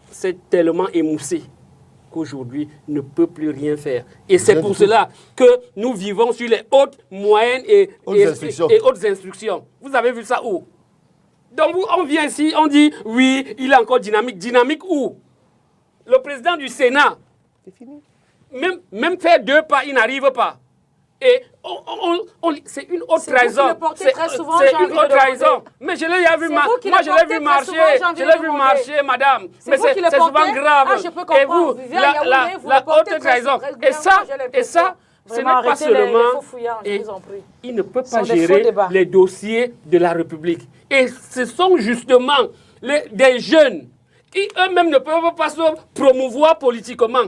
s'est tellement émoussé qu'aujourd'hui ne peut plus rien faire. Et c'est Rien pour du tout. cela que nous vivons sur les hautes, moyennes et hautes instructions. Vous avez vu ça où? Donc on vient ici, on dit oui, il est encore dynamique. Dynamique où? Le président du Sénat, C'est fini. même faire 2 pas, il n'arrive pas. Et c'est une haute C'est vous qui trahison. le portez C'est très souvent, c'est j'ai une envie de haute trahison. demander. Mais je l'ai vu, C'est vous qui moi le je l'ai portez vu très marcher. souvent, j'ai envie Je de l'ai vu demander. marcher, madame. C'est Mais vous qui le c'est souvent portez. grave. Ah, je peux Et comprendre. vous, Viviane Yaoundé, vous la le portez haute très trahison. régulièrement, Et ça, j'ai l'impression. ce n'est Vraiment, pas arrêtez les seulement. faux fouillards, je Et vous en prie. il ne peut Ce pas sont des faux gérer débats. les dossiers de la République. Et ce sont justement des jeunes qui eux-mêmes ne peuvent pas se promouvoir politiquement,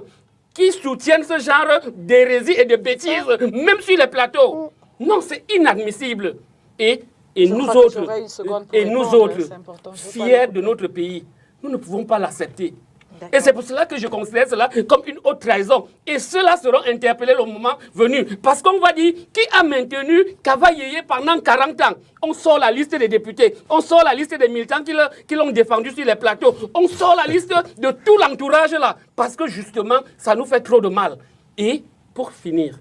qui soutiennent ce genre d'hérésie et de bêtises, même sur les plateaux. Non, c'est inadmissible. Et Je nous crois que autres, j'aurai une seconde pour et nous répondre, autres, c'est important, je veux pas fiers le de notre pays, nous ne pouvons pas l'accepter. D'accord. Et c'est pour cela que je considère cela comme une haute trahison. Et ceux-là seront interpellés le moment venu. Parce qu'on va dire qui a maintenu Kava-Yeye pendant 40 ans. On sort la liste des députés, on sort la liste des militants qui l'ont défendu sur les plateaux, on sort la liste de tout l'entourage là. Parce que justement, ça nous fait trop de mal. Et pour finir,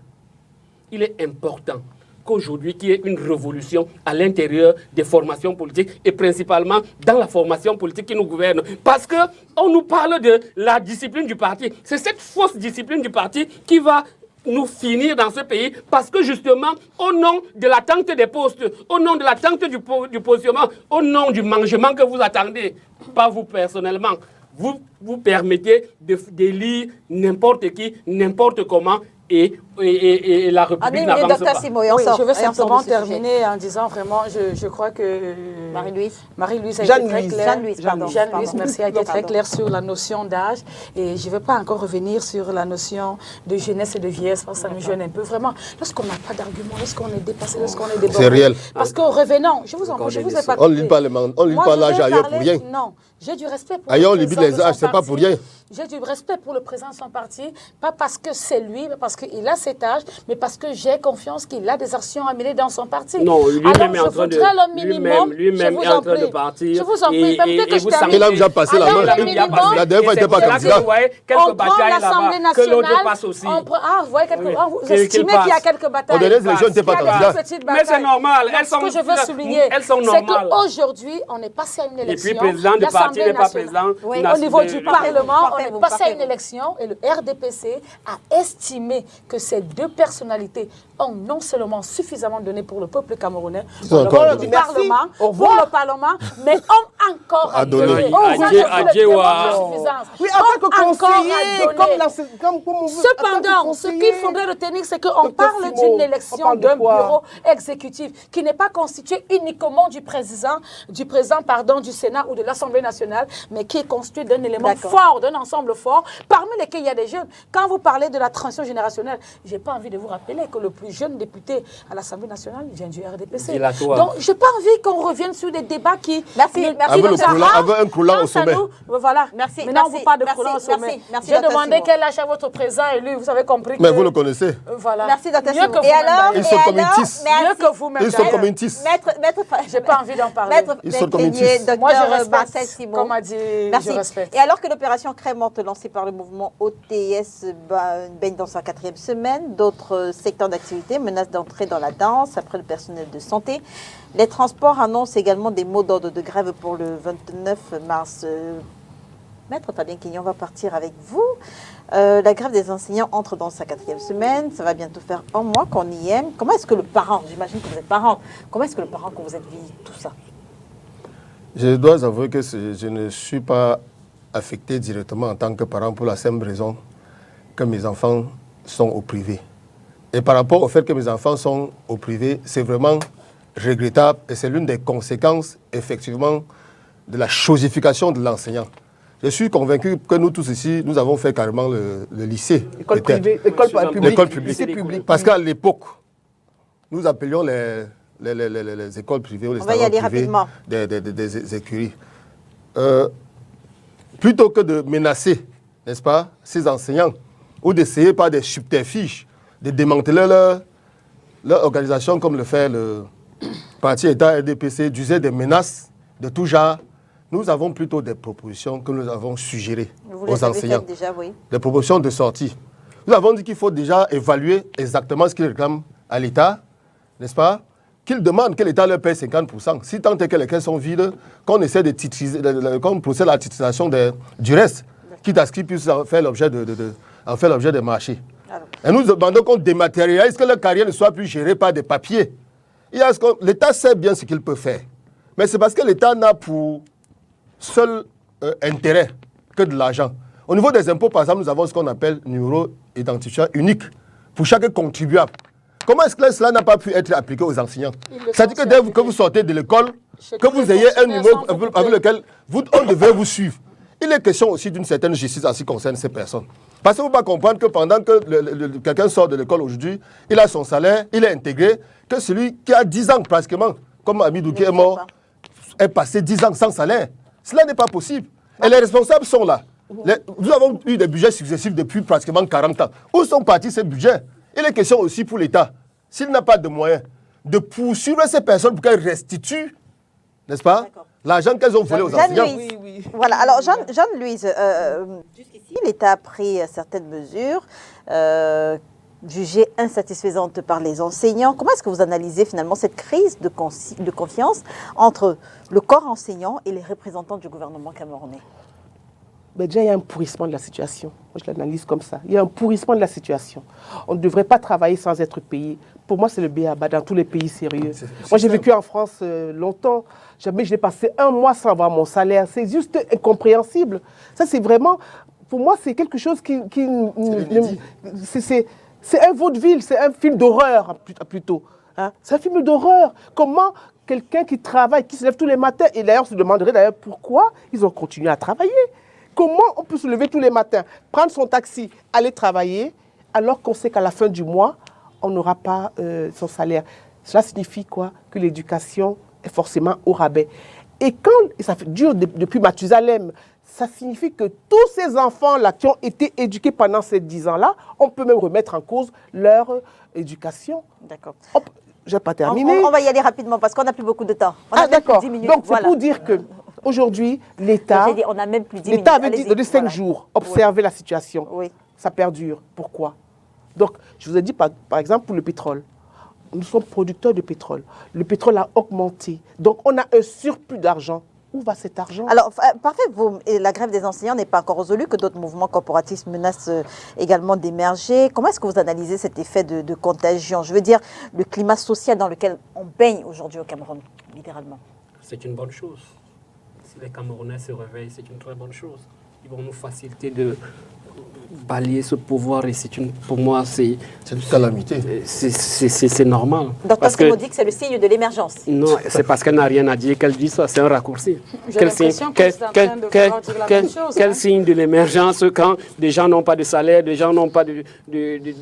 il est important qu'aujourd'hui, qu'il y ait une révolution à l'intérieur des formations politiques et principalement dans la formation politique qui nous gouverne. Parce qu'on nous parle de la discipline du parti. C'est cette fausse discipline du parti qui va nous finir dans ce pays parce que justement, au nom de l'attente des postes, au nom de l'attente du positionnement, au nom du mangement que vous attendez, pas vous personnellement, vous permettez d'élire n'importe qui, n'importe comment, et la République n'avance pas. Oui, je veux simplement terminer en disant vraiment, je crois que Marie-Louise a été très claire. Jeanne-Louise, merci, a été très claire sur la notion d'âge. Et je ne veux pas encore revenir sur la notion de jeunesse et de vieillesse, parce que ça nous gêne un peu. Vraiment, lorsqu'on n'a pas d'argument, lorsqu'on est dépassé, lorsqu'on est débordé. C'est réel. Parce que revenons, je vous en prie, je vous ai pas on ne lit pas l'âge ailleurs pour rien. Non, j'ai du respect pour ailleurs, on lit les âges, c'est pas pour rien. J'ai du respect pour le président de son parti, pas parce que c'est lui, mais parce qu'il a cet âge, mais parce que j'ai confiance qu'il a des actions à mener dans son parti. Non, lui-même est en train de partir. Je vous en prie, permettez que je termine. Il a déjà passé la main. La dernière fois, il n'était pas candidat. On prend l'Assemblée nationale. Vous voyez, vous estimez qu'il y a quelques batailles. Aux dernières élections, il n'était pas candidat. Mais c'est normal. Ce que je veux souligner, c'est qu'aujourd'hui, on est passé à une élection. Et puis, président du parti n'est pas président. Au niveau du Parlement, on est passé à une élection et le RDPC a estimé que ces deux personnalités ont non seulement suffisamment donné pour le peuple camerounais, pour le Parlement, mais ont encore à donner. Oui, en tant que conseiller, Cependant, ce qu'il faudrait retenir, c'est qu'on parle d'une élection d'un bureau exécutif qui n'est pas constitué uniquement du président du Sénat ou de l'Assemblée nationale, mais qui est constitué d'un élément fort, d'un ensemble fort, parmi lesquels il y a des jeunes. Quand vous parlez de la transition générationnelle, je n'ai pas envie de vous rappeler que le plus jeune député à l'Assemblée nationale vient du RDPC. Donc, je n'ai pas envie qu'on revienne sur des débats qui... Merci. Avec un croulant au sommet. Voilà. Merci. Maintenant, on vous parle de croulant au sommet. J'ai demandé quel âge a votre président élu. Vous avez compris que... Mais vous le connaissez. Voilà. Merci, Dr. Mieux que vous. Et alors, ils sont communistes. Mieux que vous, ils sont communistes. Je n'ai pas envie d'en parler. Ils sont communistes. Moi, je respecte. Comme a dit, je respecte. Et alors que l'opération Crémonte lancée par le mouvement OTS baigne dans sa 4e semaine, d'autres secteurs d'activité menacent d'entrer dans la danse après le personnel de santé. Les transports annoncent également des mots d'ordre de grève pour le 29 mars. Maître Fabien Quignon, on va partir avec vous. La grève des enseignants entre dans sa 4e semaine. Ça va bientôt faire un mois qu'on y est. Comment est-ce que le parent, j'imagine que vous êtes parent, comment est-ce que le parent que vous êtes vit tout ça? Je dois avouer que je ne suis pas affecté directement en tant que parent pour la simple raison que mes enfants sont au privé. Et par rapport au fait que mes enfants sont au privé, c'est vraiment regrettable et c'est l'une des conséquences, effectivement, de la chosification de l'enseignant. Je suis convaincu que nous tous ici, nous avons fait carrément le lycée. L'école privée, l'école publique. Parce qu'à l'époque, nous appelions les écoles privées ou les établissements privés des écuries. Plutôt que de menacer, n'est-ce pas, ces enseignants, ou d'essayer par des subterfuges de démanteler leur organisation comme le fait le parti État RDPC, d'user des menaces de tout genre, nous avons plutôt des propositions que nous avons suggérées aux enseignants. Déjà, oui. Des propositions de sortie. Nous avons dit qu'il faut déjà évaluer exactement ce qu'ils réclament à l'État, n'est-ce pas? Qu'ils demandent que l'État leur paye 50%. Si tant est que les caisses sont vides, qu'on essaie de titriser, qu'on procède à la titrisation du reste, quitte à ce qu'ils puissent en faire l'objet des marchés. Et nous demandons qu'on dématérialise, que leur carrière ne soit plus gérée par des papiers. L'État sait bien ce qu'il peut faire. Mais c'est parce que l'État n'a pour seul intérêt que de l'argent. Au niveau des impôts, par exemple, nous avons ce qu'on appelle numéro identifiant unique pour chaque contribuable. Comment est-ce que cela n'a pas pu être appliqué aux enseignants? C'est-à-dire que dès que vous sortez de l'école, que vous ayez un numéro avec lequel on devrait vous suivre. Il est question aussi d'une certaine justice en ce qui concerne ces personnes. Parce qu'il ne faut pas comprendre que pendant que quelqu'un sort de l'école aujourd'hui, il a son salaire, il est intégré, que celui qui a 10 ans pratiquement, comme Amidou qui est mort, est passé 10 ans sans salaire. Cela n'est pas possible. Et les responsables sont là. Nous avons eu des budgets successifs depuis pratiquement 40 ans. Où sont partis ces budgets? Il est question aussi pour l'État, s'il n'a pas de moyens, de poursuivre ces personnes pour qu'elles restituent, n'est-ce pas, l'argent qu'elles ont volé aux enseignants. Oui. Voilà, alors Jeanne-Louise, jusqu'ici, l'État a pris certaines mesures jugées insatisfaisantes par les enseignants. Comment est-ce que vous analysez finalement cette crise de confiance entre le corps enseignant et les représentants du gouvernement camerounais? Mais déjà, il y a un pourrissement de la situation. Moi, je l'analyse comme ça. Il y a un pourrissement de la situation. On ne devrait pas travailler sans être payé. Pour moi, c'est le b.a.-ba dans tous les pays sérieux. Moi, j'ai vécu en France longtemps. Jamais je l'ai passé un mois sans avoir mon salaire. C'est juste incompréhensible. Ça, c'est vraiment... Pour moi, c'est quelque chose qui C'est un vaudeville, c'est un film d'horreur plutôt. Hein? C'est un film d'horreur. Comment quelqu'un qui travaille, qui se lève tous les matins, et d'ailleurs se demanderait d'ailleurs pourquoi ils ont continué à travailler. Comment on peut se lever tous les matins, prendre son taxi, aller travailler, alors qu'on sait qu'à la fin du mois, on n'aura pas son salaire. Cela signifie quoi? Que l'éducation est forcément au rabais. Et ça dure depuis Mathusalem, ça signifie que tous ces enfants-là qui ont été éduqués pendant ces 10 ans-là, on peut même remettre en cause leur éducation. D'accord. Je n'ai pas terminé. On va y aller rapidement parce qu'on n'a plus beaucoup de temps. D'accord. Donc, c'est pour dire qu'aujourd'hui, l'État avait dit de 5 jours, observer la situation. Oui. Ça perdure. Pourquoi? Donc, je vous ai dit, par exemple, pour le pétrole. Nous sommes producteurs de pétrole. Le pétrole a augmenté. Donc, on a un surplus d'argent. Où va cet argent? Alors, parfait, la grève des enseignants n'est pas encore résolue, que d'autres mouvements corporatistes menacent également d'émerger. Comment est-ce que vous analysez cet effet de contagion? Je veux dire, le climat social dans lequel on baigne aujourd'hui au Cameroun, littéralement. C'est une bonne chose. Si les Camerounais se réveillent, c'est une très bonne chose. Ils vont nous faciliter de balayer ce pouvoir et pour moi, c'est une calamité. C'est normal. Docteur Simo dit que c'est le signe de l'émergence. Non, c'est parce qu'elle n'a rien à dire qu'elle dit ça. C'est un raccourci. Quel signe de l'émergence quand des gens n'ont pas de salaire, des gens n'ont pas de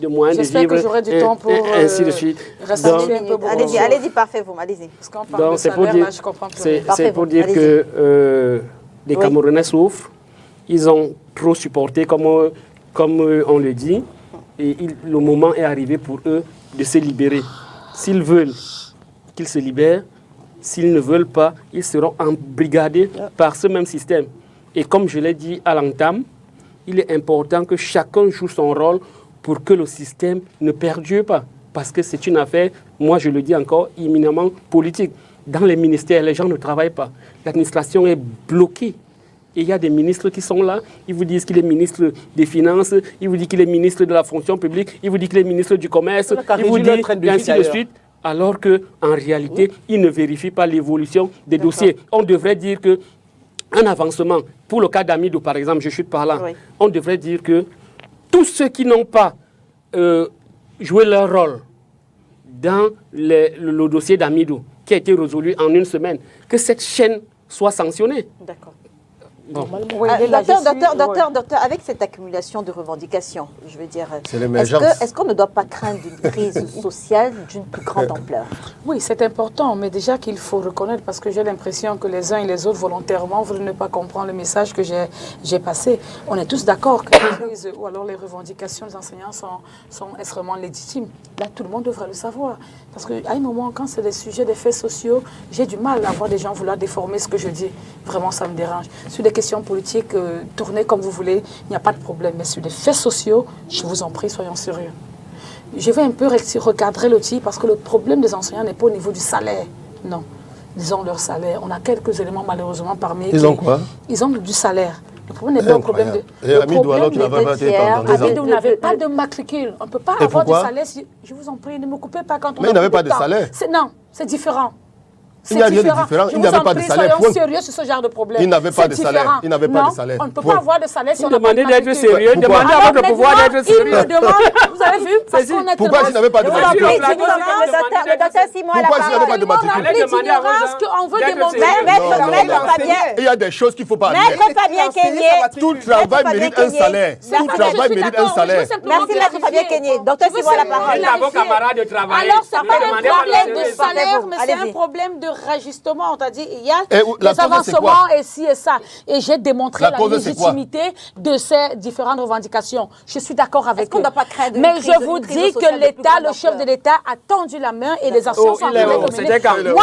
moyens de vivre. J'espère que j'aurai du temps pour ainsi de suite. Allez-y, parfait, vous, allez-y. Parce qu'on parle de salaire, là, je comprends plus. C'est pour dire que les Camerounais souffrent. Ils ont trop supporté, comme on le dit, et le moment est arrivé pour eux de se libérer. S'ils veulent qu'ils se libèrent, s'ils ne veulent pas, ils seront embrigadés par ce même système. Et comme je l'ai dit à l'entame, il est important que chacun joue son rôle pour que le système ne perdure pas. Parce que c'est une affaire, moi je le dis encore, éminemment politique. Dans les ministères, les gens ne travaillent pas. L'administration est bloquée. Et il y a des ministres qui sont là, ils vous disent qu'il est ministre des Finances, ils vous disent qu'il est ministre de la fonction publique, ils vous disent qu'il est ministre du Commerce, ils vous disent ainsi de suite, alors qu'en réalité, ils ne vérifient pas l'évolution des dossiers. On devrait dire qu'un avancement, pour le cas d'Amidou par exemple, je chute par là, on devrait dire que tous ceux qui n'ont pas joué leur rôle dans le dossier d'Amidou, qui a été résolu en une semaine, que cette chaîne soit sanctionnée. D'accord. Bon. Docteur, avec cette accumulation de revendications, je veux dire, est-ce qu'on ne doit pas craindre une crise sociale d'une plus grande ampleur? Oui, c'est important, mais déjà qu'il faut reconnaître, parce que j'ai l'impression que les uns et les autres, volontairement, veulent ne pas comprendre le message que j'ai passé. On est tous d'accord que les crises ou alors les revendications des enseignants sont extrêmement légitimes. Là, tout le monde devrait le savoir. Parce qu'à un moment, quand c'est des sujets des faits sociaux, j'ai du mal à voir des gens vouloir déformer ce que je dis. Vraiment, ça me dérange. Sur des questions politiques, tournez comme vous voulez, il n'y a pas de problème. Mais sur des faits sociaux, je vous en prie, soyons sérieux. Je vais un peu recadrer le tir parce que le problème des enseignants n'est pas au niveau du salaire. Non. Ils ont leur salaire. On a quelques éléments, malheureusement, parmi eux. Ils ont quoi? Ils ont du salaire. Le problème n'est pas un problème de... Et Amidou, alors tu n'avais pas été pendant 10 ans. Amidou n'avait pas de matricule. On ne peut pas avoir de salaire. Je vous en prie, ne me coupez pas quand on... Mais il n'avait pas de salaire. Non, c'est différent. Il n'y a rien de différent. Il n'avait pas de salaire. Soyons sérieux sur ce genre de problème. Il n'avait pas de salaire. Il n'avait pas de salaire. On ne peut pas avoir de salaire si on n'a pas de Demandez d'être sérieux. Demandez à votre pouvoir d'être sérieux. Il me demande, vous avez vu, parce qu'on est pourquoi s'il n'avait pas de matricule? Pourquoi s'il n'avait pas de matricule? On veut démontrer. Il y a des choses qu'il ne faut pas admettre. Maître Fabien Kenyé. Tout travail mérite un salaire. Tout travail mérite un salaire. Merci, Maître Fabien Kenyé. Docteur Simo a la parole. Vos camarades de travail. Alors, ce n'est pas un problème de salaire, mais c'est un problème de rajustement. On t'a dit, il y a des avancements et ci et ça. Et j'ai démontré la légitimité de ces différentes revendications. Je suis d'accord avec eux. Mais je vous dis que l'État, le chef de l'État, a tendu la main et les actions sont arrivées. Moi,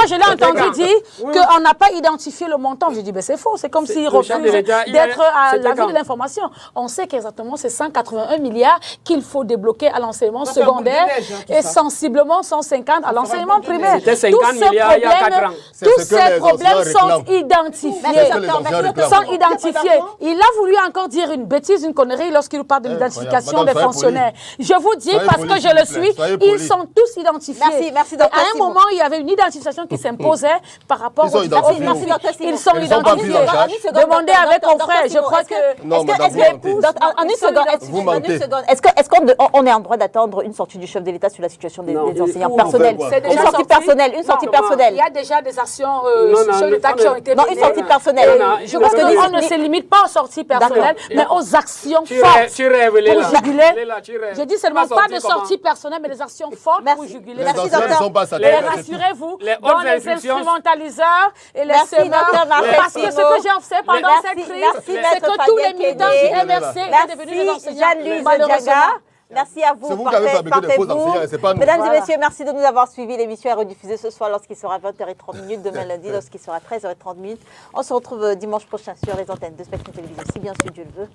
je l'ai entendu dire qu'on n'a pas identifié le montant. Je dis, ben c'est faux. C'est comme s'il refuse d'être à la vue de l'information. On sait qu'exactement c'est 181 milliards qu'il faut débloquer à l'enseignement secondaire et sensiblement 150 à l'enseignement primaire. C'était 50 milliards il y a 4 grand. C'est tous ce que ces les problèmes anciens sont réclament. identifiés. C'est ce que les anciens réclament. Sont identifiés. Il a voulu encore dire une bêtise, une connerie lorsqu'il nous parle de l'identification Madame, des soyez fonctionnaires. Je vous dis, Soyez parce poli, que je s'il le vous plaît. suis, Soyez ils poli. sont tous identifiés. Merci, Et docteur à un Simon. moment, il y avait une identification qui s'imposait par rapport Ils sont aux identifiés. Merci, docteur Simon. Ils sont Ils sont pas pris en charge. identifiés. Demandez avec confrère, je crois que... Non, madame, vous mentez. En une seconde, Vous mentez. est-ce qu'on est en droit d'attendre une sortie du chef de l'État sur la situation des Non, enseignants pour- personnels? C'est déjà Une sortie sorti. personnelle, une sortie Non, personnelle. Il y a déjà des actions Non, non, sur l'État qui ont été Non, menées. une sortie personnelle. Je crois qu'on ne se limite pas aux sorties personnelles, mais aux actions fortes. Tu rêves, Léla. Pour juguler. Léla, tu rêves. Je dis seulement Pas pas de sorti comment? sorties personnelles, mais des actions fortes Merci. pour juguler. Les Merci, anciens ne docteur. sont pas Et satisfaits. rassurez-vous, les dans hautes les instructions- instrumentaliseurs et les Merci, semeurs, docteur Marcel parce que ce Simon. que j'ai observé pendant Merci, cette crise, merci, c'est maître que tous les Fabien militants du Kédé. MRC étaient devenus des Merci, enseignants. Jeanne-Lise Malheureusement. Diaga. Merci à vous. C'est vous qui avez fabriqué des faux enseignants et c'est pas nous. Mesdames Voilà. et messieurs, merci de nous avoir suivis. L'émission est rediffusée ce soir lorsqu'il sera 20h30, demain lundi lorsqu'il sera 13h30. On se retrouve dimanche prochain sur les antennes de Spectrum Télévision, si bien sûr Dieu le veut.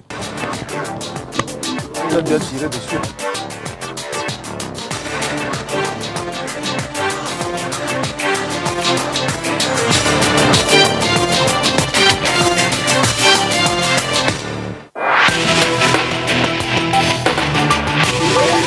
Vous êtes bien tiré dessus.